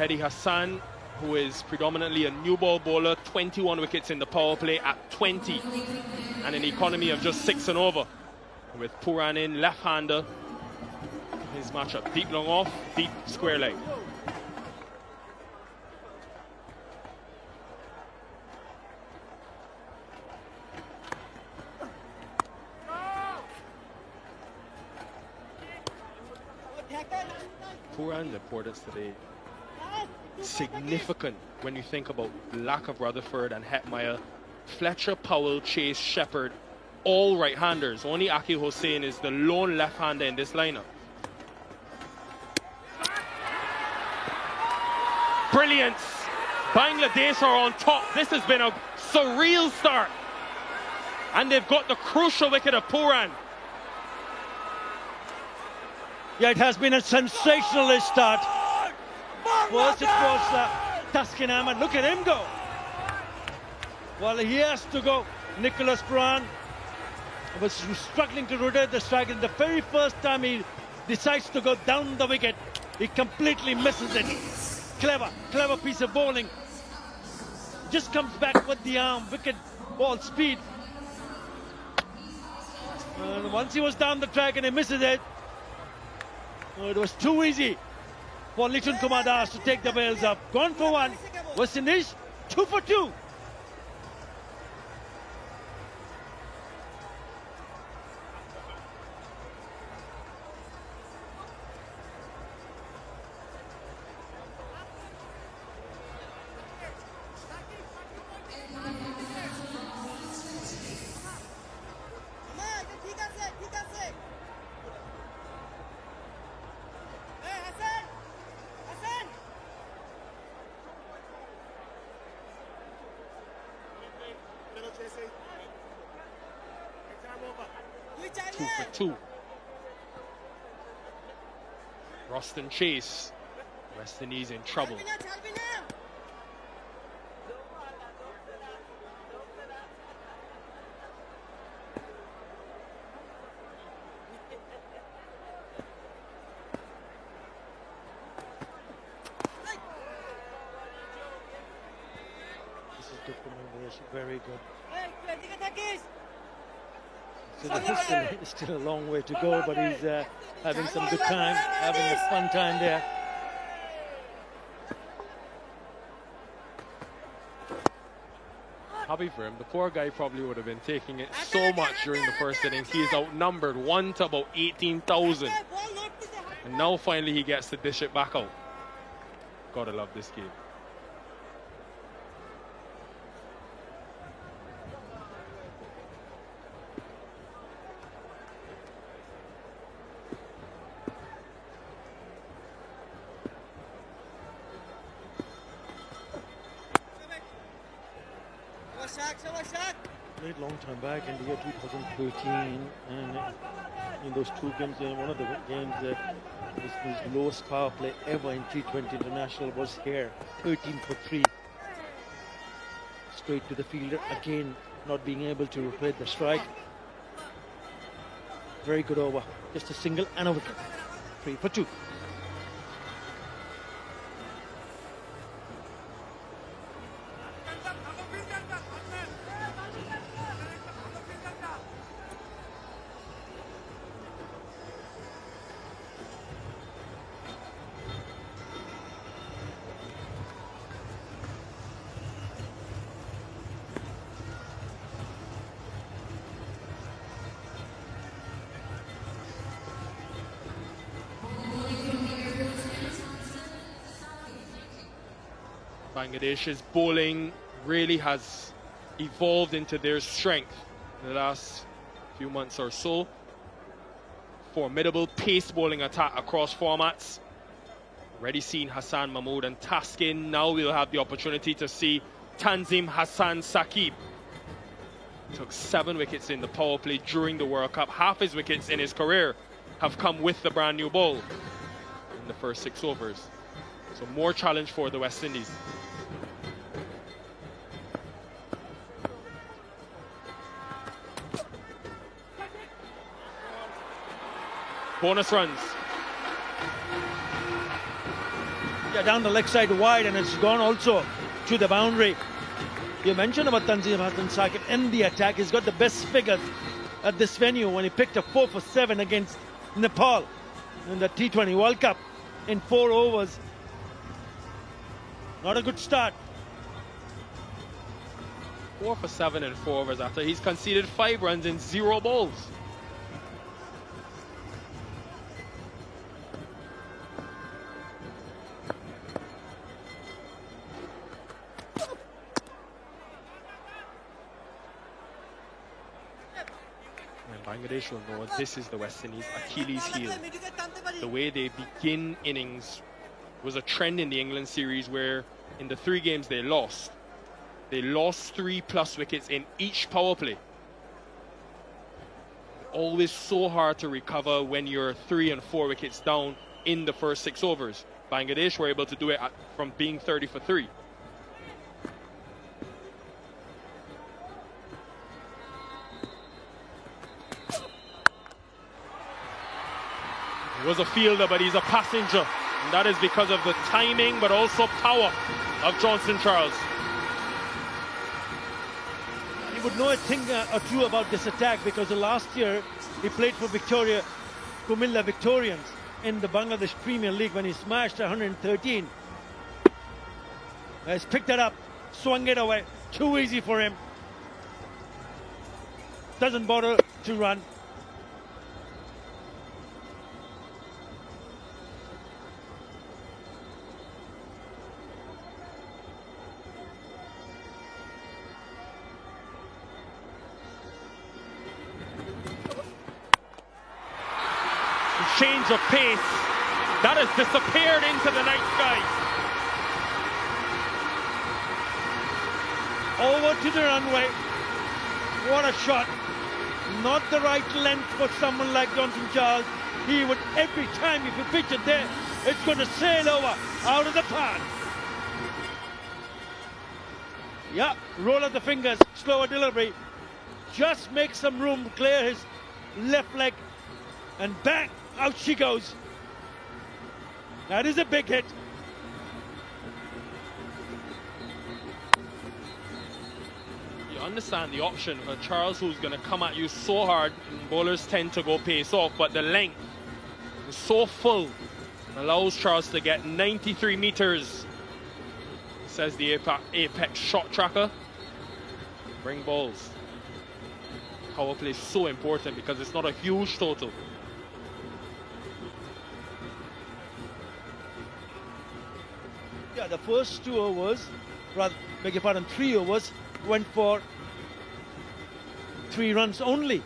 S8: Mahdi Hassan, who is predominantly a new ball bowler, 21 wickets in the power play at 20, and an economy of just 6 and over. With Pooran in, left-hander, his matchup, deep long off, deep square leg. Pooran's importance today significant when you think about lack of Rutherford and Hetmeyer. Fletcher, Powell, Chase, Shepherd, all right-handers. Only Akil Hossain is the lone left-hander in this lineup. Brilliance! Bangladesh are on top. This has been a surreal start. And they've got the crucial wicket of Pooran.
S3: Yeah, it has been a sensational start. First it was Taskin Ahmed. Look at him go. Well, he has to go. Nicholas Pooran was struggling to rotate the strike, and the very first time he decides to go down the wicket, he completely misses it. Clever piece of bowling. Just comes back with the arm, wicket ball speed. And once he was down the track and he misses it, it was too easy for Litton Kumar Das to take the bails up. Gone for 1. West Indies 2 for 2.
S8: 2 for 2. Ruston Chase. West Indies in trouble.
S3: This is good for Bangladesh, very good. So the still a long way to go, but he's having some good time, having a fun time there.
S8: Happy for him. The poor guy probably would have been taking it so much during the first innings. He is outnumbered 1 to about 18,000. And now finally he gets to dish it back out. Gotta love this game.
S3: Played long time back in the year 2013, and in those 2 games, one of the games was his lowest power play ever in T20 International was here, 13 for 3. Straight to the fielder, again not being able to replace the strike. Very good over, just a single and a wicket. 3 for 2.
S8: Bangladesh's bowling really has evolved into their strength in the last few months or so. Formidable pace bowling attack across formats. Already seen Hassan Mahmood and Taskin. Now we'll have the opportunity to see Tanzim Hassan Saqib. Took 7 wickets in the power play during the World Cup. Half his wickets in his career have come with the brand new ball in the first 6 overs. So more challenge for the West Indies. Bonus runs.
S3: Yeah, down the leg side wide, and it's gone also to the boundary. You mentioned about Tanzim Hassan Saqib in the attack. He's got the best figures at this venue when he picked up 4 for 7 against Nepal in the T20 World Cup in 4 overs. Not a good start.
S8: 4 for 7 in 4 overs after he's conceded 5 runs in 0 balls. Bangladesh will know this is the West Indies' Achilles heel. The way they begin innings was a trend in the England series where in the 3 games they lost 3+ wickets in each power play. Always so hard to recover when you're 3 and 4 wickets down in the first 6 overs. Bangladesh were able to do it from being 30 for 3. He was a fielder, but he's a passenger. And that is because of the timing, but also power of Johnson Charles.
S3: He would know a thing or two about this attack because last year he played for Victoria, Kumilla Victorians in the Bangladesh Premier League when he smashed 113. He's picked that up, swung it away, too easy for him. Doesn't bother to run.
S8: Change of pace that has disappeared into the night sky.
S3: Over to the runway. What a shot. Not the right length for someone like Johnson Charles. He would, every time if you pitch it there, it's going to sail over, out of the pan. Yeah, roll of the fingers, slower delivery. Just make some room, clear his left leg, and bang, out she goes. That is a big hit.
S8: You understand the option for Charles, who's going to come at you so hard. Bowlers tend to go pace off, but the length is so full, allows Charles to get 93 meters, says the Apex shot tracker. Bring balls. Power play is so important because it's not a huge total.
S3: Yeah, the first 2 overs, rather, beg your pardon, 3 overs, went for 3 runs only.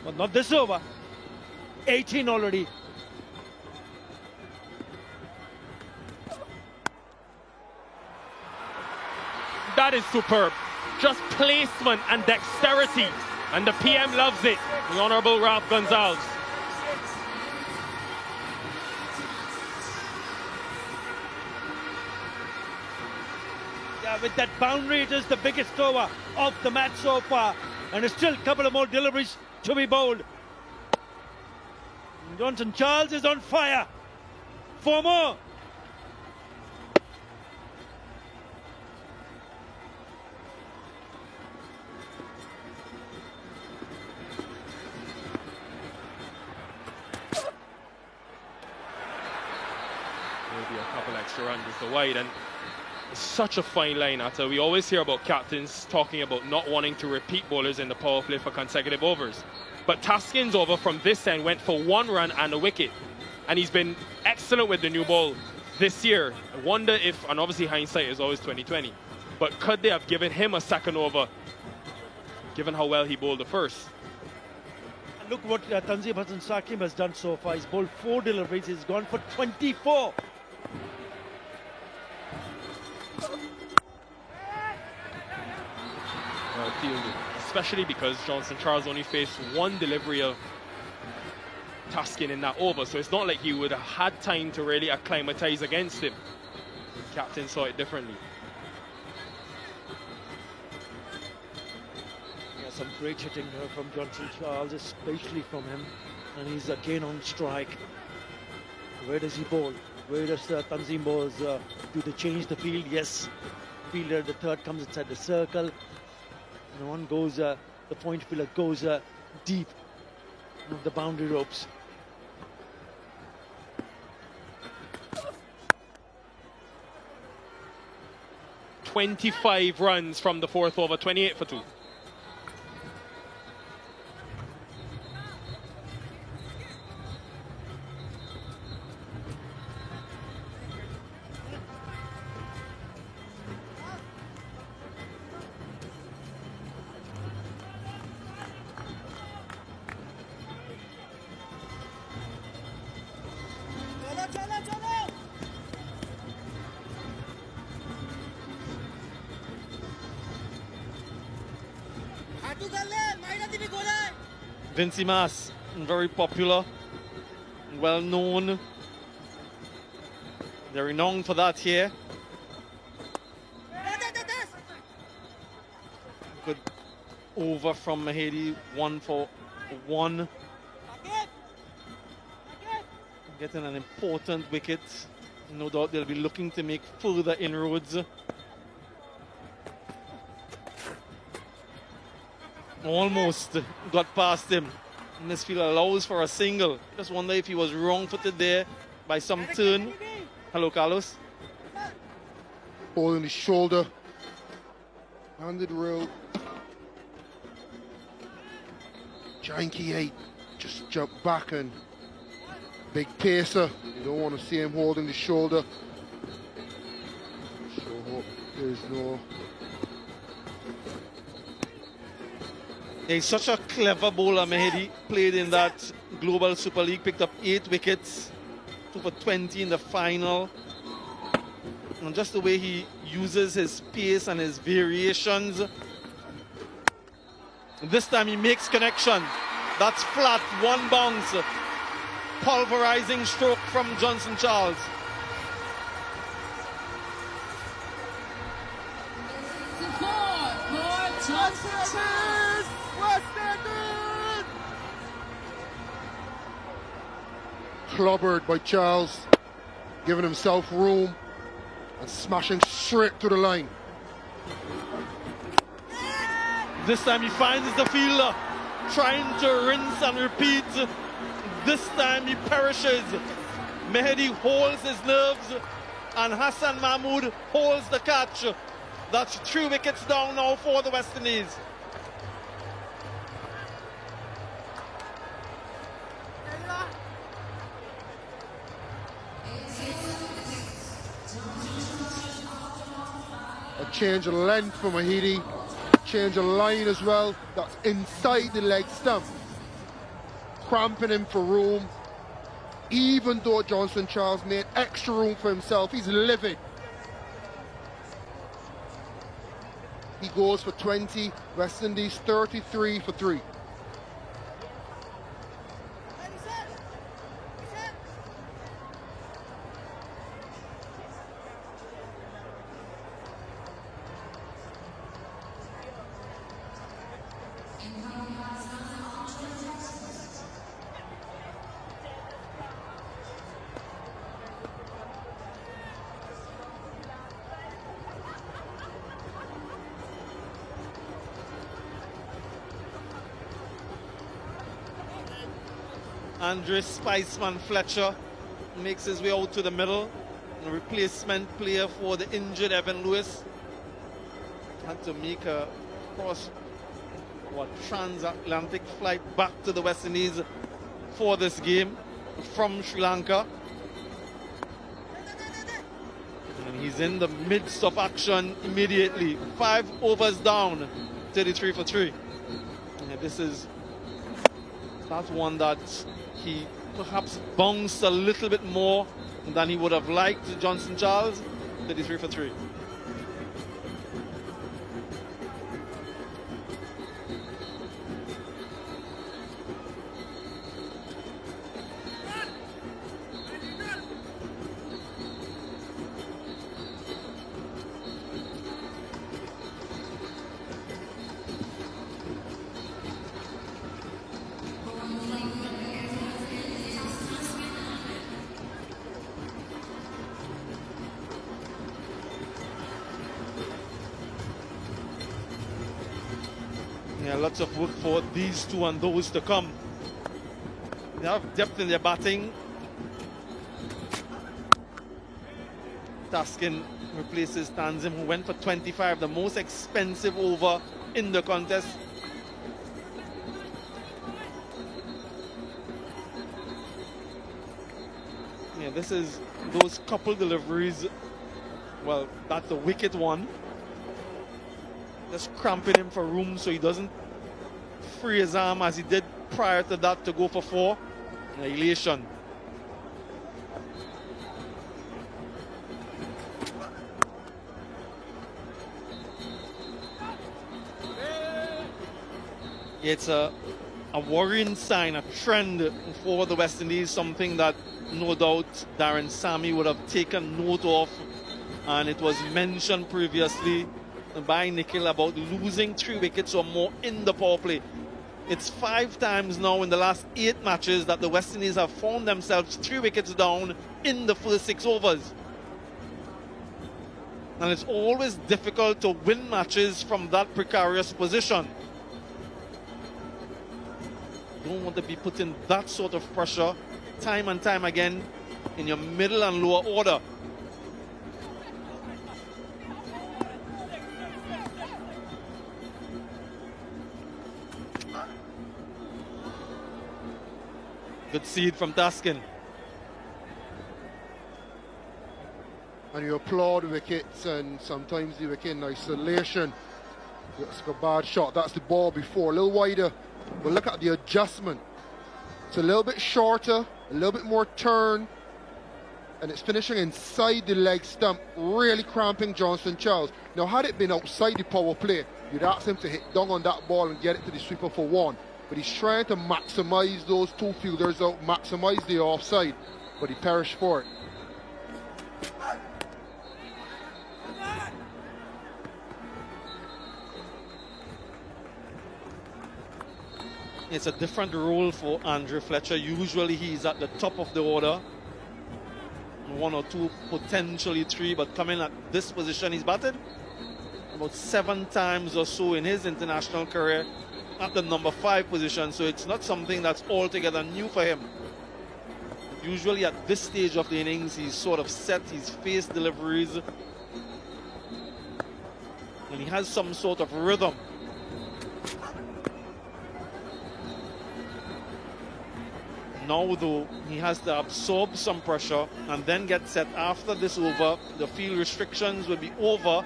S3: But not this over. 18 already.
S8: That is superb. Just placement and dexterity. And the PM loves it. The Honorable Ralph Gonzalez.
S3: Yeah, with that boundary, it is the biggest over of the match so far. And there's still a couple of more deliveries to be bowled. Johnson Charles is on fire. 4 more.
S8: Maybe a couple extra runs is the wide, and it's such a fine line, Atta. We always hear about captains talking about not wanting to repeat bowlers in the power play for consecutive overs. But Taskin's over from this end went for 1 run and a wicket, and he's been excellent with the new ball this year. I wonder if, and obviously hindsight is always 20/20, but could they have given him a second over, given how well he bowled the first?
S3: Look what Tanzim Hassan Sakim has done so far. He's bowled 4 deliveries. He's gone for 24.
S8: Well fielded, especially because Johnson Charles only faced 1 delivery of Taskin in that over, so it's not like he would have had time to really acclimatize against him. The captain saw it differently.
S3: Yeah, some great hitting here from Johnson Charles, especially from him, and he's again on strike. Where does he bowl? Where does Tanzim bowls? Do they change the field? Yes. Fielder, the third comes inside the circle. And one goes, the point fielder goes deep of the boundary ropes.
S8: "25 runs from the 4th over, 28 for 2.
S11: Vincy Mas, very popular, well known. They're renowned for that here. Good over from Mahedi, 1 for 1. Getting an important wicket. No doubt they'll be looking to make further inroads. Almost got past him. This field allows for a single. Just wonder if he was wrong-footed there by some turn. Hello, Carlos.
S2: Ball in the shoulder. Handed row. Janky 8 just jumped back and big pacer. You don't want to see him holding the shoulder. Sure hope there's no.
S11: He's such a clever bowler, Mahedi. Played in that Global Super League, picked up 8 wickets, 2 for 20 in the final. And just the way he uses his pace and his variations. This time he makes connection. That's flat, one bounce. Pulverizing stroke from Johnson Charles.
S2: Clobbered by Charles, giving himself room and smashing straight to the line.
S11: This time he finds the fielder, trying to rinse and repeat. This time he perishes. Mehdi holds his nerves and Hassan Mahmoud holds the catch. That's 3 wickets down now for the West Indies.
S2: A change of length for Mahidi, change of line as well. That's inside the leg stump, cramping him for room. Even though Johnson Charles made extra room for himself, he's livid. He goes for 20, West Indies 33 for 3.
S11: Andre Spiceman Fletcher makes his way out to the middle. A replacement player for the injured Evan Lewis. Had to make a transatlantic flight back to the West Indies for this game from Sri Lanka. And he's in the midst of action immediately. 5 overs down, 33 for 3. And that's one that he perhaps bounced a little bit more than he would have liked. Johnson Charles, 33 for 3. Lots of work for these two and those to come. They have depth in their batting. Taskin replaces Tanzim, who went for 25, the most expensive over in the contest. Yeah, this is those couple deliveries. Well, that's a wicket one. Just cramping him for room so he doesn't free his arm as he did prior to that to go for 4. Elation. It's a worrying sign, a trend for the West Indies, something that no doubt Darren Sammy would have taken note of, and it was mentioned previously by Nikhil about losing 3 wickets or more in the power play. It's 5 times now in the last 8 matches that the West Indies have found themselves 3 wickets down in the first 6 overs. And it's always difficult to win matches from that precarious position. You don't want to be put in that sort of pressure time and time again in your middle and lower order. Good seed from Taskin.
S2: And you applaud wickets, and sometimes you wicket in isolation. That's a bad shot. That's the ball before, a little wider. But look at the adjustment. It's a little bit shorter, a little bit more turn. and it's finishing inside the leg stump, really cramping Johnson Charles. Now, had it been outside the power play, you'd ask him to hit down on that ball and get it to the sweeper for one. But he's trying to maximize those two fielders out, maximize the offside, but he perished for it.
S11: It's a different role for Andre Fletcher. Usually he's at the top of the order. One or two, potentially three, but coming at this position, he's batted about 7 times or so in his international career at the number 5 position, so it's not something that's altogether new for him. Usually at this stage of the innings, he's sort of set, he's faced deliveries, and he has some sort of rhythm. Now, though, he has to absorb some pressure and then get set. After this over, the field restrictions will be over,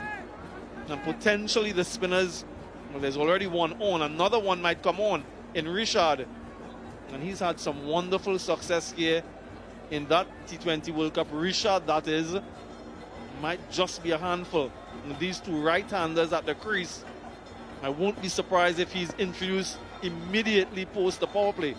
S11: and potentially the spinners, well, there's already one on, another one might come on in Richard, and he's had some wonderful success here in that T20 World Cup. Richard, that is, might just be a handful. And these two right-handers at the crease, I won't be surprised if he's introduced immediately post the power play.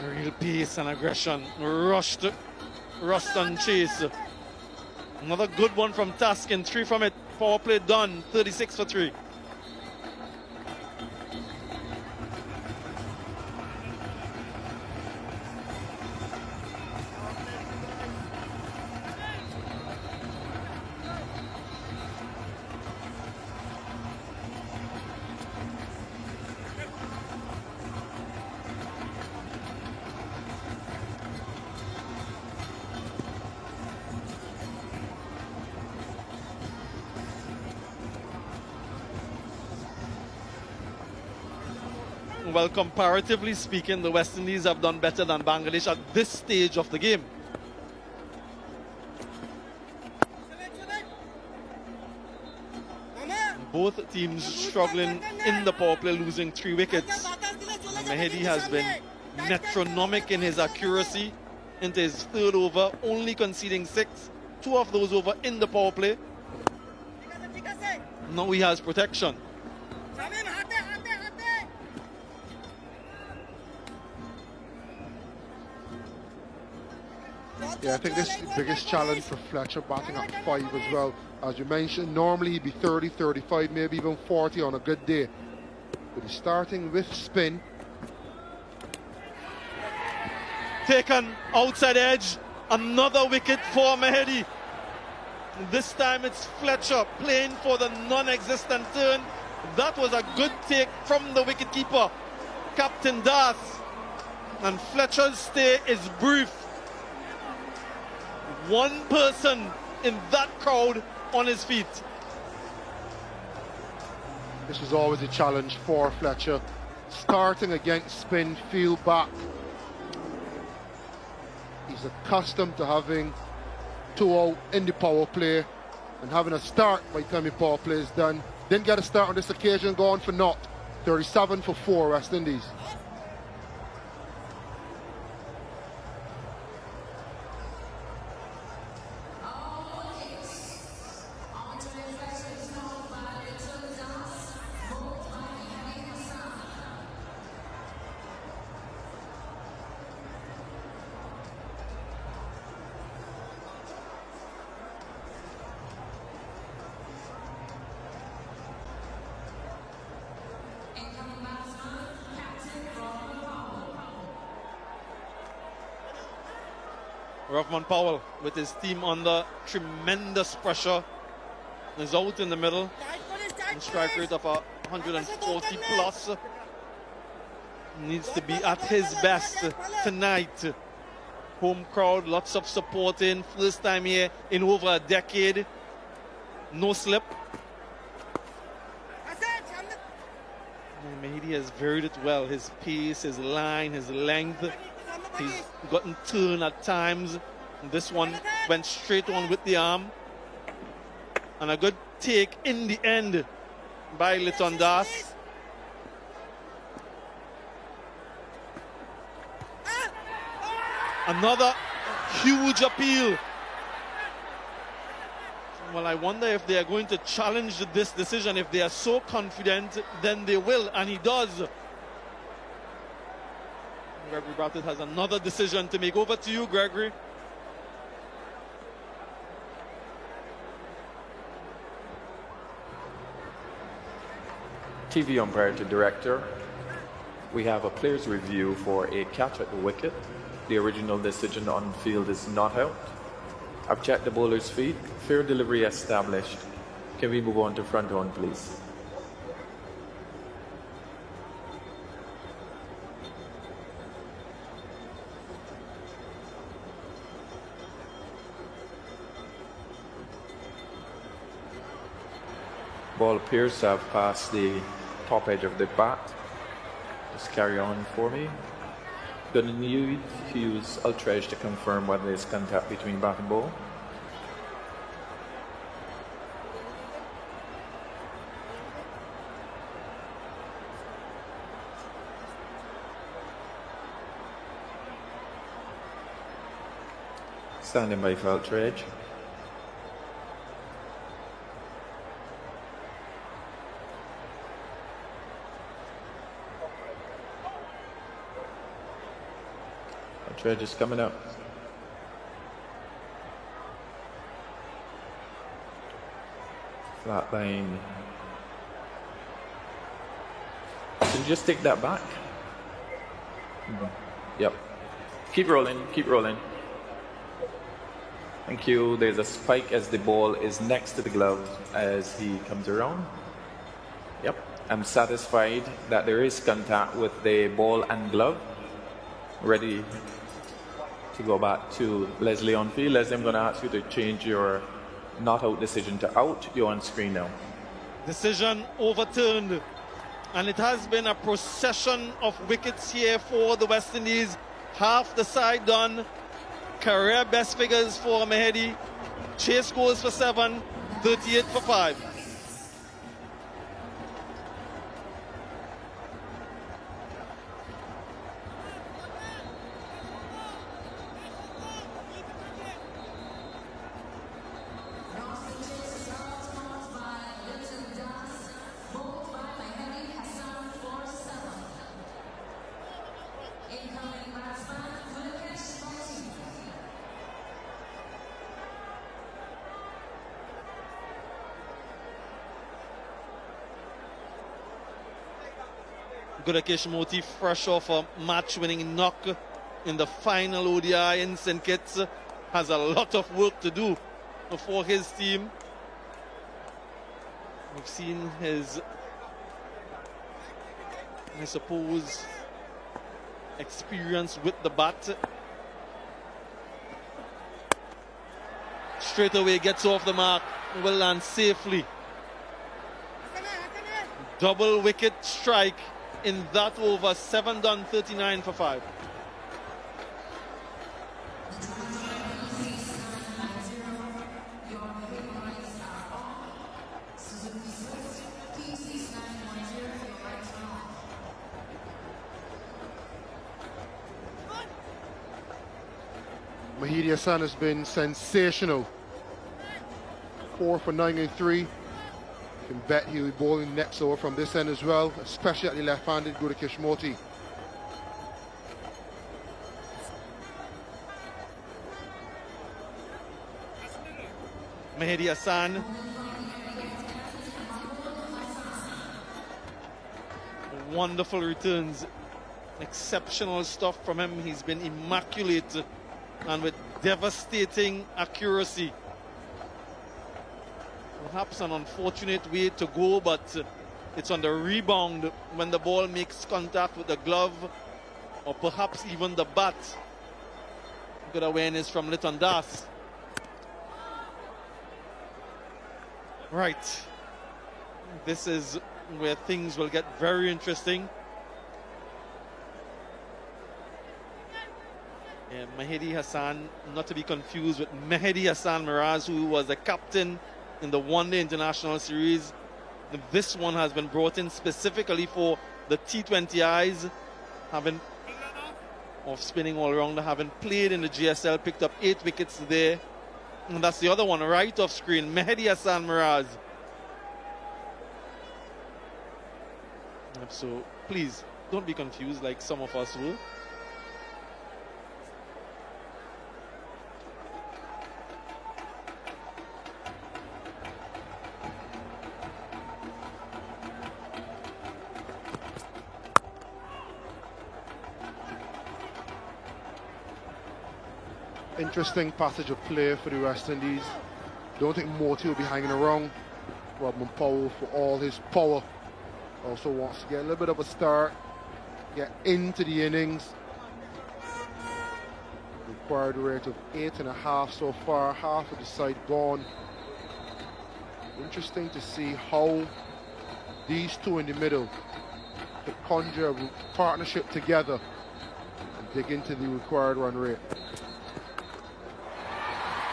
S11: Real pace and aggression. Rushed and chase. Another good one from Taskin. 3 from it. Power play done. 36 for 3. Well, comparatively speaking, the West Indies have done better than Bangladesh at this stage of the game. Both teams struggling in the power play, losing 3 wickets. Mehidy has been metronomic in his accuracy into his 3rd over, only conceding 6. 2 of those over in the power play. Now he has protection.
S2: Yeah, I think this is the biggest challenge for Fletcher, batting at 5 as well. As you mentioned, normally he'd be 30, 35, maybe even 40 on a good day. But he's starting with spin.
S11: Taken outside edge, another wicket for Mehidy. This time it's Fletcher playing for the non-existent turn. That was a good take from the wicketkeeper, Captain Das. And Fletcher's stay is brief. One person in that crowd on his feet.
S2: This was always a challenge for Fletcher. Starting against spin, field back. He's accustomed to having 2 out in the power play and having a start by the time the power play is done. Didn't get a start on this occasion, going for naught. 37 for 4, West Indies.
S11: Rovman Powell with his team under tremendous pressure is out in the middle. And strike rate of 140 plus. Needs to be at his best tonight. Home crowd, lots of supporting. First time here in over a decade. No slip. Mehidy has varied it well. His pace, his line, his length. He's gotten turn at times. This one went straight on with the arm. And a good take in the end by Litton Das. Another huge appeal. Well, I wonder if they are going to challenge this decision. If they are so confident, then they will, and he does. Gregory Brathwaite has another decision to make. Over to you, Gregory.
S9: TV umpire to director. We have a player's review for a catch at the wicket. The original decision on field is not out. I've checked the bowler's feet. Fair delivery established. Can we move on to front on, please? Ball appears to have passed the top edge of the bat. Just carry on for me. Gonna need to use Ultra Edge to confirm whether there's contact between bat and ball. Standing by for Ultra Edge. Ultra Edge is coming up. Flat line. Can you just take that back? Yep. Keep rolling, keep rolling. Thank you. There's a spike as the ball is next to the glove as he comes around. Yep. I'm satisfied that there is contact with the ball and glove. Ready to go back to Leslie on field. Leslie, I'm going to ask you to change your not out decision to out. You're on screen now.
S11: Decision overturned. And it has been a procession of wickets here for the West Indies. Half the side done. Career best figures for Mehidy. Chase goes for 7, 38 for 5. Gudakesh Moti, fresh off a match-winning knock in the final ODI in St. Kitts, has a lot of work to do for his team. We've seen his, I suppose, experience with the bat. Straight away gets off the mark, will land safely. Double wicket strike in that over. 7 done, 39 for 5.
S2: Mehidy Hassan has been sensational. 4 for 9 and 3. You can bet he'll be bowling next over from this end as well, especially at the left-handed Gudakesh Moti.
S11: Mehidy Hassan. Wonderful returns. Exceptional stuff from him. He's been immaculate and with devastating accuracy. Perhaps an unfortunate way to go, but it's on the rebound when the ball makes contact with the glove or perhaps even the bat. Good awareness from Litton Das. Right. This is where things will get very interesting. Mehidy Hassan, not to be confused with Mehidy Hassan Miraz, who was the captain in the one-day international series. This one has been brought in specifically for the T20Is, having off-spinning all-rounder, having played in the GSL, picked up 8 wickets there. And that's the other one, right off screen, Mehdi Hassan Miraz. So please, don't be confused like some of us will.
S2: Interesting passage of play for the West Indies. Don't think Motie will be hanging around. Rodman Powell, for all his power, also wants to get a little bit of a start, get into the innings. Required rate of 8.5 so far, half of the side gone. Interesting to see how these two in the middle could conjure a partnership together and dig into the required run rate.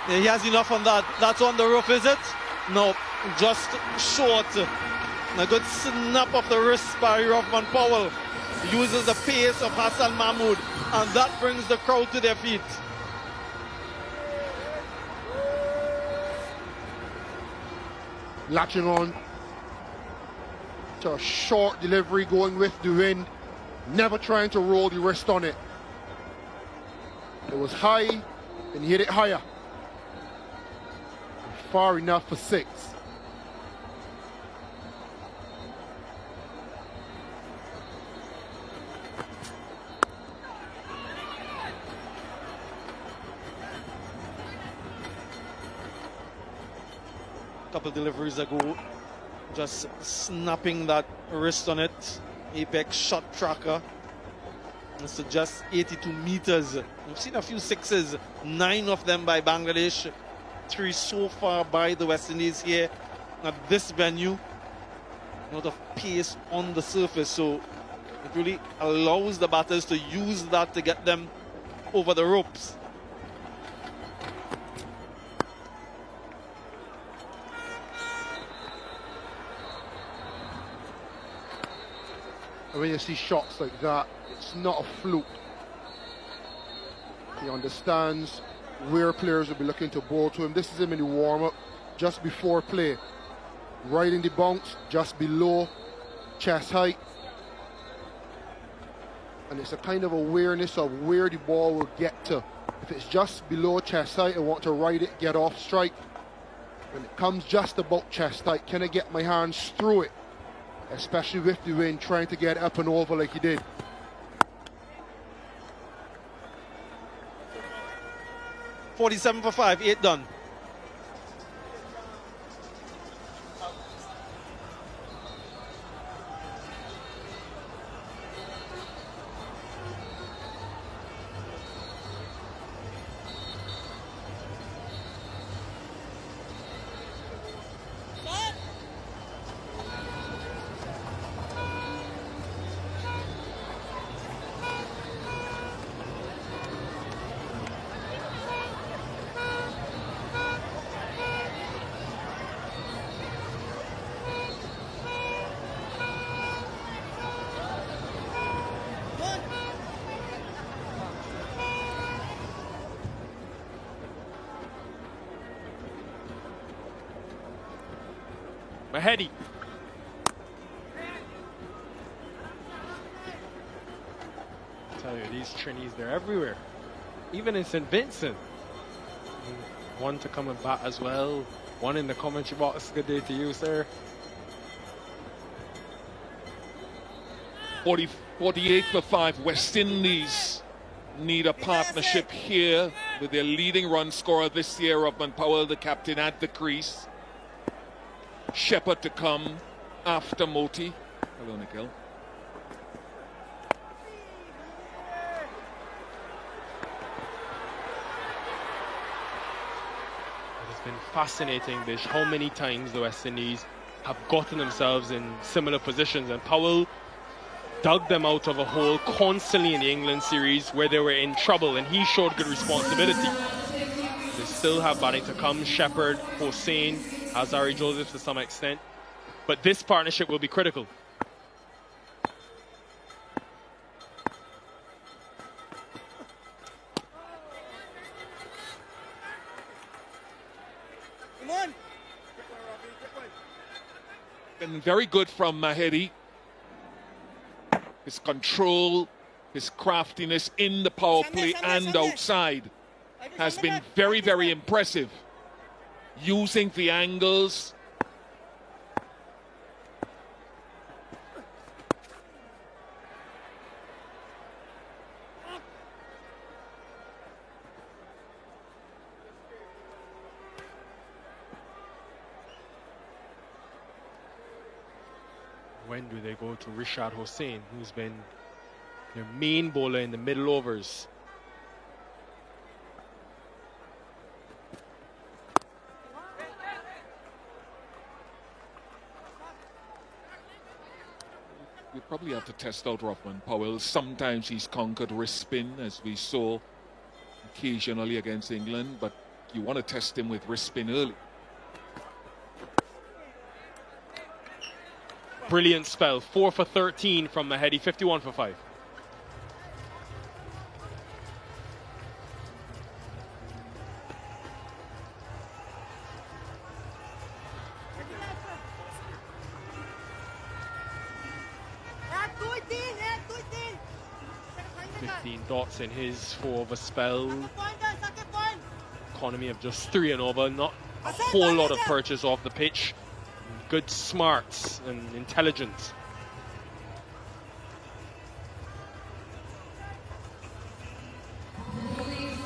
S11: He has enough on that. That's on the roof, is it? No, just short. A good snap of the wrist by Rodman Powell. Uses the pace of Hassan Mahmood, and that brings the crowd to their feet.
S2: Latching on to a short delivery, going with the wind, never trying to roll the wrist on it. It was high, and he hit it higher. Far enough for 6.
S11: Couple deliveries ago, just snapping that wrist on it. Apex shot tracker. It's just 82 meters. We've seen a few 6s, 9 of them by Bangladesh. 3 so far by the West Indies here at this venue. A lot of pace on the surface, so it really allows the batters to use that to get them over the ropes.
S2: And when you see shots like that, it's not a fluke. He understands where players will be looking to bowl to him. This is him in the warm-up, just before play. Right in the bounce, just below chest height. And it's a kind of awareness of where the ball will get to. If it's just below chest height, I want to ride it, get off strike. When it comes just about chest height, can I get my hands through it? Especially with the wind, trying to get up and over like he did.
S11: 47 for 5, 8 done.
S8: Mahedi. I tell you, these Trinis, they're everywhere. Even in St. Vincent. One to come and bat as well. One in the commentary box. Good day to you, sir.
S4: 48 for 5. West Indies need a partnership here with their leading run scorer this year, Rodman Powell, the captain, at the crease. Shepherd to come after Motie. Hello, Nikhil.
S8: It has been fascinating, Bish, how many times the West Indies have gotten themselves in similar positions, and Powell dug them out of a hole constantly in the England series where they were in trouble, and he showed good responsibility. They still have batting to come. Shepherd, Hossain, Azari Joseph to some extent. But this partnership will be critical.
S10: Come on.
S4: Been very good from Mahedi. His control, his craftiness in the power play and outside has been very, very impressive. Using the angles.
S8: When do they go to Rishad Hossain, who's been their main bowler in the middle overs?
S4: We probably have to test out Rothman Powell. Sometimes he's conquered wrist spin, as we saw occasionally against England, but you want to test him with wrist spin early.
S8: Brilliant spell. 4 for 13 from Mahedi, 51 for 5. Dots in his 4 over spell. Economy of just 3 and over. Not a whole lot of purchase off the pitch. Good smarts and intelligence.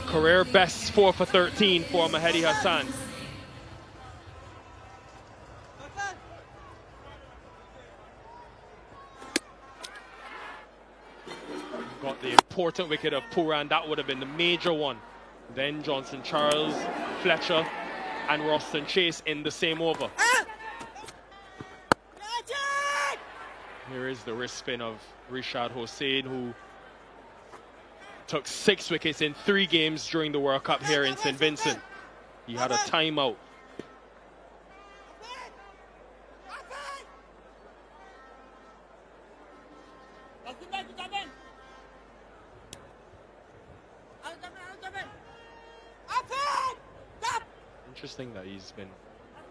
S8: Career best 4 for 13 for Mahedi Hassan. Got the important wicket of Pooran. That would have been the major one. Then Johnson Charles, Fletcher and Roston Chase in the same over. Here is the wrist spin of Rishad Hossain, who took 6 wickets in 3 games during the World Cup here in St. Vincent. He had a timeout. Interesting that he's been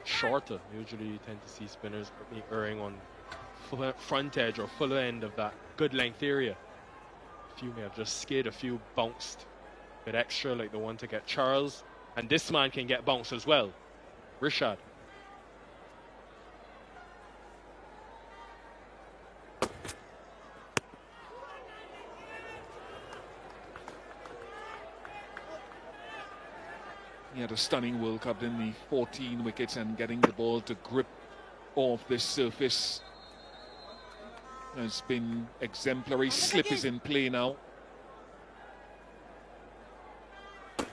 S8: shorter. Usually you tend to see spinners erring on front edge or full end of that good length area. A few may have just skid, a few bounced a bit extra, like the one to get Charles. And this man can get bounced as well, Rishad.
S4: He had a stunning World Cup in the 14 wickets, and getting the ball to grip off this surface has been exemplary. Slip is in play now. I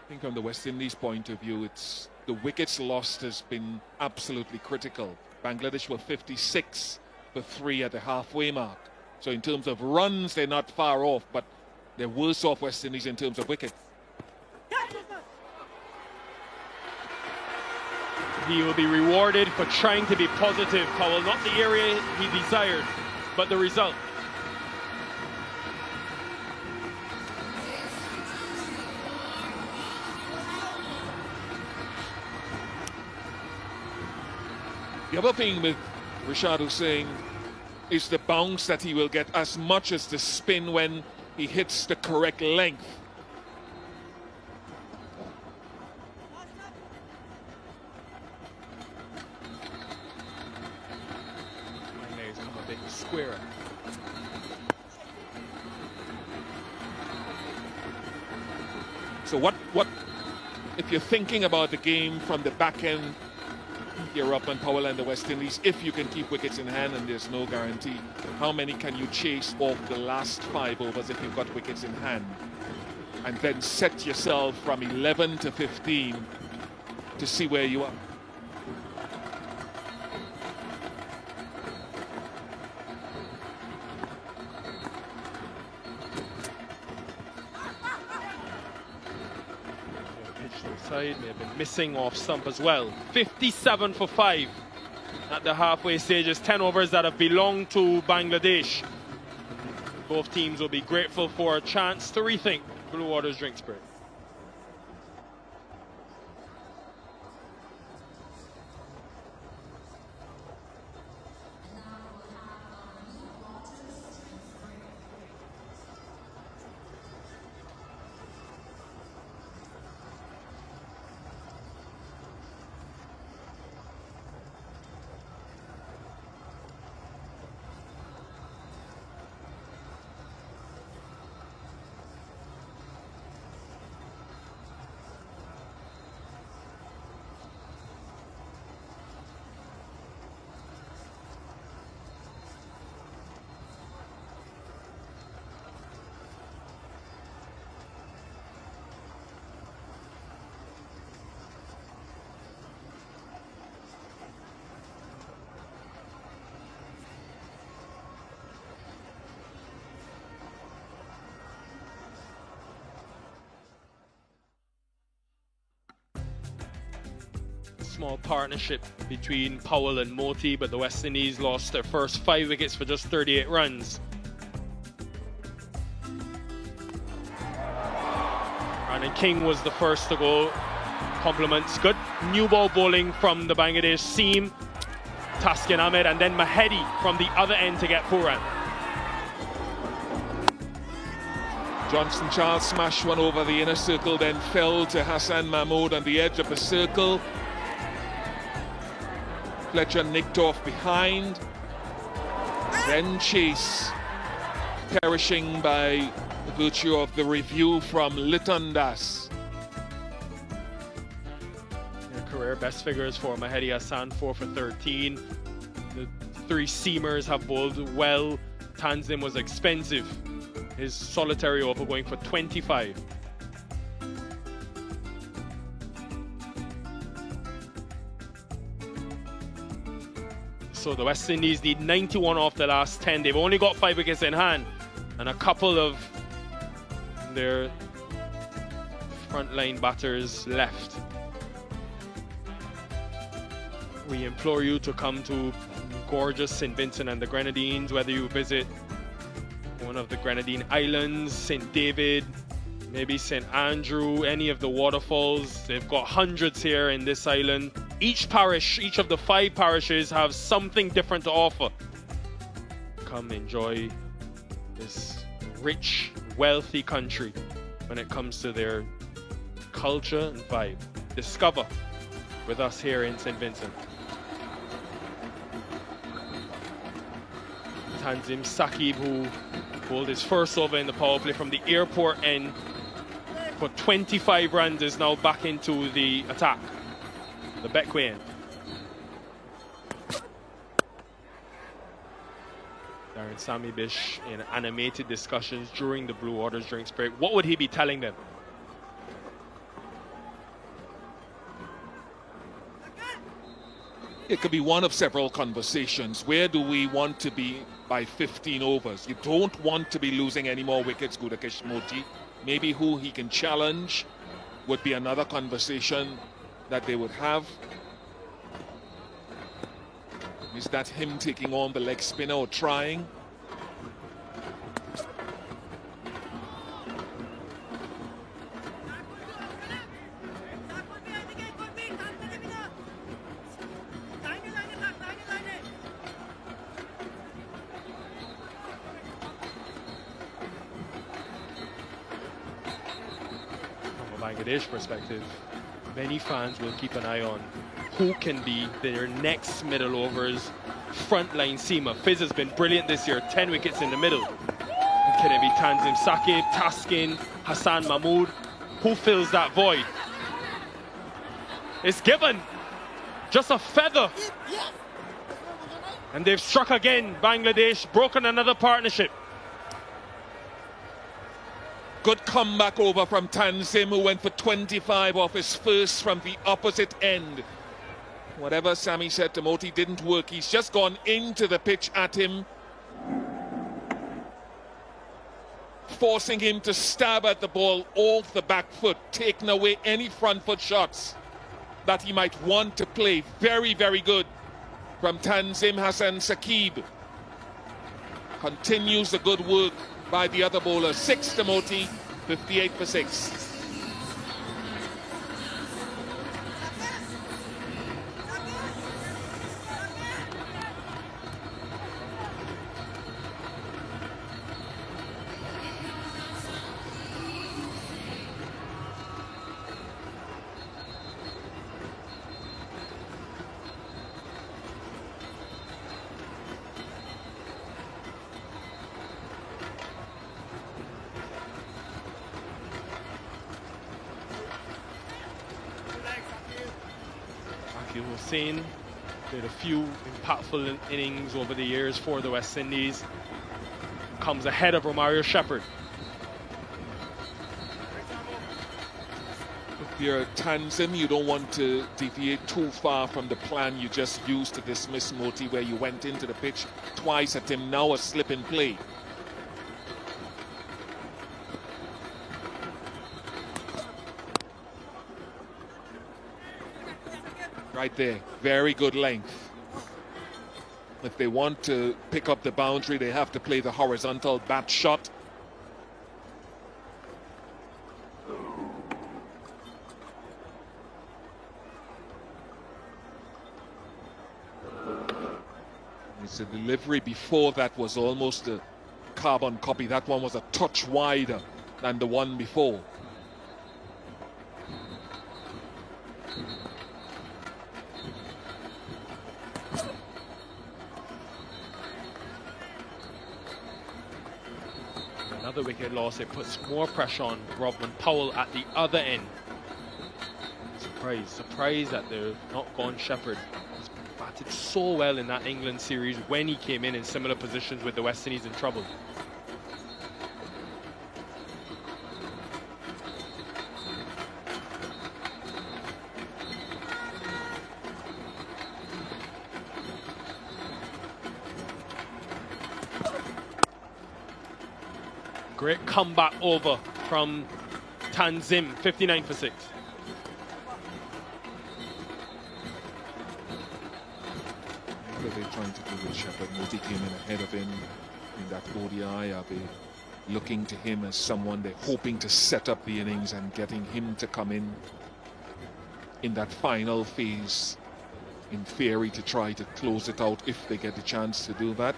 S4: think from the West Indies point of view, it's the wickets lost has been absolutely critical. Bangladesh were 56 for 3 at the halfway mark. So in terms of runs, they're not far off, but they're worse off West Indies in terms of wickets.
S8: He will be rewarded for trying to be positive, Powell. Not the area he desired, but the result.
S4: The other thing with Rishad Hossain is the bounce that he will get as much as the spin when he hits the correct length.
S8: My legs come a bit squarer.
S4: So what if you're thinking about the game from the back end, you're up on Powell and the West Indies, if you can keep wickets in hand, and there's no guarantee, how many can you chase off the last 5 overs if you've got wickets in hand? And then set yourself from 11 to 15 to see where you are.
S8: The pitch Side may have been missing off stump as well. 57 for 5 at the halfway stages. 10 overs that have belonged to Bangladesh. Both teams will be grateful for a chance to rethink Blue Waters drinks break. Small partnership between Powell and Moti, but the West Indies lost their first 5 wickets for just 38 runs. Brandon King was the first to go. Compliments. Good new ball bowling from the Bangladesh seam. Taskin Ahmed, and then Mahedi from the other end to get Pooran.
S4: Johnson Charles smashed one over the inner circle, then fell to Hassan Mahmood on the edge of the circle. Fletcher nicked off behind. Then Chase, perishing by virtue of the review from Liton Das.
S8: Career best figures for Mahedi Hassan, 4 for 13. The 3 seamers have bowled well. Tanzim was expensive. His solitary over going for 25. So the West Indies need 91 off the last 10. They've only got 5 wickets in hand, and a couple of their frontline batters left. We implore you to come to gorgeous St. Vincent and the Grenadines, whether you visit one of the Grenadine Islands, St. David, maybe St. Andrew, any of the waterfalls. They've got hundreds here in this island. Each parish, each of the 5 parishes have something different to offer. Come enjoy this rich, wealthy country when it comes to their culture and vibe. Discover with us here in St. Vincent. Tanzim Saqib, who bowled his first over in the power play from the airport end for 25 runs, is now back into the attack. The Beckway end. Darren Sami Bish in animated discussions during the Blue Waters drinks break. What would he be telling them?
S4: It could be one of several conversations. Where do we want to be by 15 overs? You don't want to be losing any more wickets, Gudakesh Moti. Maybe who he can challenge would be another conversation that they would have. Is that him taking on the leg spinner or trying?
S8: Bangladesh perspective, many fans will keep an eye on who can be their next middle overs frontline seamer. Fizz has been brilliant this year, 10 wickets in the middle. Can it be Tanzim Saqib, Taskin, Hassan Mahmood? Who fills that void? It's given just a feather. And they've struck again. Bangladesh broken another partnership.
S4: Good comeback over from Tanzim, who went for 25 off his first from the opposite end. Whatever Sammy said to Moti didn't work. He's just gone into the pitch at him. forcing him to stab at the ball off the back foot, taking away any front foot shots that he might want to play. Very, very good from Tanzim Hassan Saqib. Continues the good work by the other bowler. 6 to Moti, 58 for 6.
S8: Akil Hussain did a few impactful innings over the years for the West Indies. Comes ahead of Romario Shepherd.
S4: If you're Tanzim, you don't want to deviate too far from the plan you just used to dismiss Moti, where you went into the pitch twice at him, now a slip in play. Right there, very good length. If they want to pick up the boundary, they have to play the horizontal bat shot. It's a delivery before that was almost a carbon copy. That one was a touch wider than the one before.
S8: Another wicket loss. It puts more pressure on Rovman Powell at the other end. Surprised that they've not gone Shepherd. He's batted so well in that England series when he came in similar positions with the West Indies in trouble. Great comeback over from Tanzim, 59 for 6.
S4: What are they trying to do with Shepherd? Moti came in ahead of him in that ODI. Are they looking to him as someone they're hoping to set up the innings and getting him to come in that final phase, in theory, to try to close it out if they get the chance to do that?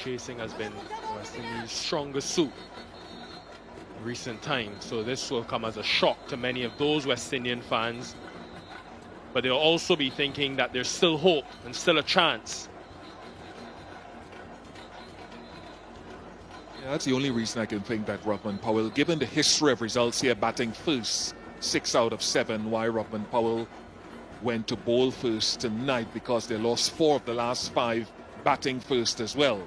S8: Chasing has been West Indies' strongest suit in recent times, so this will come as a shock to many of those West Indian fans. But they'll also be thinking that there's still hope and still a chance.
S4: Yeah, that's the only reason I can think that Rovman Powell, given the history of results here, batting first, 6 out of 7, why Rovman Powell went to bowl first tonight, because they lost 4 of the last 5 batting first as well.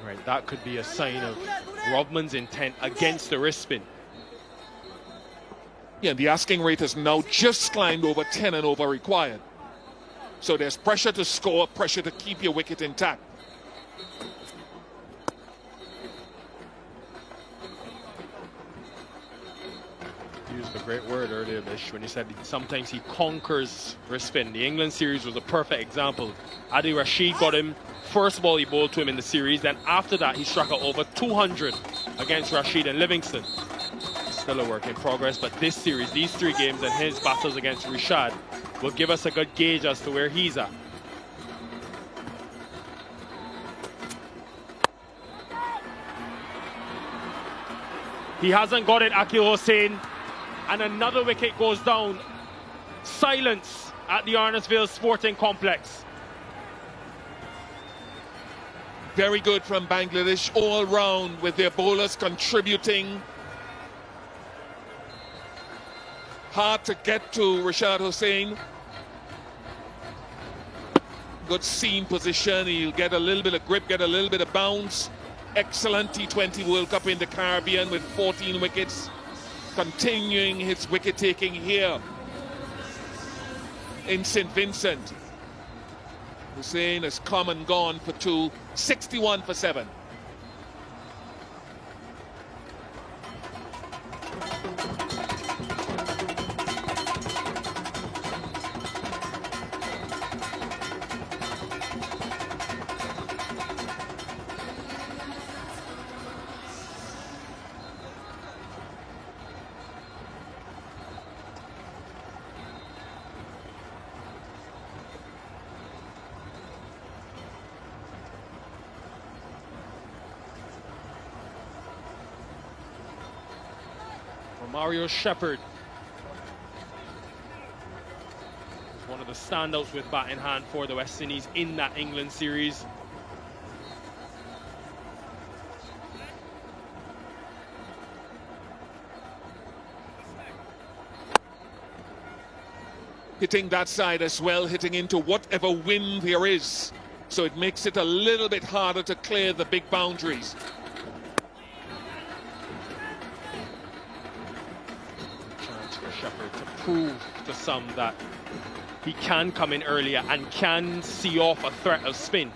S8: Right, that could be a sign of Rovman's intent against the wrist spin.
S4: Yeah, the asking rate has now just climbed over 10 and over required. So there's pressure to score, pressure to keep your wicket intact.
S8: You used a great word earlier, Bish, when you said sometimes he conquers wrist spin. The England series was a perfect example. Adi Rashid got him. First ball he bowled to him in the series. Then after that, he struck out over 200 against Rashid and Livingston. still a work in progress, but this series, these 3 games and his battles against Rashad will give us a good gauge as to where he's at. He hasn't got it, Akil Hussain, and another wicket goes down. Silence at the Arnottsville Sporting Complex.
S4: Very good from Bangladesh all round, with their bowlers contributing. Hard to get to Rashad Hussain. Good seam position. He'll get a little bit of grip, get a little bit of bounce. Excellent T20 World Cup in the Caribbean with 14 wickets. Continuing his wicket taking here in St. Vincent. Hussain has come and gone for 2, 61 for 7.
S8: Mario Shepherd, one of the standouts with bat in hand for the West Indies in that England series.
S4: Hitting that side as well, hitting into whatever wind there is. So it makes it a little bit harder to clear the big boundaries.
S8: Shepherd to prove to some that he can come in earlier and can see off a threat of spin.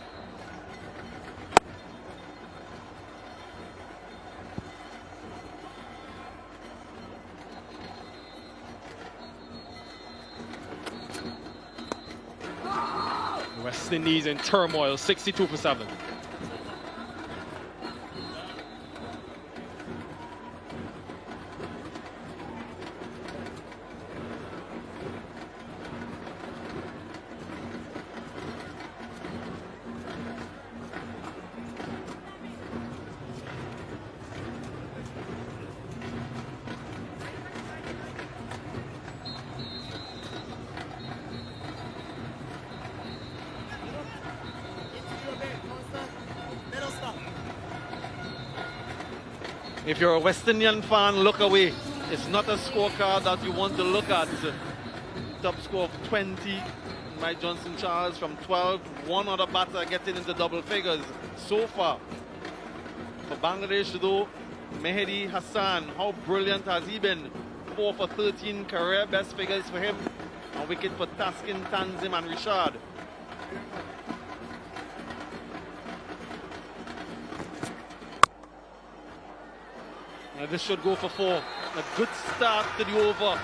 S8: The West Indies in turmoil, 62 for 7.
S11: If you're a West Indian fan, look away. It's not a scorecard that you want to look at. Top score of 20 by Johnson Charles from 12. One other batter getting into double figures so far. For Bangladesh though, Mehdi Hassan, how brilliant has he been? 4 for 13 career best figures for him. A wicket for Taskin, Tanzim and Rashad. This should go for 4. A good start to the over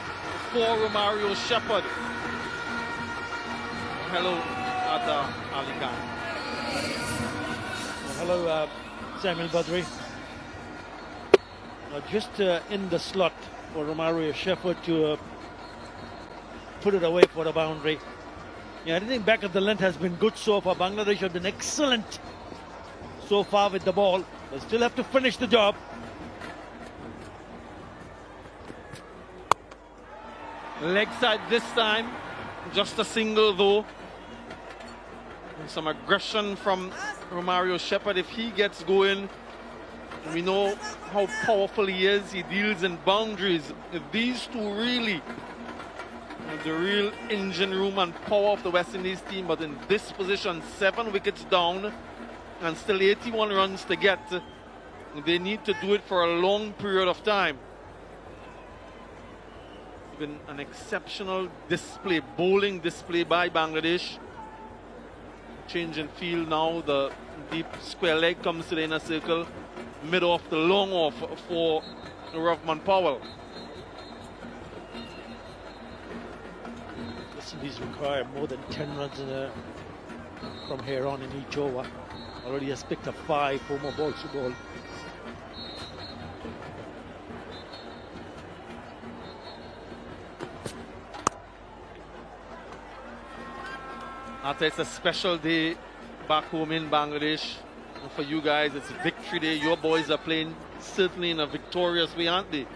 S11: for Romario Shepherd. Hello, Ada Ali Khan.
S3: Hello, Samuel Badri. Just in the slot for Romario Shepherd to put it away for the boundary. Yeah, anything back of the length has been good so far. Bangladesh have been excellent so far with the ball. They still have to finish the job.
S11: Leg side this time, just a single though. And some aggression from Romario Shepherd if he gets going. We know how powerful he is. He deals in boundaries. If these two really have the real engine room and power of the West Indies team, but in this position, 7 wickets down and still 81 runs to get, they need to do it for a long period of time. Been an exceptional display, bowling display by Bangladesh. Change in field now, the deep square leg comes to the inner circle, mid off the long off for Rovman Powell.
S3: West Indies require more than 10 runs from here on in each over. Already has picked up 5, 4 more balls to bowl.
S11: Arthur, it's a special day back home in Bangladesh. And for you guys, it's victory day. Your boys are playing certainly in a victorious way, aren't they?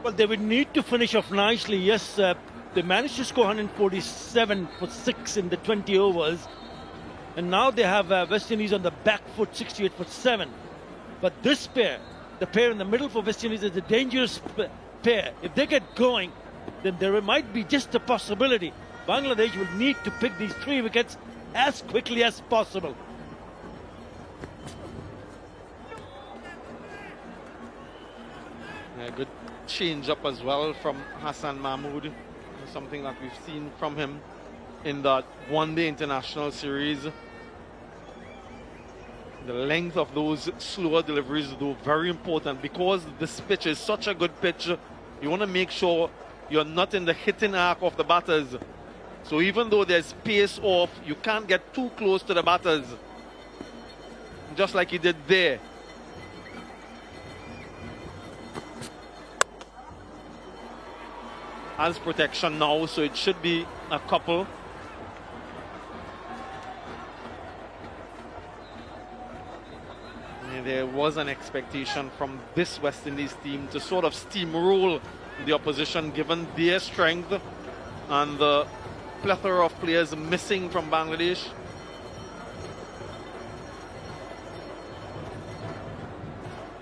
S3: Well, they would need to finish off nicely. Yes, they managed to score 147 for 6 in the 20 overs. And now they have West Indies on the back foot, 68 for 7. But this pair, the pair in the middle for West Indies, is a dangerous pair. If they get going, then there might be just a possibility. Bangladesh will need to pick these 3 wickets as quickly as possible.
S11: A good change up as well from Hassan Mahmood. Something that we've seen from him in that one-day international series. The length of those slower deliveries, though, very important because this pitch is such a good pitch. You want to make sure you're not in the hitting arc of the batters. So even though there's pace off, you can't get too close to the batters. Just like he did there. Has protection now, so it should be a couple. And there was an expectation from this West Indies team to sort of steamroll the opposition given their strength and the plethora of players missing from Bangladesh.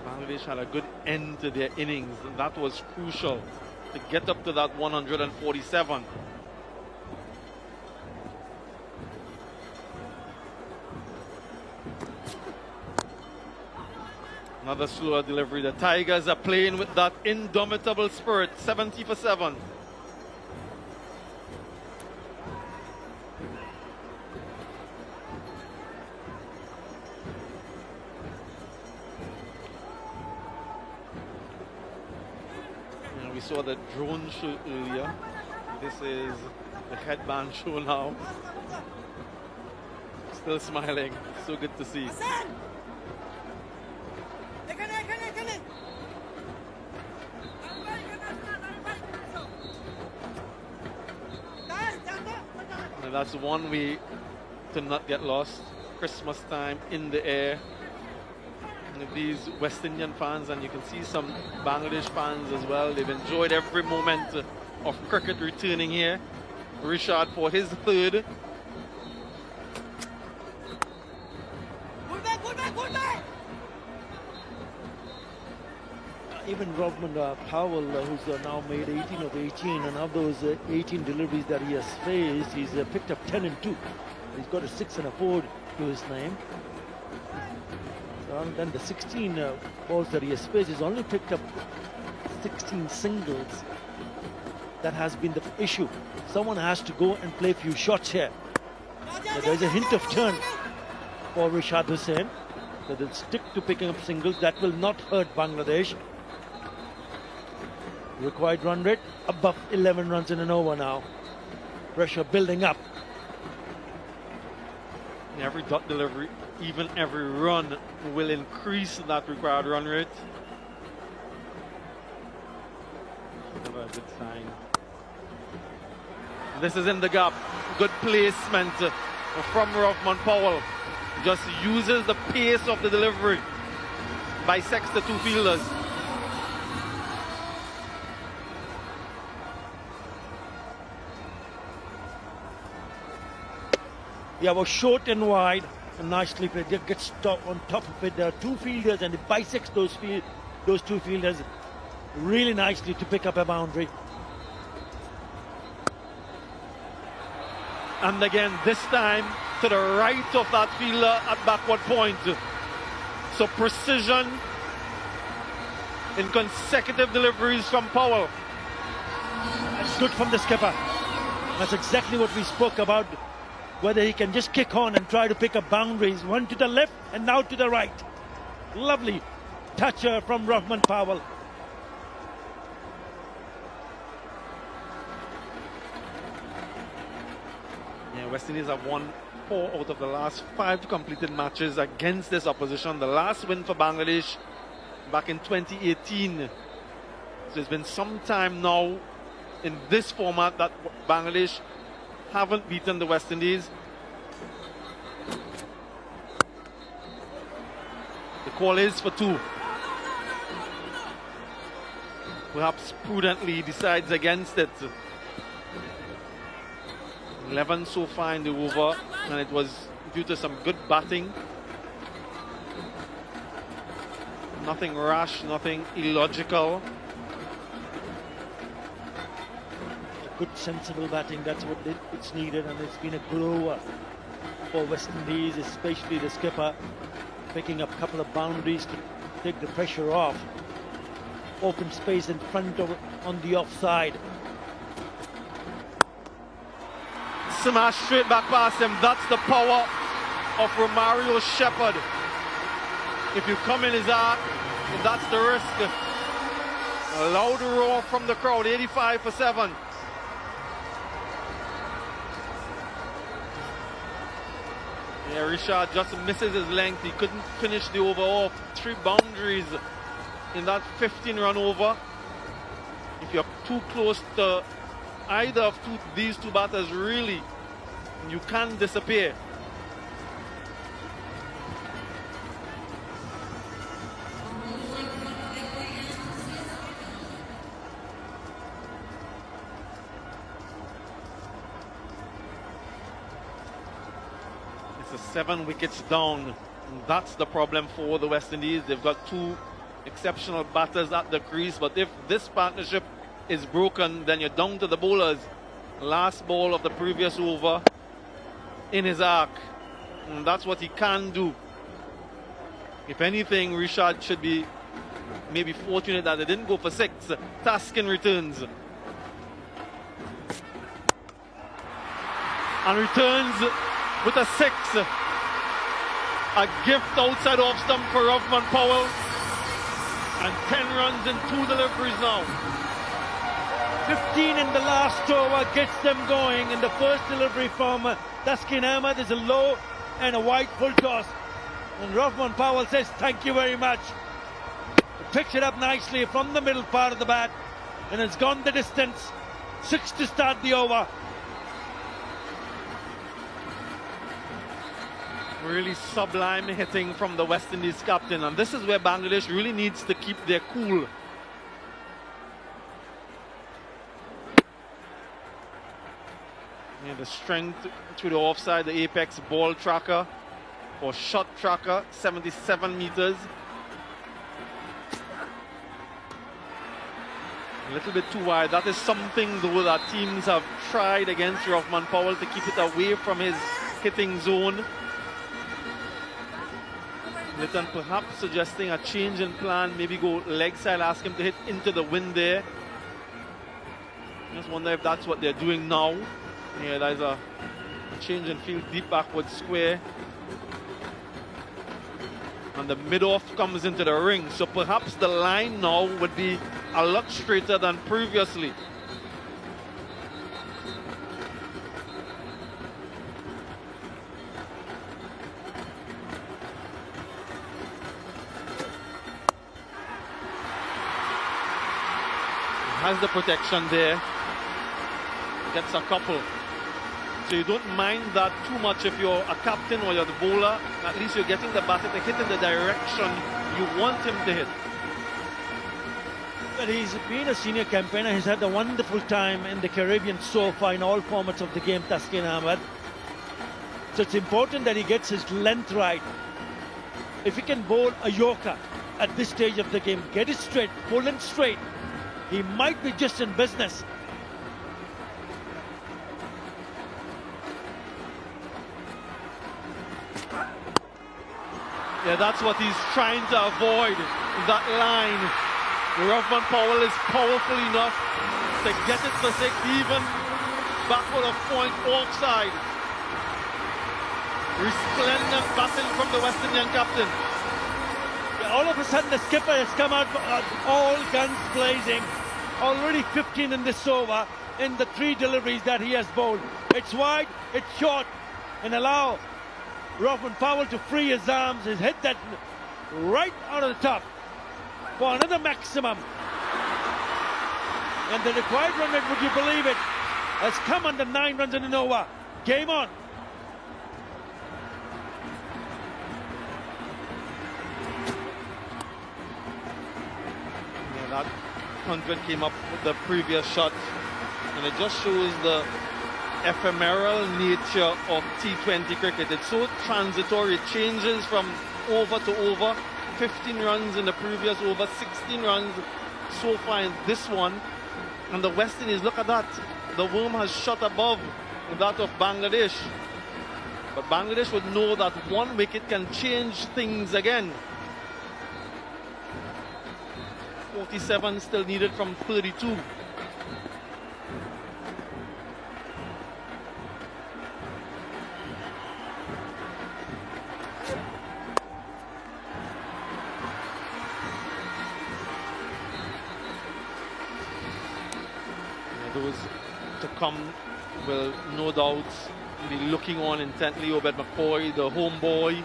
S11: Bangladesh had a good end to their innings, and that was crucial to get up to that 147. Another slower delivery. The Tigers are playing with that indomitable spirit. 70 for 7. We saw the drone show earlier. This is the headband show now. Still smiling. So good to see. And that's one way to not get lost. Christmas time in the air. These West Indian fans, and you can see some Bangladesh fans as well. They've enjoyed every moment of cricket returning here. Rishad for his third.
S3: Even Rodman Powell, who's now made 18 of 18, and of those 18 deliveries that he has faced, he's picked up 10 and 2. He's got a 6 and a 4 to his name. And then the 16 balls that he has faced, he's only picked up 16 singles. That has been the issue. Someone has to go and play a few shots here. So there's a hint of turn for Rishad Hussain. So they'll stick to picking up singles. That will not hurt Bangladesh. Required run rate above 11 runs in an over now. Pressure building up.
S11: Every dot delivery, even every run, will increase that required run rate. Never a good sign. This is in the gap. Good placement from Rahman Powell. Just uses the pace of the delivery. Bisects the 2 fielders.
S3: Yeah, was short and wide, and nicely played. Just gets on top of it. There are 2 fielders, and it bisects those 2 fielders really nicely to pick up a boundary.
S11: And again, this time to the right of that fielder at backward point. So precision in consecutive deliveries from Powell.
S3: That's good from the skipper. That's exactly what we spoke about. Whether he can just kick on and try to pick up boundaries. One to the left and now to the right. Lovely toucher from Rahman Powell.
S11: Yeah, West Indies have won 4 out of the last 5 completed matches against this opposition. The last win for Bangladesh back in 2018. So it's been some time now in this format that Bangladesh haven't beaten the West Indies. The call is for 2. Perhaps prudently decides against it. 11 so far in the over, and it was due to some good batting. Nothing rash, nothing illogical.
S3: Good, sensible batting, that's what it's needed, and it's been a blower for West Indies, especially the skipper, picking up a couple of boundaries to take the pressure off. Open space in front of on the offside.
S11: Smash straight back past him. That's the power of Romario Shepherd. If you come in his arc, that's the risk. A loud roar from the crowd, 85 for 7. Yeah, Richard just misses his length. He couldn't finish the over off. 3 boundaries in that 15-run over. If you're too close to either of these two batters, really, you can disappear. It's a 7 wickets down. And that's the problem for the West Indies. They've got 2 exceptional batters at the crease, but if this partnership is broken, then you're down to the bowlers. Last ball of the previous over in his arc, and that's what he can do. If anything, Richard should be maybe fortunate that they didn't go for 6. Taskin returns and returns with a 6. A gift outside off stump for Rovman Powell, and 10 runs in 2 deliveries now.
S3: 15 in the last over gets them going. In the first delivery from Taskin Ahmed is a low and a wide full toss, and Rovman Powell says thank you very much. He picks it up nicely from the middle part of the bat, and it's gone the distance. 6 to start the over.
S11: Really sublime hitting from the West Indies captain, and this is where Bangladesh really needs to keep their cool. Yeah, the strength to the offside, the apex ball tracker or shot tracker, 77 meters. A little bit too wide. That is something though that teams have tried against Rovman Powell, to keep it away from his hitting zone. Litton perhaps suggesting a change in plan, maybe go leg side, ask him to hit into the wind there. Just wonder if that's what they're doing now. Yeah, there's a change in field, deep backward square. And the mid-off comes into the ring, so perhaps the line now would be a lot straighter than previously. Has the protection there, gets a couple. So you don't mind that too much if you're a captain or you're the bowler. At least you're getting the batter to hit in the direction you want him to hit.
S3: But he's been a senior campaigner. He's had a wonderful time in the Caribbean so far in all formats of the game, Taskin Ahmed. So it's important that he gets his length right. If he can bowl a Yorker at this stage of the game, get it straight, pull him straight, he might be just in business.
S11: Yeah, that's what he's trying to avoid, that line. Rovman Powell is powerful enough to get it for 6, even backward of point offside. Resplendent batting from the West Indian captain.
S3: All of a sudden the skipper has come out all guns blazing. Already 15 in this over in the 3 deliveries that he has bowled. It's wide, it's short, and allow Rovman Powell to free his arms. He's hit that right out of the top for another maximum. And the required run rate, would you believe it, has come under 9 runs in an over. Game on.
S11: Yeah, that 100 came up with the previous shot, and it just shows the ephemeral nature of T20 cricket. It's so transitory. It changes from over to over. 15 runs in the previous over, 16 runs so far in this one. And the West Indies, look at that. The worm has shot above that of Bangladesh. But Bangladesh would know that one wicket can change things again. 47 still needed from 32. Those to come will no doubt be looking on intently. Obed McCoy, the homeboy.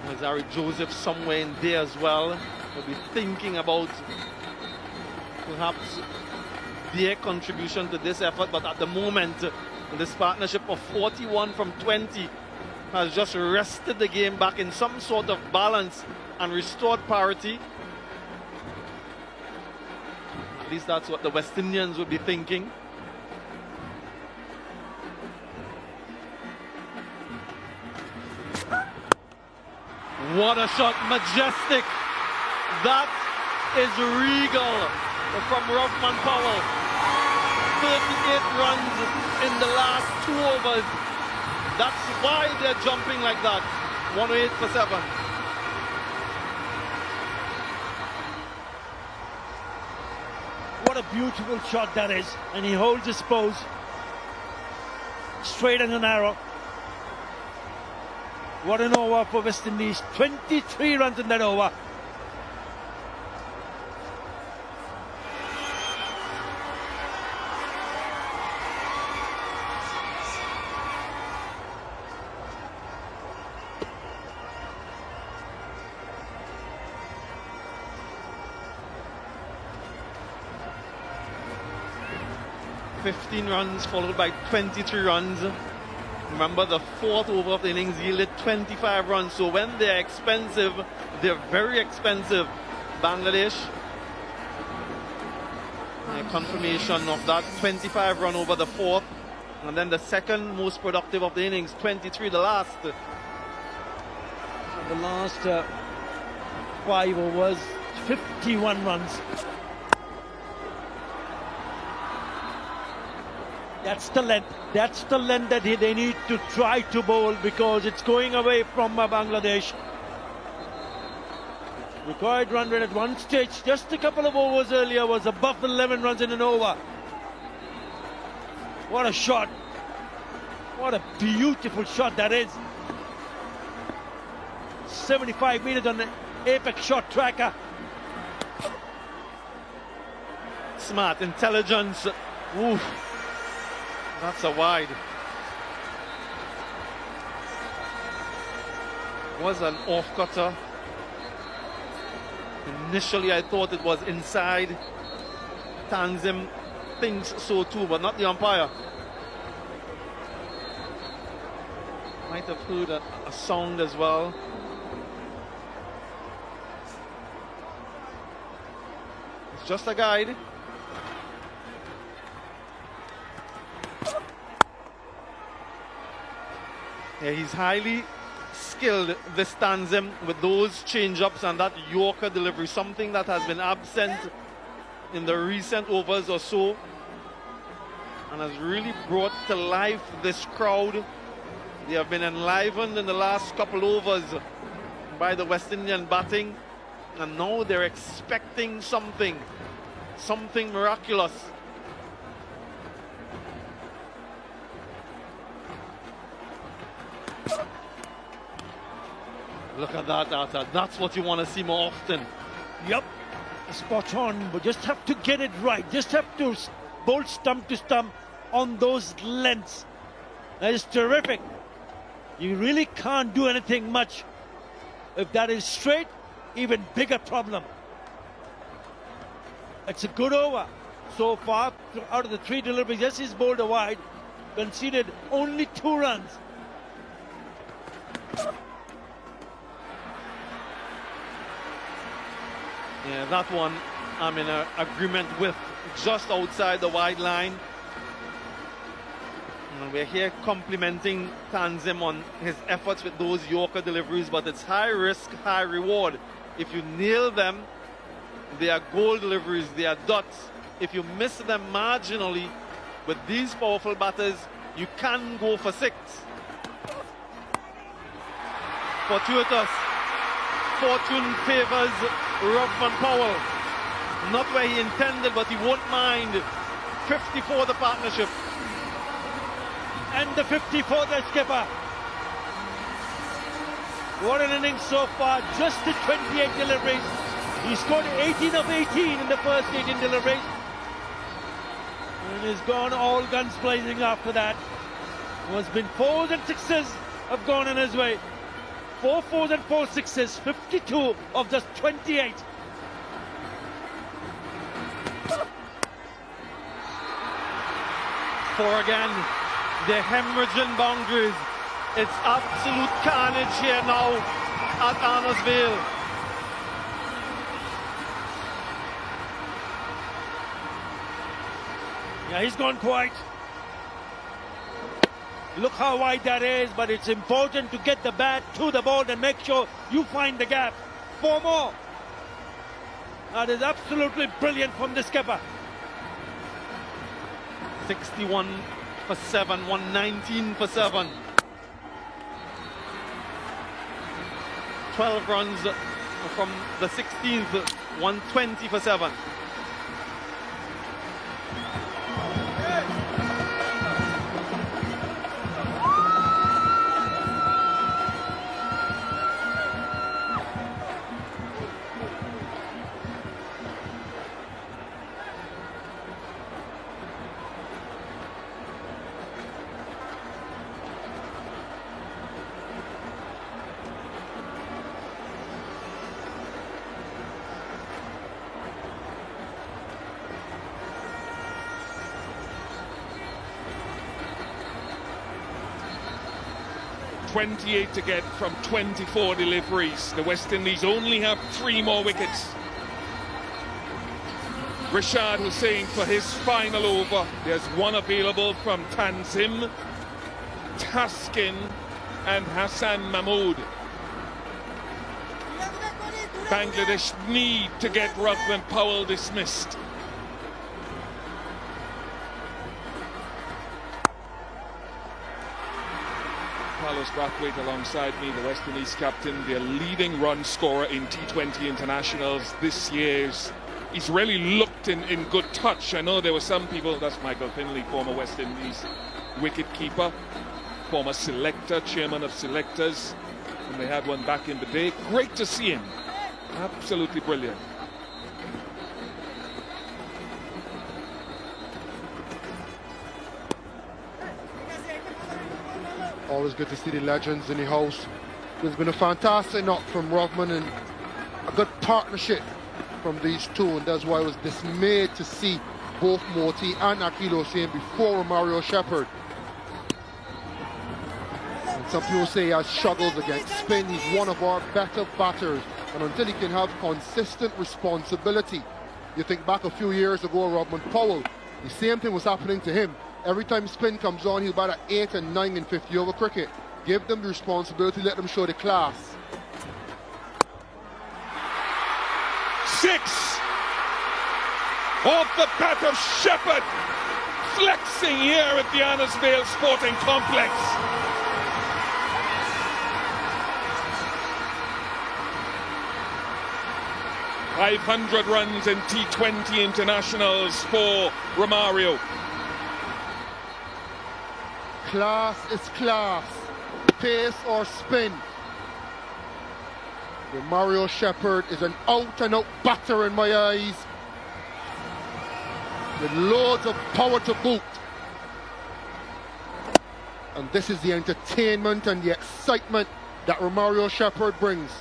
S11: Mazari Joseph somewhere in there as well. Will be thinking about perhaps their contribution to this effort. But at the moment, this partnership of 41 from 20 has just wrested the game back in some sort of balance and restored parity. At least that's what the West Indians would be thinking. What a shot, majestic. That is regal from Rovman Powell. 38 runs in the last 2 overs. That's why they're jumping like that. 108 for 7.
S3: What a beautiful shot that is. And he holds his pose straight and narrow. What an over for West Indies. 23 runs in that over.
S11: $15 runs followed by 23 runs. Remember, the 4th over of the innings yielded 25 runs. So when they're expensive, they're very expensive. Bangladesh, a confirmation of that 25 run over the 4th. And then the second most productive of the innings, 23, the last.
S3: The last 5 overs, 51 runs. That's the length. That's the length that they need to try to bowl, because it's going away from Bangladesh. Required run rate at one stage, just a couple of overs earlier, was above 11 runs in an over. What a shot. What a beautiful shot that is. 75 meters on the Apex shot tracker.
S11: Smart, intelligence. Oof. That's a wide. Was an off-cutter. Initially I thought it was inside. Tanzim thinks so too, but not the umpire. Might have heard a sound as well. It's just a guide. Yeah, he's highly skilled, this Tanzim, with those change-ups and that Yorker delivery, something that has been absent in the recent overs or so, and has really brought to life this crowd. They have been enlivened in the last couple overs by the West Indian batting, and now they're expecting something miraculous. Look at that, Arthur. That's what you want to see more often.
S3: Yep, spot on, but just have to get it right. Just have to bowl stump to stump on those lengths. That is terrific. You really can't do anything much. If that is straight, even bigger problem. It's a good over. so far. Out of the 3 deliveries, yes, he's bowled a wide, conceded only 2 runs.
S11: Yeah, that one I'm in agreement with, just outside the wide line. And we're here complimenting Tanzim on his efforts with those Yorker deliveries, but it's high risk, high reward. If you nail them, they are goal deliveries, they are dots. If you miss them marginally with these powerful batters, you can go for 6. Fortuitous. Fortune favors Rovman Powell. Not where he intended, but he won't mind. 50 for the partnership.
S3: And the 50 for the skipper. What an innings so far, just the 28 deliveries. He scored 18 of 18 in the first 18 deliveries. And he's gone all guns blazing after that. There's been 4s and 6s have gone in his way. 4 4s and 4 6s, 52 of just 28.
S11: For again, they're hemorrhaging boundaries. It's absolute carnage here now at Arnos Vale.
S3: Yeah, he's gone quiet. Look how wide that is, but it's important to get the bat to the ball and make sure you find the gap. 4 more. That is absolutely brilliant from the skipper.
S11: 61 for 7, 119 for 7. 12 runs from the 16th, 120 for 7.
S4: .28 to get from 24 deliveries. The West Indies only have 3 more wickets. Rashad Hussain for his final over. There's 1 available from Tanzim, Taskin and Hassan Mahmood. Bangladesh need to get Rovman Powell dismissed. Carlos Brathwaite alongside me, the West Indies captain, their leading run scorer in T20 internationals this year. He's really looked in good touch. I know there were some people, that's Michael Finley, former West Indies wicket keeper, former selector, chairman of selectors, and they had one back in the day. Great to see him. Absolutely brilliant.
S2: Always good to see the legends in the house. There's been a fantastic knock from Rovman and a good partnership from these two, and that's why I was dismayed to see both Moti and Akil Hussain before Mario Shepherd. And some people say he has struggles against spin. He's one of our better batters, and until he can have consistent responsibility. You think back a few years ago, Rovman Powell, the same thing was happening to him. Every time spin comes on, he'll bat at 8 and 9 in 50 over cricket. Give them the responsibility, let them show the class.
S4: 6 off the bat of Shepherd, flexing here at the Arnos Vale Sporting Complex. .500 runs in T20 internationals for Romario.
S2: Class is class. Pace or spin. The Mario Shepherd is an out-and-out batter in my eyes, with loads of power to boot. And this is the entertainment and the excitement that Romario Shepherd brings.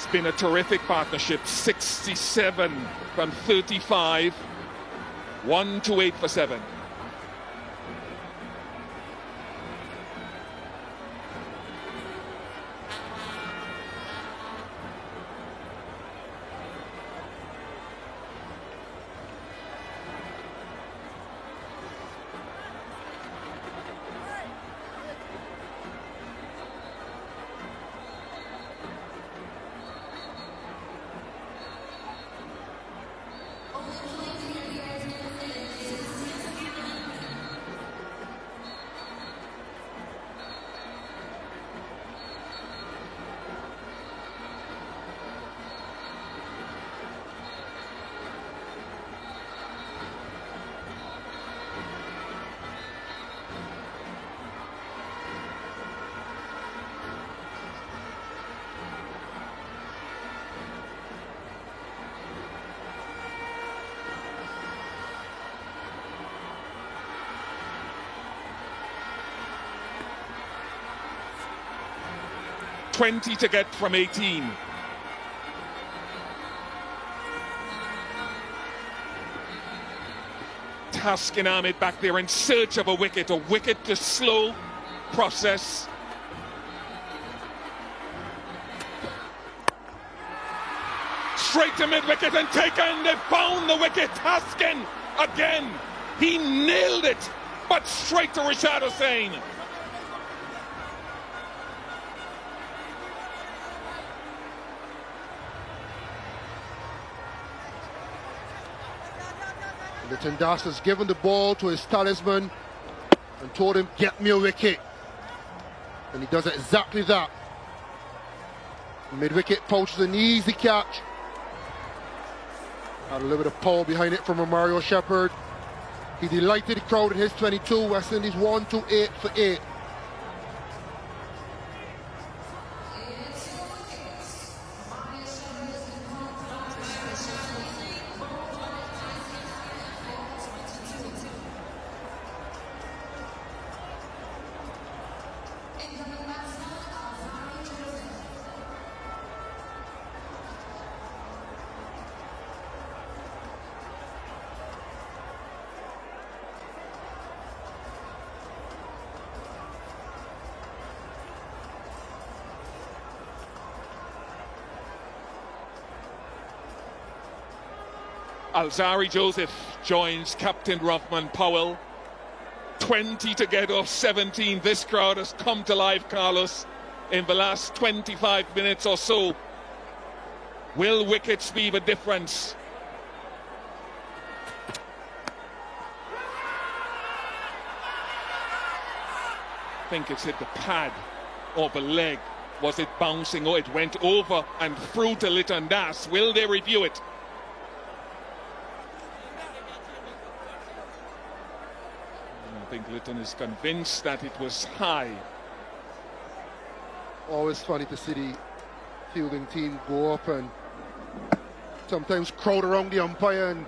S4: It's been a terrific partnership. 67 from 35. 1 to 8 for 7. $20 to get from 18. Taskin Ahmed back there in search of a wicket to slow process. Straight to mid-wicket and taken. They found the wicket. Taskin again. He nailed it, but straight to Rashad Hussain.
S2: Lytton Das has given the ball to his talisman and told him, get me a wicket. And he does exactly that. Mid-wicket poaches an easy catch. Had a little bit of power behind it from Mario Shepherd. He delighted the crowd in his 22. West Indies 1 to 8 for 8.
S4: Alzari Joseph joins Captain Ruffman Powell. 20 to get off 17. This crowd has come to life, Carlos, in the last 25 minutes or so. Will wickets be the difference? I think it's hit the pad or the leg. Was it bouncing or it went over and through to Lytton Das? Will they review it? I think Lytton is convinced that it was high.
S2: Always funny to see the fielding team go up and sometimes crowd around the umpire and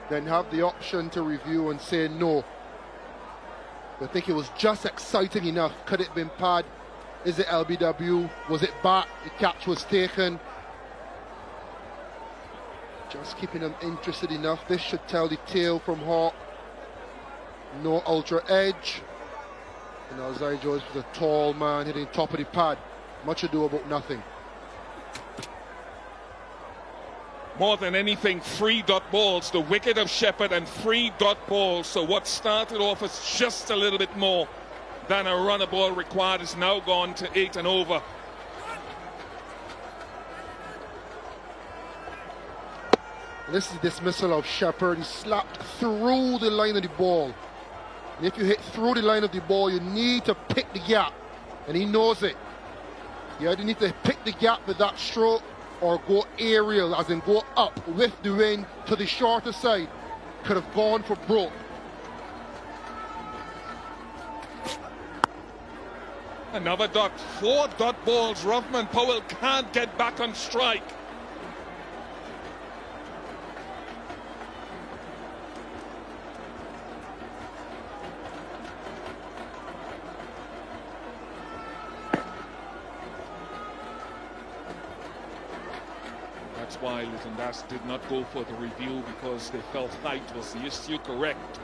S2: then have the option to review and say no. I think it was just exciting enough. Could it have been pad? Is it LBW? Was it back? The catch was taken. Just keeping them interested enough. This should tell the tale from Hawk. No ultra edge. And Alzari Joseph was a tall man hitting top of the pad. Much ado about nothing.
S4: More than anything, 3 dot balls. The wicket of Shepherd and 3 dot balls. So what started off as just a little bit more than a runner ball required is now gone to 8 and over.
S2: This is dismissal of Shepherd. He slapped through the line of the ball. And if you hit through the line of the ball, you need to pick the gap. And he knows it. You either need to pick the gap with that stroke or go aerial, as in go up with the wind to the shorter side. Could have gone for broke.
S4: Another dot. 4 dot balls. Ruffman Powell can't get back on strike. That's why Litton Das did not go for the review, because they felt height was the issue. Correct.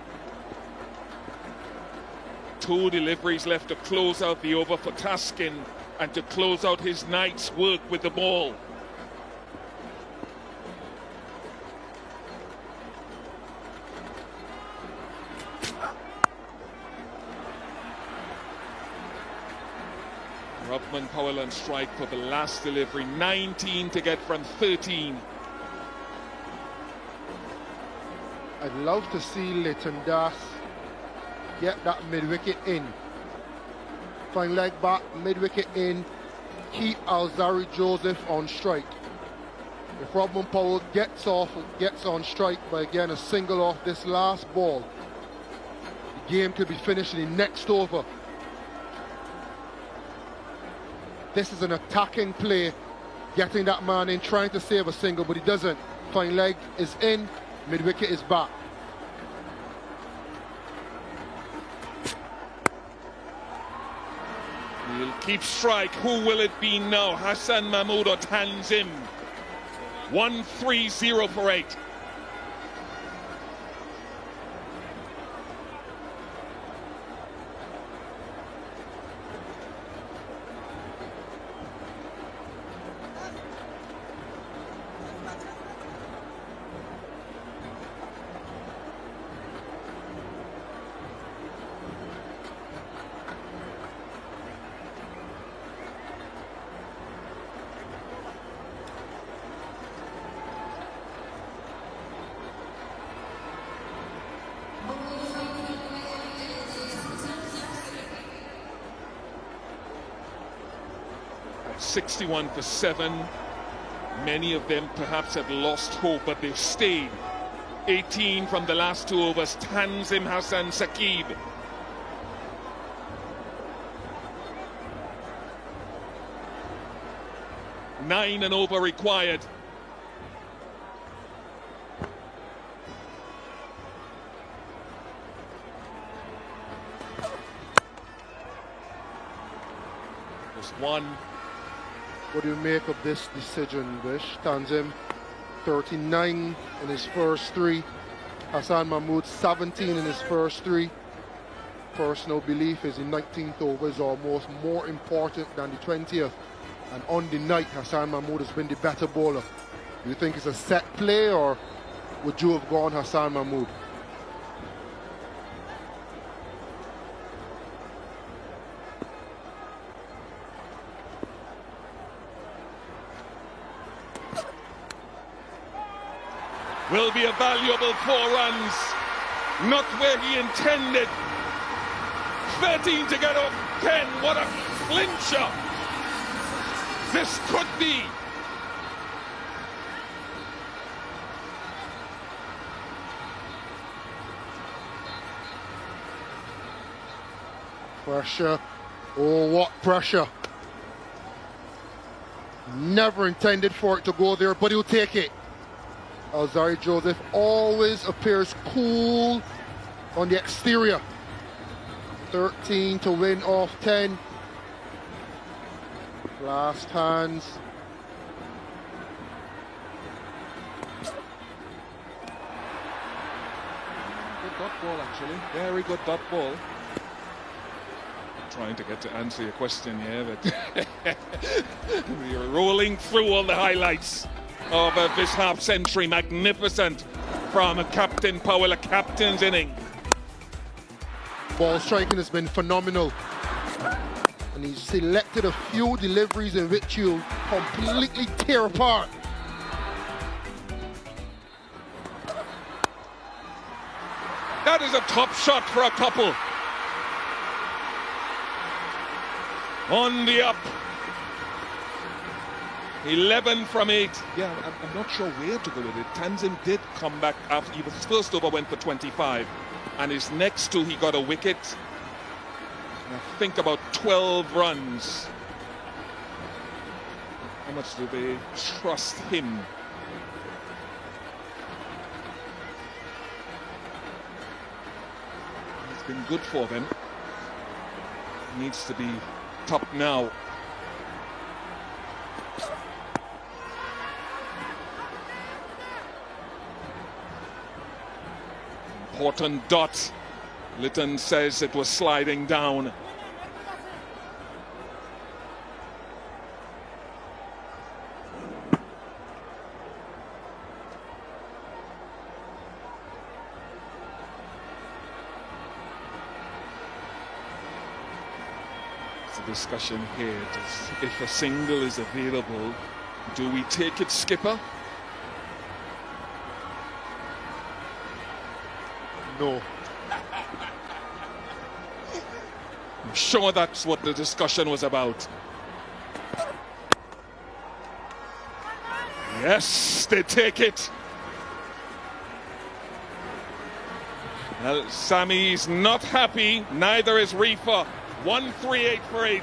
S4: 2 deliveries left to close out the over for Taskin and to close out his night's work with the ball. Robman Powell on strike for the last delivery. 19 to get from 13.
S2: I'd love to see Litton Das get that mid-wicket in. Fine leg back, mid-wicket in. Keep Alzarri Joseph on strike. If Robman Powell gets on strike by again a single off this last ball, the game could be finished in the next over. This is an attacking play, getting that man in, trying to save a single, but he doesn't. Fine leg is in, mid-wicket is back.
S4: He'll keep strike. Who will it be now? Hassan Mahmood or Tanzim? 1-3-0 for 8. At 61 for 7. Many of them perhaps had lost hope, but they've stayed. 18 from the last 2 overs. Tanzim Hassan Saqib. Nine and over required. Just one.
S2: What do you make of this decision, Vish? Tanzim, 39 in his first 3. Hassan Mahmood, 17 in his first 3. Personal belief is the 19th over is almost more important than the 20th. And on the night, Hassan Mahmood has been the better bowler. Do you think it's a set play, or would you have gone Hassan Mahmood?
S4: Will be a valuable 4 runs. Not where he intended. 13 to get off 10. What a clincher. This could be.
S2: Pressure. Oh, what pressure. Never intended for it to go there, but he'll take it. Alzarri Joseph always appears cool on the exterior. 13 to win off 10. Last hands.
S4: Good dot ball, actually. Very good dot ball. Trying to get to answer your question here, but you're rolling through all the highlights of this half century. Magnificent from Captain Powell, a captain's inning.
S2: Ball striking has been phenomenal. And he's selected a few deliveries in which you'll completely tear apart.
S4: That is a top shot for a couple. On the up. 11 from 8. Yeah, I'm not sure where to go with it. Tanzim did come back after his first over went for 25. And his next 2, he got a wicket. I think about 12 runs. How much do they trust him? It's been good for them. Needs to be top now. Important dot. Litton says it was sliding down. It's a discussion here. If a single is available, do we take it, skipper?
S2: No.
S4: I'm sure that's what the discussion was about. Yes, they take it. Well, Sammy's not happy, neither is Reefer. 1-3-8 for 8.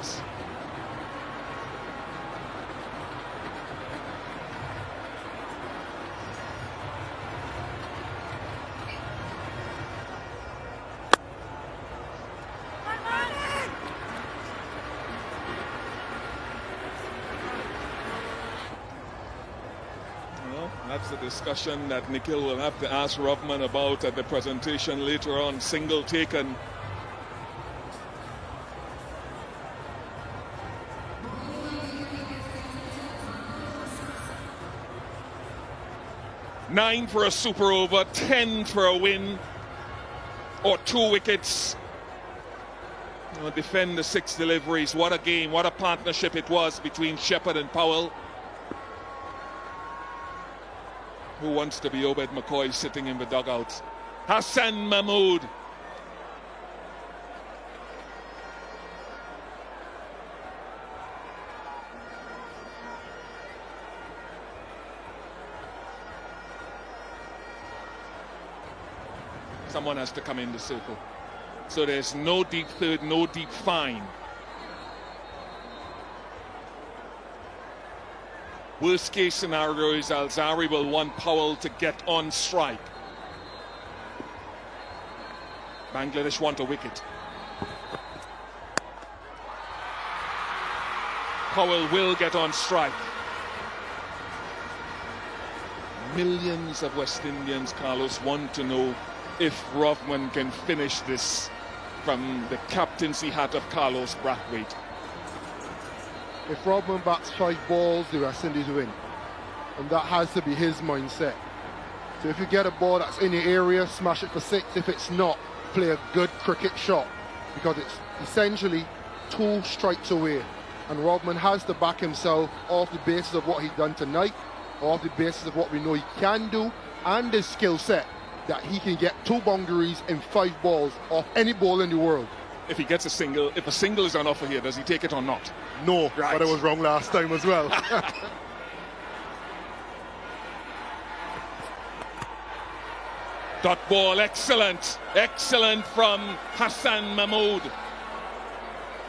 S4: That's the discussion that Nikhil will have to ask Rovman about at the presentation later on. Single taken. Nine for a super over, 10 for a win, or 2 wickets. Defend the 6 deliveries. What a game, what a partnership it was between Shepherd and Powell. Who wants to be Obed McCoy sitting in the dugout? Hassan Mahmood. Someone has to come in the circle. So there's no deep third, no deep fine. Worst case scenario is Alzari will want Powell to get on strike. Bangladesh want a wicket. Powell will get on strike. Millions of West Indians, Carlos, want to know if Rovman can finish this from the captaincy hat of Carlos Brathwaite.
S2: If Rodman bats 5 balls, the West Indies win. And that has to be his mindset. So if you get a ball that's in your area, smash it for 6. If it's not, play a good cricket shot. Because it's essentially 2 strikes away. And Rodman has to back himself off the basis of what he's done tonight, off the basis of what we know he can do, and his skill set, that he can get 2 boundaries in 5 balls off any ball in the world.
S4: If he gets a single, if a single is on offer here, does he take it or not?
S2: No,
S4: right.
S2: But I was wrong last time as well.
S4: Dot ball, excellent. Excellent from Hassan Mahmood.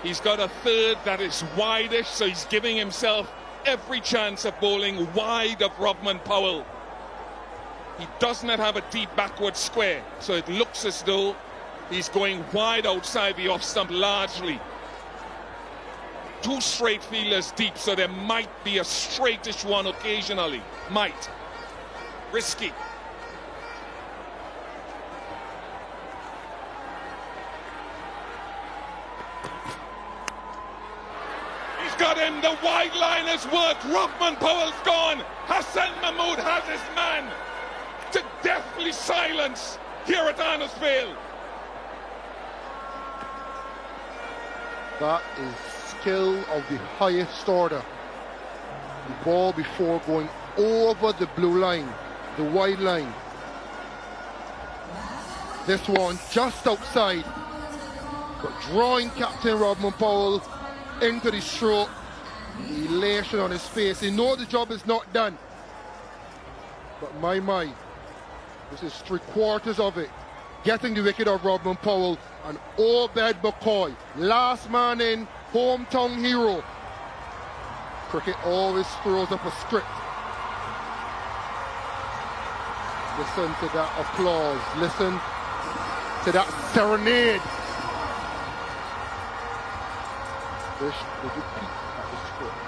S4: He's got a third that is wideish, so he's giving himself every chance of bowling wide of Rovman Powell. He does not have a deep backward square, so it looks as though he's going wide outside the off stump largely. 2 straight fielders deep, so there might be a straightish one occasionally. Might. Risky. He's got him. The wide line has worked. Rovman Powell's gone. Hassan Mahmood has his man to deathly silence here at Arnosvale.
S2: That is skill of the highest order. The ball before going over the blue line, the wide line. This one just outside, but drawing Captain Rovman Powell into the stroke. The elation on his face. He knows the job is not done. But my, this is 3/4 of it. Getting the wicket of Rovman Powell and Obed McCoy. Last man in, hometown hero. Cricket always throws up a script. Listen to that applause. Listen to that serenade. This is a peek at the script.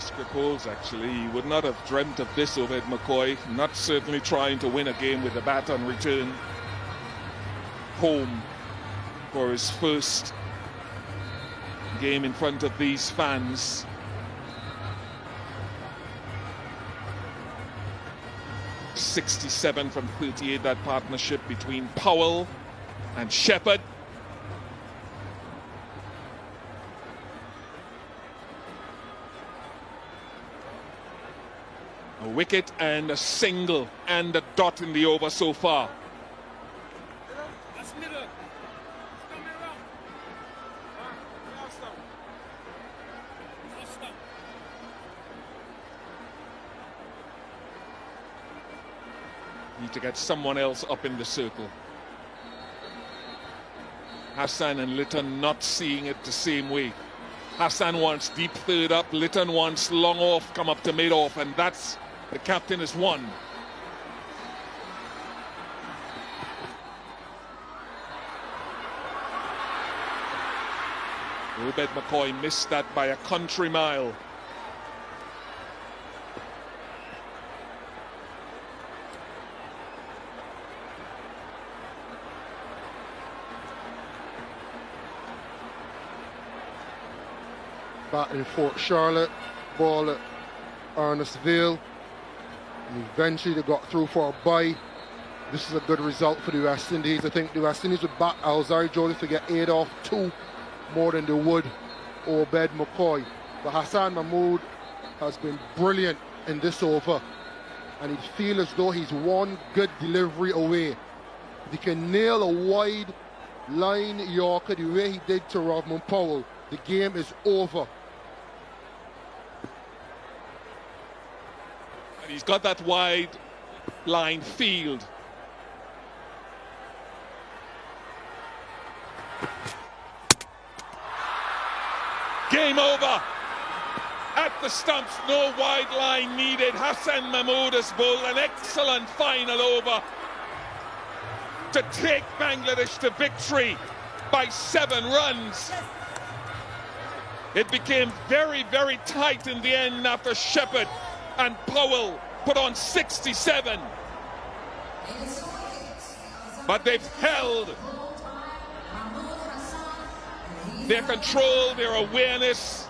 S4: Chris Cricoles, actually. He would not have dreamt of this, Obed McCoy. Not certainly trying to win a game with the bat on return home for his first game in front of these fans. .67 from 38, that partnership between Powell and Shepherd. A wicket and a single and a dot in the over so far. Need to get someone else up in the circle. Hassan and Litton not seeing it the same way. Hassan wants deep third up, Litton wants long off, come up to mid off, and that's the captain has won. Obed McCoy missed that by a country mile.
S2: Batting Fort Charlotte, ball at Arnestville, and eventually they got through for a bye. This is a good result for the West Indies. I think the West Indies would bat Alzarri Joseph to get 8 off 2 more than they would Obed McCoy. But Hassan Mahmood has been brilliant in this over, and he'd feel as though he's one good delivery away. If he can nail a wide line Yorker the way he did to Rodman Powell, the game is over.
S4: And he's got that wide line field. Game over. At the stumps, no wide line needed. Hassan Mahmood has bowled an excellent final over to take Bangladesh to victory by 7 runs. It became very, very tight in the end after Shepherd and Powell put on 67. But they've held their control, their awareness.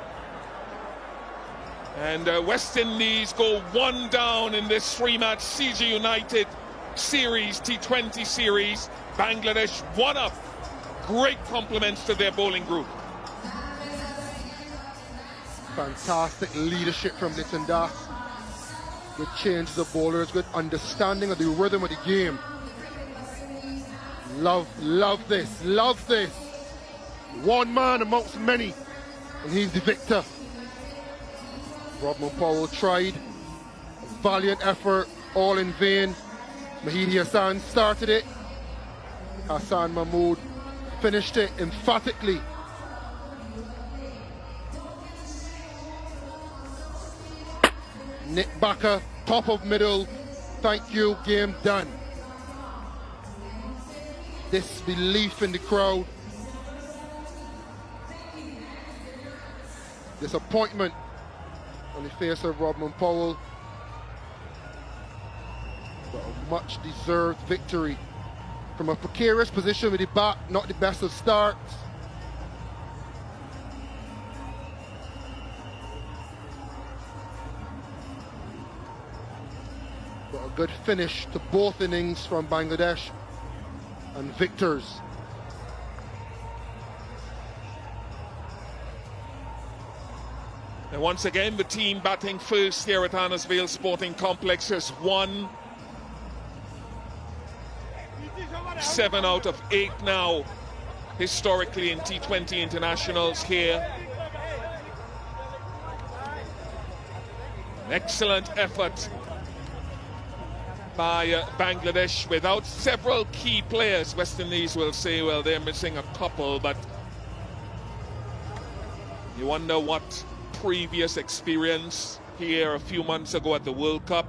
S4: And West Indies go 1 down in this 3-match CG United series, T20 series. Bangladesh 1 up. Great compliments to their bowling group.
S2: Fantastic leadership from Litton Das. Good changes of bowlers, good understanding of the rhythm of the game. Love this, love this. One man amongst many, and he's the victor. Rodman Powell tried, a valiant effort, all in vain. Mahidi Hassan started it. Hassan Mahmood finished it emphatically. Nick Bakker, top of middle. Thank you, game done. Disbelief in the crowd. Disappointment on the face of Rodman Powell. But a much deserved victory. From a precarious position with the bat, not the best of starts. But a good finish to both innings from Bangladesh, and victors.
S4: And once again, the team batting first here at Arnestville Sporting Complex has won 7 out of 8 now, historically in T20 internationals here. An excellent effort by Bangladesh without several key players. West Indies will say, well, they're missing a couple, but you wonder what previous experience here a few months ago at the World Cup,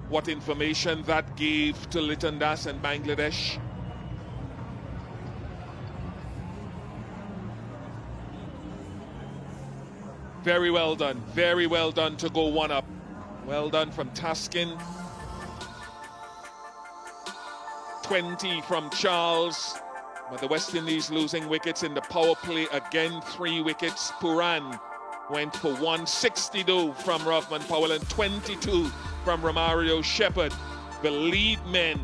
S4: what information that gave to Litton Das and Bangladesh. Very well done. Very well done to go one up. Well done from Taskin. 20 from Charles. But the West Indies losing wickets in the power play again. 3 wickets. Puran went for 162 from Rovman Powell and 22 from Romario Shepherd. The lead men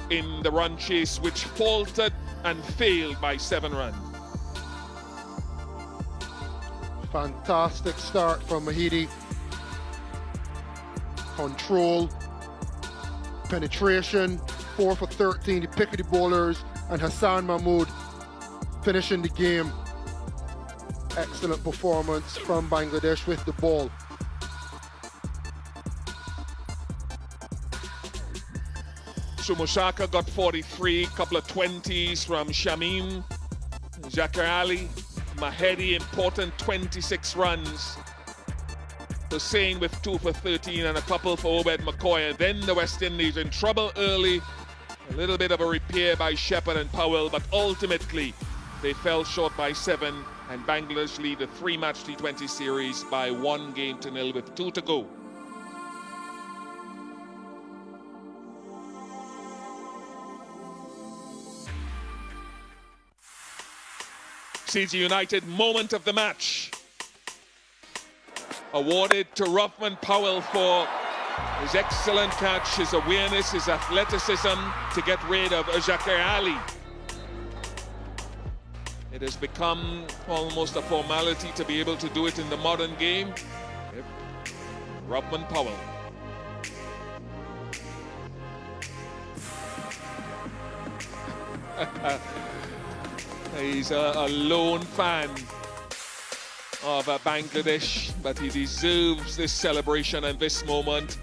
S4: in the run chase, which faltered and failed by 7 runs.
S2: Fantastic start from Mahidi. Control, penetration, 4 for 13, the pick of the bowlers, and Hassan Mahmood finishing the game. Excellent performance from Bangladesh with the ball.
S4: Sumushaka got 43, couple of 20s from Shamim, Zakir Ali, Mahedi, important 26 runs. Hussain with 2 for 13 and a couple for Obed McCoy. And then the West Indies in trouble early. A little bit of a repair by Shepherd and Powell, but ultimately they fell short by 7, and Bangladesh lead the 3-match T20 series by 1-0 with 2 to go. CG United moment of the match. Awarded to Rovman Powell for his excellent catch, his awareness, his athleticism to get rid of Zakir Ali. It has become almost a formality to be able to do it in the modern game. Yep. Rovman Powell. He's a lone fan of Bangladesh, but he deserves this celebration and this moment.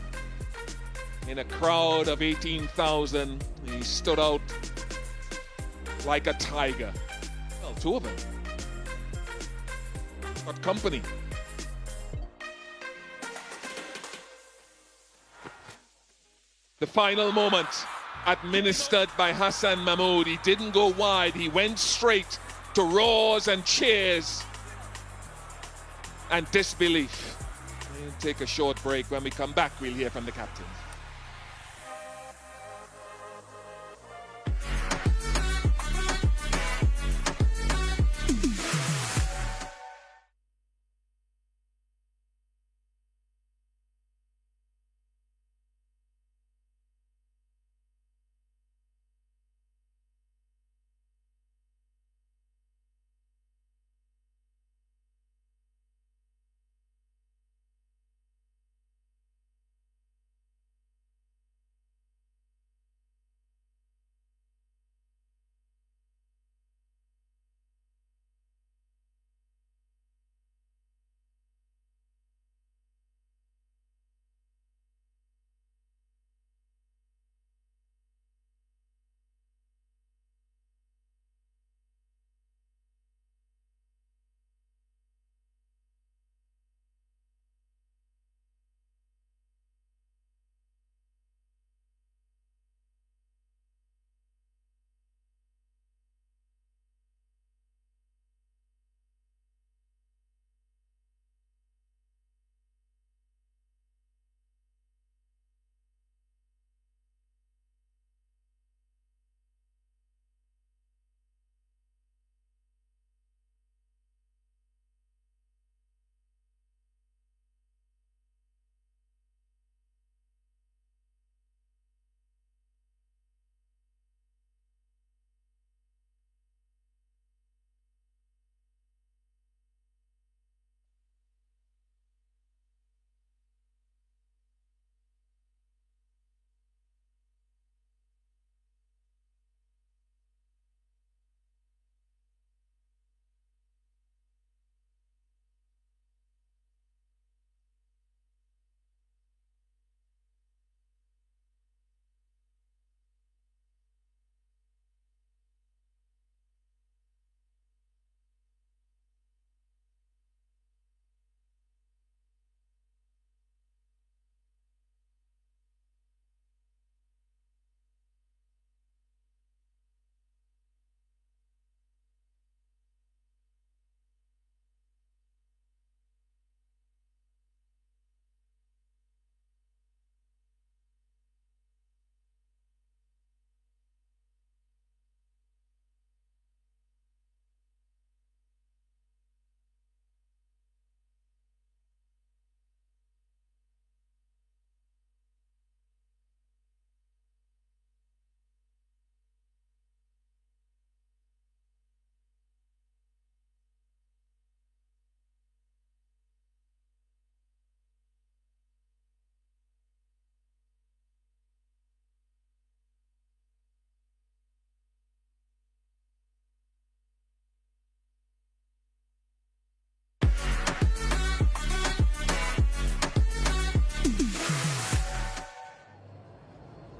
S4: In a crowd of 18,000, he stood out like a tiger. Well, 2 of them. Got company. The final moment administered by Hassan Mahmood. He didn't go wide, he went straight to roars and cheers and disbelief. We'll take a short break. When we come back, we'll hear from the captains.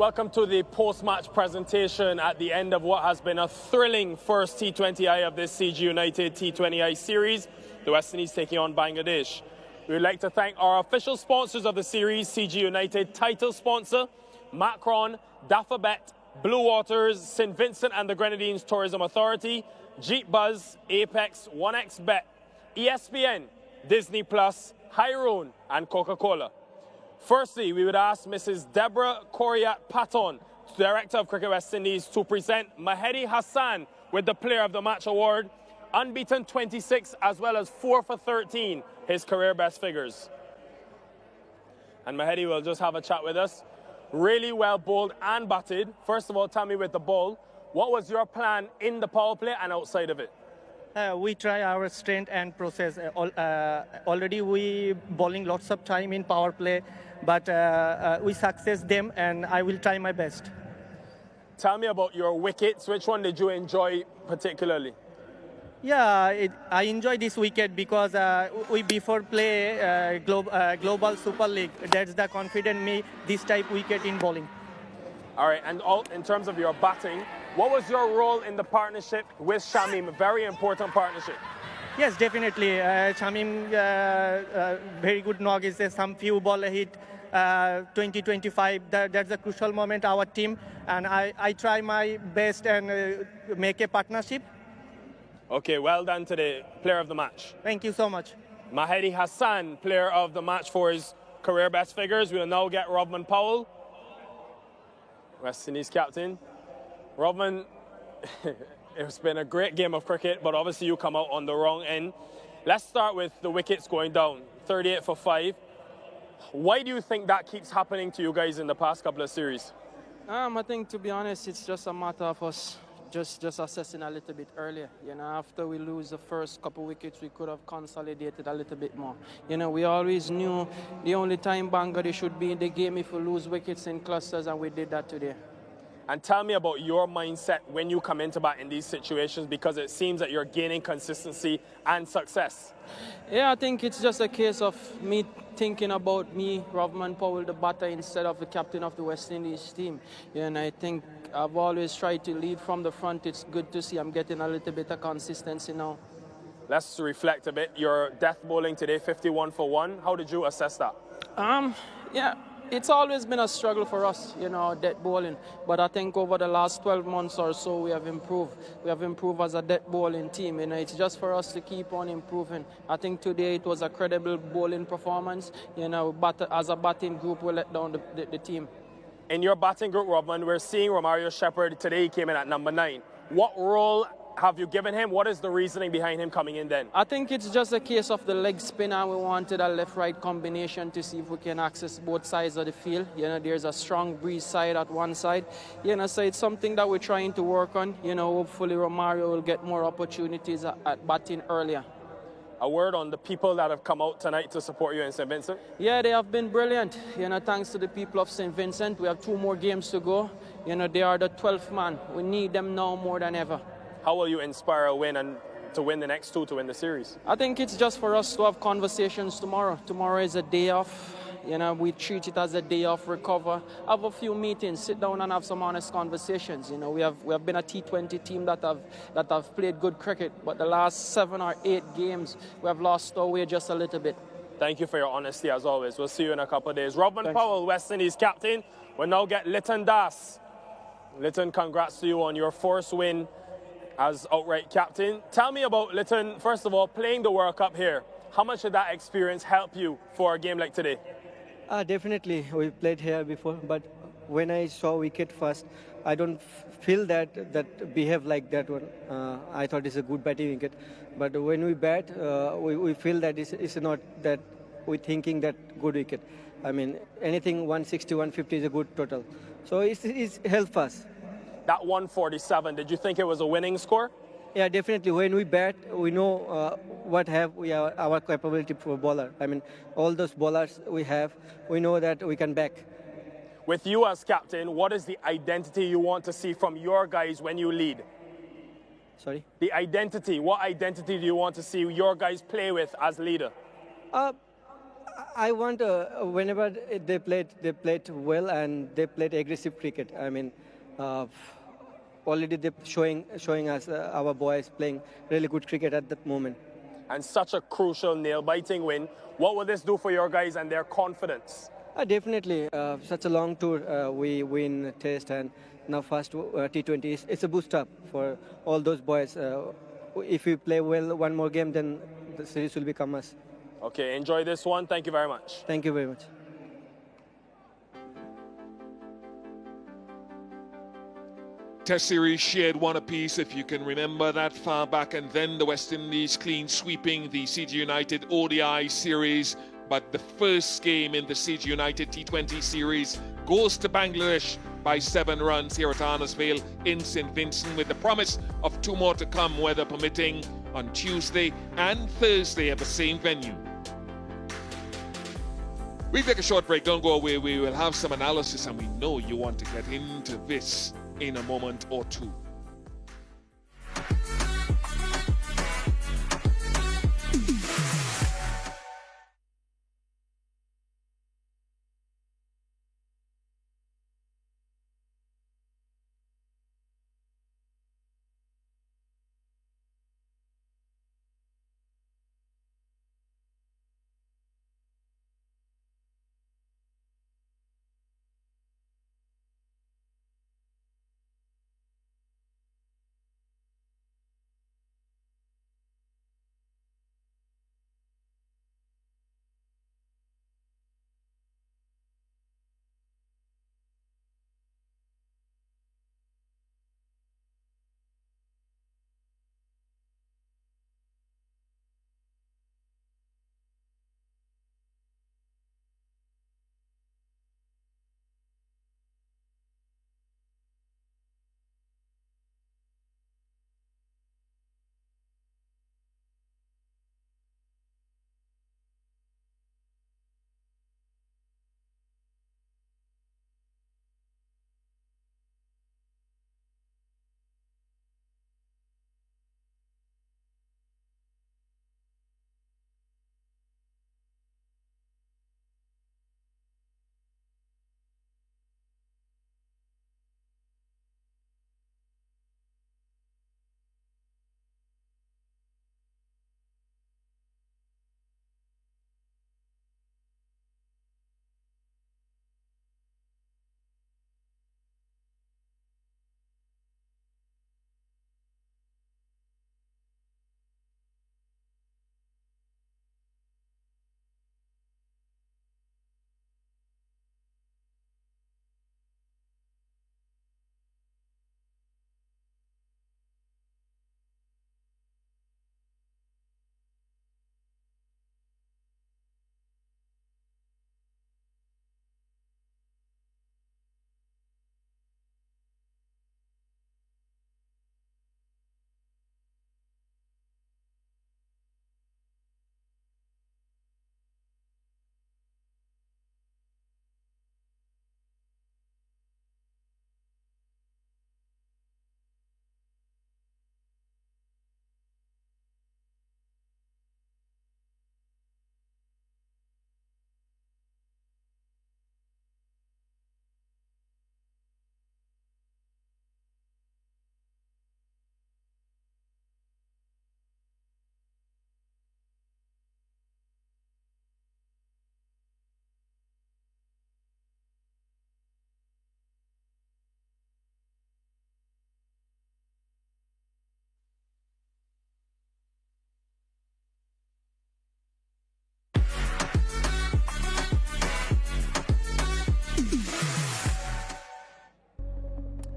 S8: Welcome to the post-match presentation at the end of what has been a thrilling first T20I of this CG United T20I series. The West Indies taking on Bangladesh. We would like to thank our official sponsors of the series, CG United title sponsor, Macron, Dafabet, Blue Waters, St. Vincent and the Grenadines Tourism Authority, Jeep Buzz, Apex, 1xBet, ESPN, Disney Plus, Hyrone and Coca-Cola. Firstly, we would ask Mrs. Deborah Coriat Patton, Director of Cricket West Indies, to present Mahedi Hassan with the Player of the Match award, unbeaten 26 as well as 4 for 13, his career best figures. And Mahedi will just have a chat with us. Really well bowled and batted. First of all, tell me with the ball, what was your plan in the power play and outside of it?
S13: We try our strength and process. Already we bowling lots of time in power play, but we success them and I will try my best.
S8: Tell me about your wickets. Which one did you enjoy particularly?
S13: Yeah, I enjoy this wicket because we before play Global Super League. That's the confident me this type wicket in bowling.
S8: All right, and in terms of your batting, what was your role in the partnership with Shamim? A very important partnership.
S13: Yes, definitely. Shamim, very good knock. Is some few ball hit, 20-25. That's a crucial moment our team, and I try my best and make a partnership.
S8: Okay, well done today, Player of the Match.
S13: Thank you so much.
S8: Mahedi Hassan, Player of the Match for his career best figures. We'll now get Rovman Powell, West Indies captain. Rovman, it's been a great game of cricket, but obviously you come out on the wrong end. Let's start with the wickets going down, 38 for 5. Why do you think that keeps happening to you guys in the past couple of series?
S14: I think, to be honest, it's just a matter of us just assessing a little bit earlier. You know, after we lose the first couple wickets, we could have consolidated a little bit more. You know, we always knew the only time Bangladesh should be in the game if we lose wickets in clusters, and we did that today.
S8: And tell me about your mindset when you come into bat in these situations, because it seems that you're gaining consistency and success.
S14: Yeah, I think it's just a case of me thinking about me, Rovman Powell, the batter, instead of the captain of the West Indies team. And I think I've always tried to lead from the front. It's good to see I'm getting a little bit of consistency now.
S8: Let's reflect a bit. Your death bowling today, 51 for 1. How did you assess that?
S14: Yeah. It's always been a struggle for us, you know, death bowling. But I think over the last 12 months or so, we have improved. We have improved as a death bowling team. You know, it's just for us to keep on improving. I think today it was a credible bowling performance. You know, but as a batting group, we let down the team.
S8: In your batting group, Rovman, we're seeing Romario Shepherd today. He came in at number 9. What role have you given him? What is the reasoning behind him coming in then?
S14: I think it's just a case of the leg spinner. We wanted a left-right combination to see if we can access both sides of the field. You know, there's a strong breeze side at one side. You know, so it's something that we're trying to work on. You know, hopefully Romario will get more opportunities at batting earlier.
S8: A word on the people that have come out tonight to support you in St. Vincent?
S14: Yeah, they have been brilliant. You know, thanks to the people of St. Vincent. We have 2 more games to go. You know, they are the 12th man. We need them now more than ever.
S8: How will you inspire a win and to win the next 2 to win the series?
S14: I think it's just for us to have conversations tomorrow. Tomorrow is a day off. You know, we treat it as a day off, recover, have a few meetings, sit down and have some honest conversations. You know, we have been a T20 team that have played good cricket, but the last 7 or 8 games, we have lost our way just a little bit.
S8: Thank you for your honesty as always. We'll see you in a couple of days. Rovman Powell, West Indies captain. We'll now get Liton Das. Liton, congrats to you on your first win as outright captain. Tell me about Liton, first of all, playing the World Cup here. How much did that experience help you for a game like today?
S15: Definitely, we played here before, but when I saw wicket first, I don't feel that behave like that one. I thought it's a good batting wicket, but when we bat, we feel that it's not that we're thinking that good wicket. I mean, anything 160, 150 is a good total. So it's helped us.
S8: That 147, did you think it was a winning score?
S15: Yeah, definitely. When we bat, we know what have we are our capability for bowler. I mean, all those bowlers we have, we know that we can back.
S8: With you as captain, what is the identity you want to see from your guys when you lead?
S15: Sorry?
S8: The identity. What identity do you want to see your guys play with as leader?
S15: I want whenever they played well and they played aggressive cricket. I mean, already they're showing us our boys playing really good cricket at that moment.
S16: And such a crucial nail-biting win. What will this do for your guys and their confidence?
S15: Definitely, such a long tour. We win Test and now first T20. It's a boost up for all those boys. If we play well one more game, then the series will become us.
S16: Okay, enjoy this one. Thank you very much.
S15: Thank you very much.
S4: Test series shared one apiece, if you can remember that far back, and then the West Indies clean sweeping the CG United ODI series. But the first game in the CG United T20 series goes to Bangladesh by 7 runs here at Arnesvale in St. Vincent, with the promise of 2 more to come, weather permitting, on Tuesday and Thursday at the same venue. We take a short break, don't go away. We will have some analysis, and we know you want to get into this in a moment or two.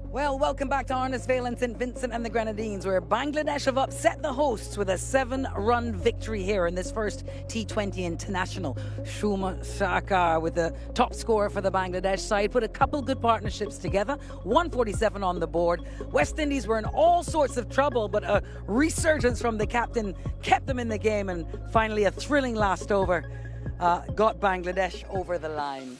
S1: Well, welcome back to Arnesvale and St. Vincent and the Grenadines, where Bangladesh have upset the hosts with a 7-run victory here in this first T20 International. Shuma Sarkar with the top scorer for the Bangladesh side, put a couple good partnerships together, 147 on the board. West Indies were in all sorts of trouble, but a resurgence from the captain kept them in the game, and finally a thrilling last over got Bangladesh over the line.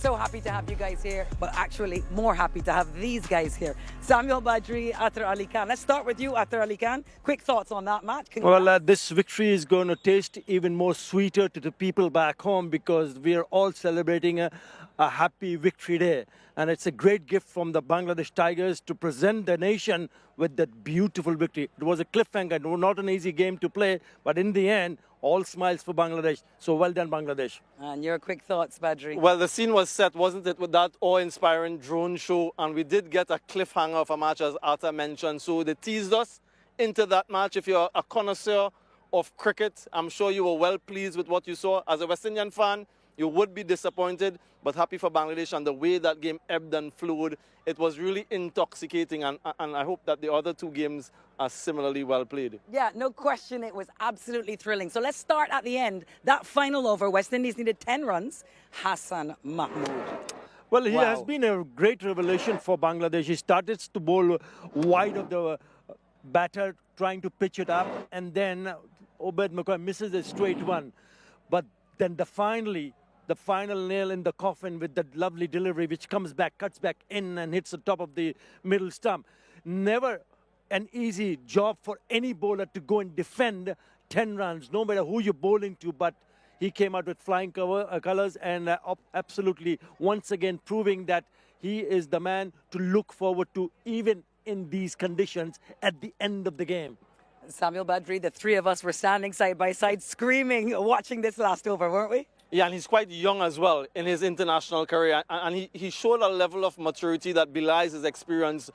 S1: So happy to have you guys here, but actually more happy to have these guys here. Samuel Badri, Atar Ali Khan. Let's start with you, Atar Ali Khan. Quick thoughts on that match.
S3: Well, this victory is going to taste even more sweeter to the people back home because we are all celebrating a happy victory day. And it's a great gift from the Bangladesh Tigers to present the nation with that beautiful victory. It was a cliffhanger, not an easy game to play, but in the end, all smiles for Bangladesh. So well done, Bangladesh.
S1: And your quick thoughts, Badri.
S11: Well, the scene was set, wasn't it, with that awe-inspiring drone show, and we did get a cliffhanger of a match, as Arthur mentioned. So they teased us into that match. If you're a connoisseur of cricket, I'm sure you were well pleased with what you saw. As a West Indian fan, you would be disappointed, but happy for Bangladesh and the way that game ebbed and flowed. It was really intoxicating, and I hope that the other two games are similarly well played.
S1: Yeah, no question, it was absolutely thrilling. So let's start at the end. That final over, West Indies needed 10 runs. Hassan Mahmood.
S3: Well, he has been a great revelation for Bangladesh. He started to bowl wide of the batter, trying to pitch it up, and then Obed McCoy misses a straight one. But then the final nail in the coffin with that lovely delivery, which comes back, cuts back in and hits the top of the middle stump. Never an easy job for any bowler to go and defend 10 runs, no matter who you're bowling to, but he came out with flying colors and absolutely once again proving that he is the man to look forward to even in these conditions at the end of the game.
S1: Samuel Badri, the three of us were standing side by side screaming, watching this last over, weren't we?
S11: Yeah, and he's quite young as well in his international career. And he showed a level of maturity that belies his experience.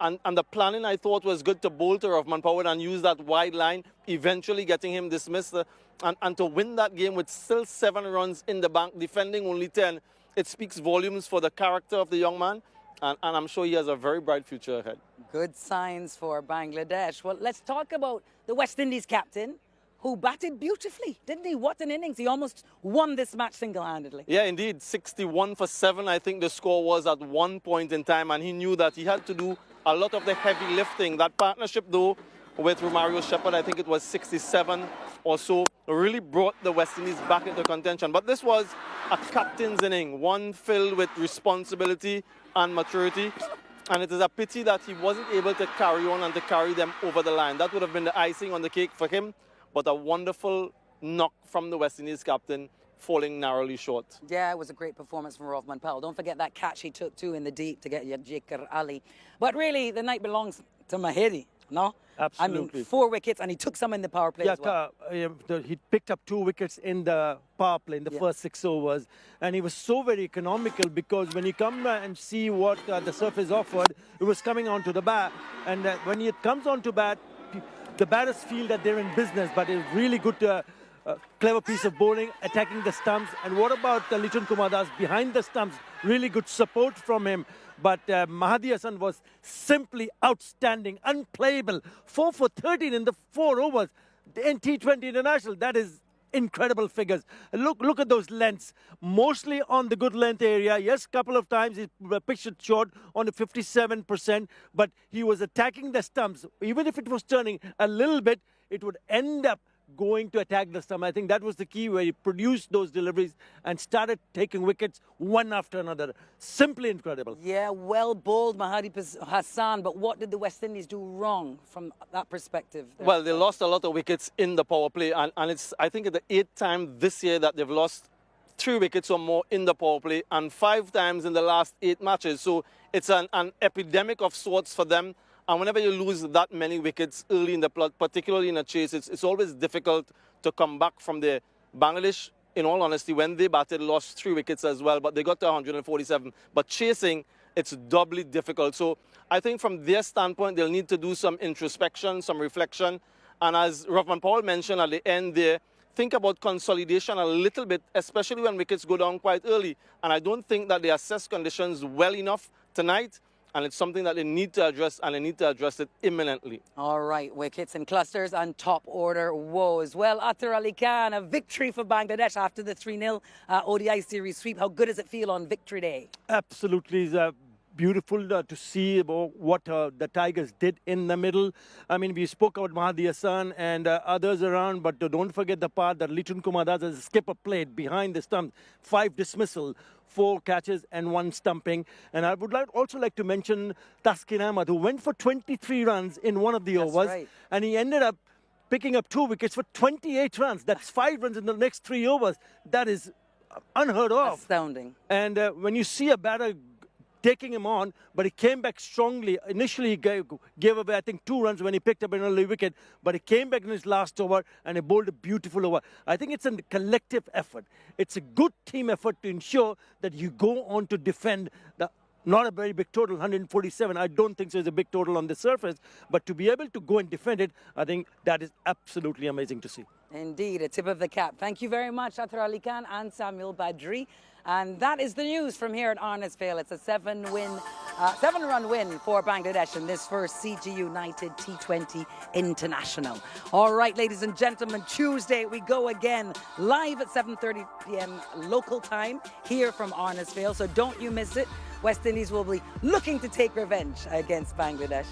S11: And the planning, I thought, was good to bowl to Rahman Powell and use that wide line, eventually getting him dismissed. And to win that game with still 7 runs in the bank, defending only 10, it speaks volumes for the character of the young man. And I'm sure he has a very bright future ahead.
S1: Good signs for Bangladesh. Well, let's talk about the West Indies captain, who batted beautifully, didn't he? What an innings. He almost won this match single-handedly.
S11: Yeah, indeed. 61 for 7, I think the score was at one point in time, and he knew that he had to do a lot of the heavy lifting. That partnership, though, with Romario Shepherd, I think it was 67 or so, really brought the West Indies back into contention. But this was a captain's inning, one filled with responsibility and maturity. And it is a pity that he wasn't able to carry on and to carry them over the line. That would have been the icing on the cake for him. But a wonderful knock from the West Indies captain, falling narrowly short.
S1: Yeah, it was a great performance from Rahman Powell. Don't forget that catch he took too in the deep to get Yajikar Ali. But really, the night belongs to Mahedi, no?
S3: Absolutely.
S1: I mean, 4 wickets, and he took some in the power play as well.
S3: He picked up 2 wickets in the power play in the first 6 overs. And he was so very economical because when you come and see what the surface offered, it was coming onto the bat. And when it comes onto bat, the batters feel that they're in business, but it's really good, clever piece of bowling, attacking the stumps. And what about Liton Kumar Das behind the stumps? Really good support from him. But Mahdi Hassan was simply outstanding, unplayable. 4 for 13 in the 4 overs in T20 International. That is incredible figures. Look at those lengths, mostly on the good length area. Yes, couple of times he pitched it short on the 57%, but he was attacking the stumps. Even if it was turning a little bit, it would end up going to attack the stump. I think that was the key where he produced those deliveries and started taking wickets one after another. Simply incredible.
S1: Yeah, well bowled Mahdi Hassan, but what did the West Indies do wrong from that perspective?
S11: Well, they lost a lot of wickets in the power play, and it's, I think, the 8th time this year that they've lost 3 wickets or more in the power play, and 5 times in the last 8 matches. So it's an epidemic of sorts for them. And whenever you lose that many wickets early in the plot, particularly in a chase, it's always difficult to come back from there. Bangladesh, in all honesty, when they batted, lost 3 wickets as well, but they got to 147. But chasing, it's doubly difficult. So I think from their standpoint, they'll need to do some introspection, some reflection. And as Rahman Powell mentioned at the end there, think about consolidation a little bit, especially when wickets go down quite early. And I don't think that they assess conditions well enough tonight. And it's something that they need to address, and they need to address it imminently.
S1: All right, wickets in clusters and top order woes. Well, Atar Ali Khan, a victory for Bangladesh after the 3-0 ODI series sweep. How good does it feel on victory day?
S3: Absolutely. beautiful to see about what the Tigers did in the middle. I mean, we spoke about Mahdi Hassan and others around, but don't forget the part that Litun Kumar Das as a skipper played behind the stump. 5 dismissal, 4 catches and 1 stumping. And I would also like to mention Taskin Ahmad, who went for 23 runs in one of the overs.
S1: Right.
S3: And he ended up picking up 2 wickets for 28 runs. That's 5 runs in the next 3 overs. That is unheard of.
S1: Astounding.
S3: And when you see a batter taking him on, but he came back strongly. Initially, he gave away, I think, 2 runs when he picked up an early wicket, but he came back in his last over and he bowled a beautiful over. I think it's a collective effort. It's a good team effort to ensure that you go on to defend the not a very big total, 147. I don't think so. It's a big total on the surface, but to be able to go and defend it, I think that is absolutely amazing to see.
S1: Indeed, a tip of the cap. Thank you very much, Athar Ali Khan and Samuel Badri. And that is the news from here at Arnes Vale. It's a 7-run win for Bangladesh in this first CG United T20 International. All right, ladies and gentlemen, Tuesday we go again live at 7:30 p.m. local time here from Arnes Vale. So don't you miss it. West Indies will be looking to take revenge against Bangladesh.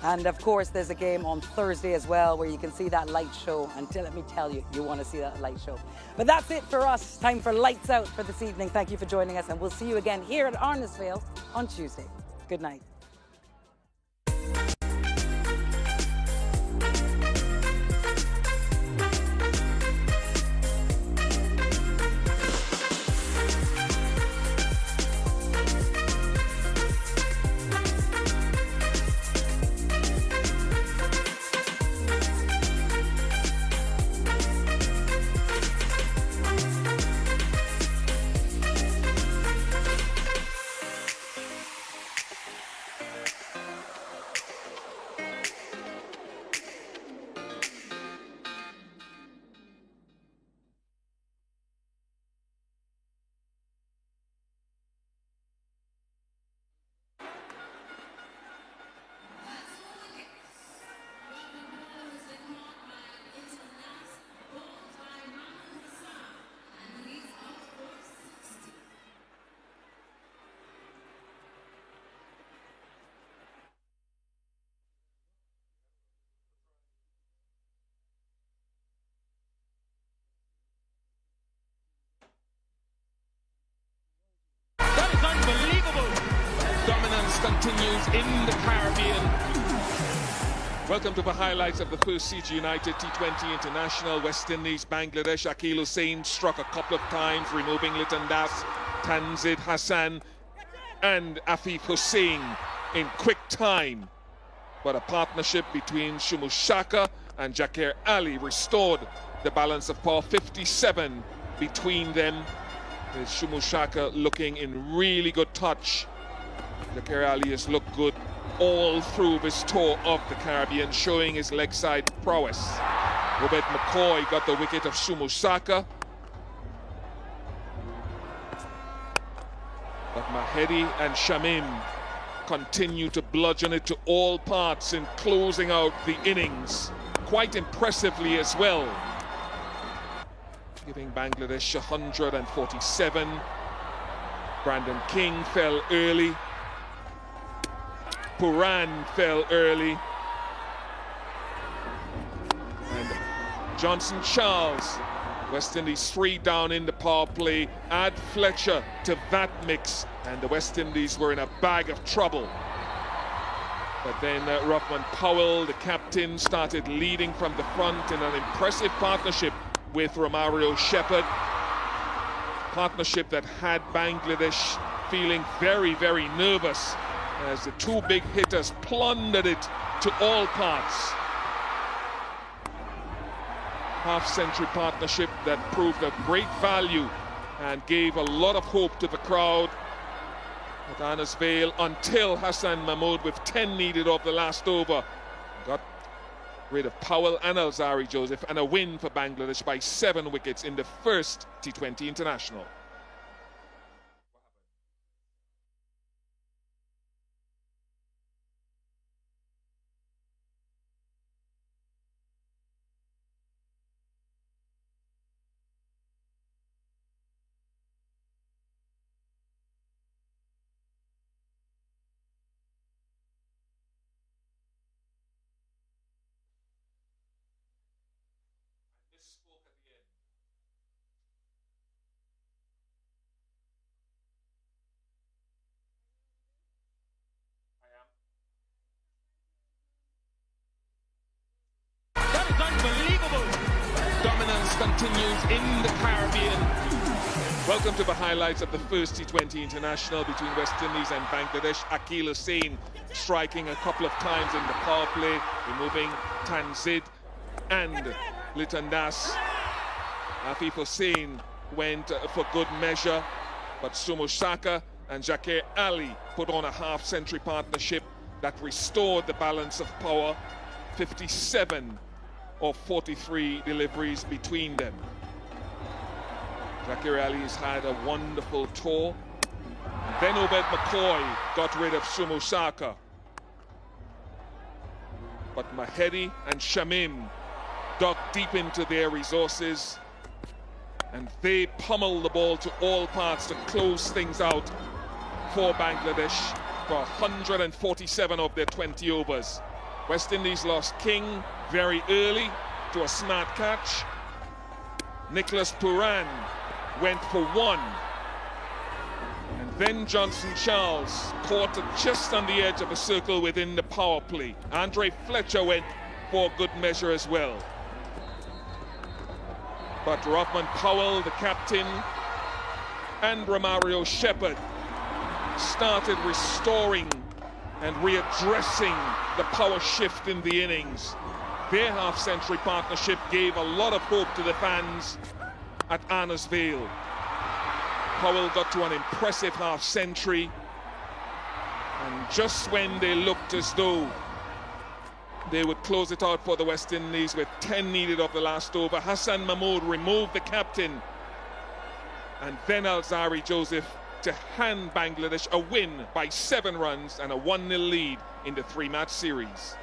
S1: And of course, there's a game on Thursday as well where you can see that light show. And let me tell you, you want to see that light show. But that's it for us. Time for Lights Out for this evening. Thank you for joining us. And we'll see you again here at Arnes Vale on Tuesday. Good night.
S4: Dominance continues in the Caribbean. Welcome to the highlights of the first CG United T20 International. West Indies, Bangladesh. Akil Hussain struck a couple of times, removing Litan Das, Tanzid Hassan and Afif Hussain in quick time. But a partnership between Shumushaka and Jakir Ali restored the balance of power. 57 between them. With Shumushaka looking in really good touch. Jakir Ali has looked good all through this tour of the Caribbean, showing his leg side prowess. Robert McCoy got the wicket of Shumushaka. But Mahedi and Shamim continue to bludgeon it to all parts in closing out the innings, quite impressively as well. Giving Bangladesh 147. Brandon King fell early. Puran fell early. And Johnson Charles, West Indies 3 down in the power play. Add Fletcher to that mix, and the West Indies were in a bag of trouble. But then Rothman Powell, the captain, started leading from the front in an impressive partnership with Romario Shepherd. Partnership that had Bangladesh feeling very, very nervous as the 2 big hitters plundered it to all parts. Half-century partnership that proved of great value and gave a lot of hope to the crowd at Arnes Vale until Hassan Mahmood, with 10 needed off the last over, got rid of Powell and Alzari Joseph, and a win for Bangladesh by 7 wickets in the first T20 International. continues in the Caribbean. Welcome to the highlights of the first T20 International between West Indies and Bangladesh. Akil Hussain striking a couple of times in the power play, removing Tanzid and Liton Das. Afif Hussain went for good measure, but Sumo Saka and Jakir Ali put on a half-century partnership that restored the balance of power. 57 of 43 deliveries between them. Jakir Ali has had a wonderful tour. And then Obed McCoy got rid of Sumo Saka. But Mahedi and Shamim dug deep into their resources, and they pummeled the ball to all parts to close things out for Bangladesh for 147 of their 20 overs. West Indies lost King very early to a smart catch. Nicholas Puran went for one. And then Johnson Charles caught it just on the edge of a circle within the power play. Andre Fletcher went for good measure as well. But Rothman Powell, the captain, and Romario Shepherd started restoring and readdressing the power shift in the innings. Their half-century partnership gave a lot of hope to the fans at Arna's Vale. Powell got to an impressive half-century, and just when they looked as though they would close it out for the West Indies with 10 needed of the last over, Hassan Mahmood removed the captain, and then Alzari Joseph to hand Bangladesh a win by 7 runs and a 1-0 lead in the 3-match series.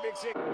S16: Big Six.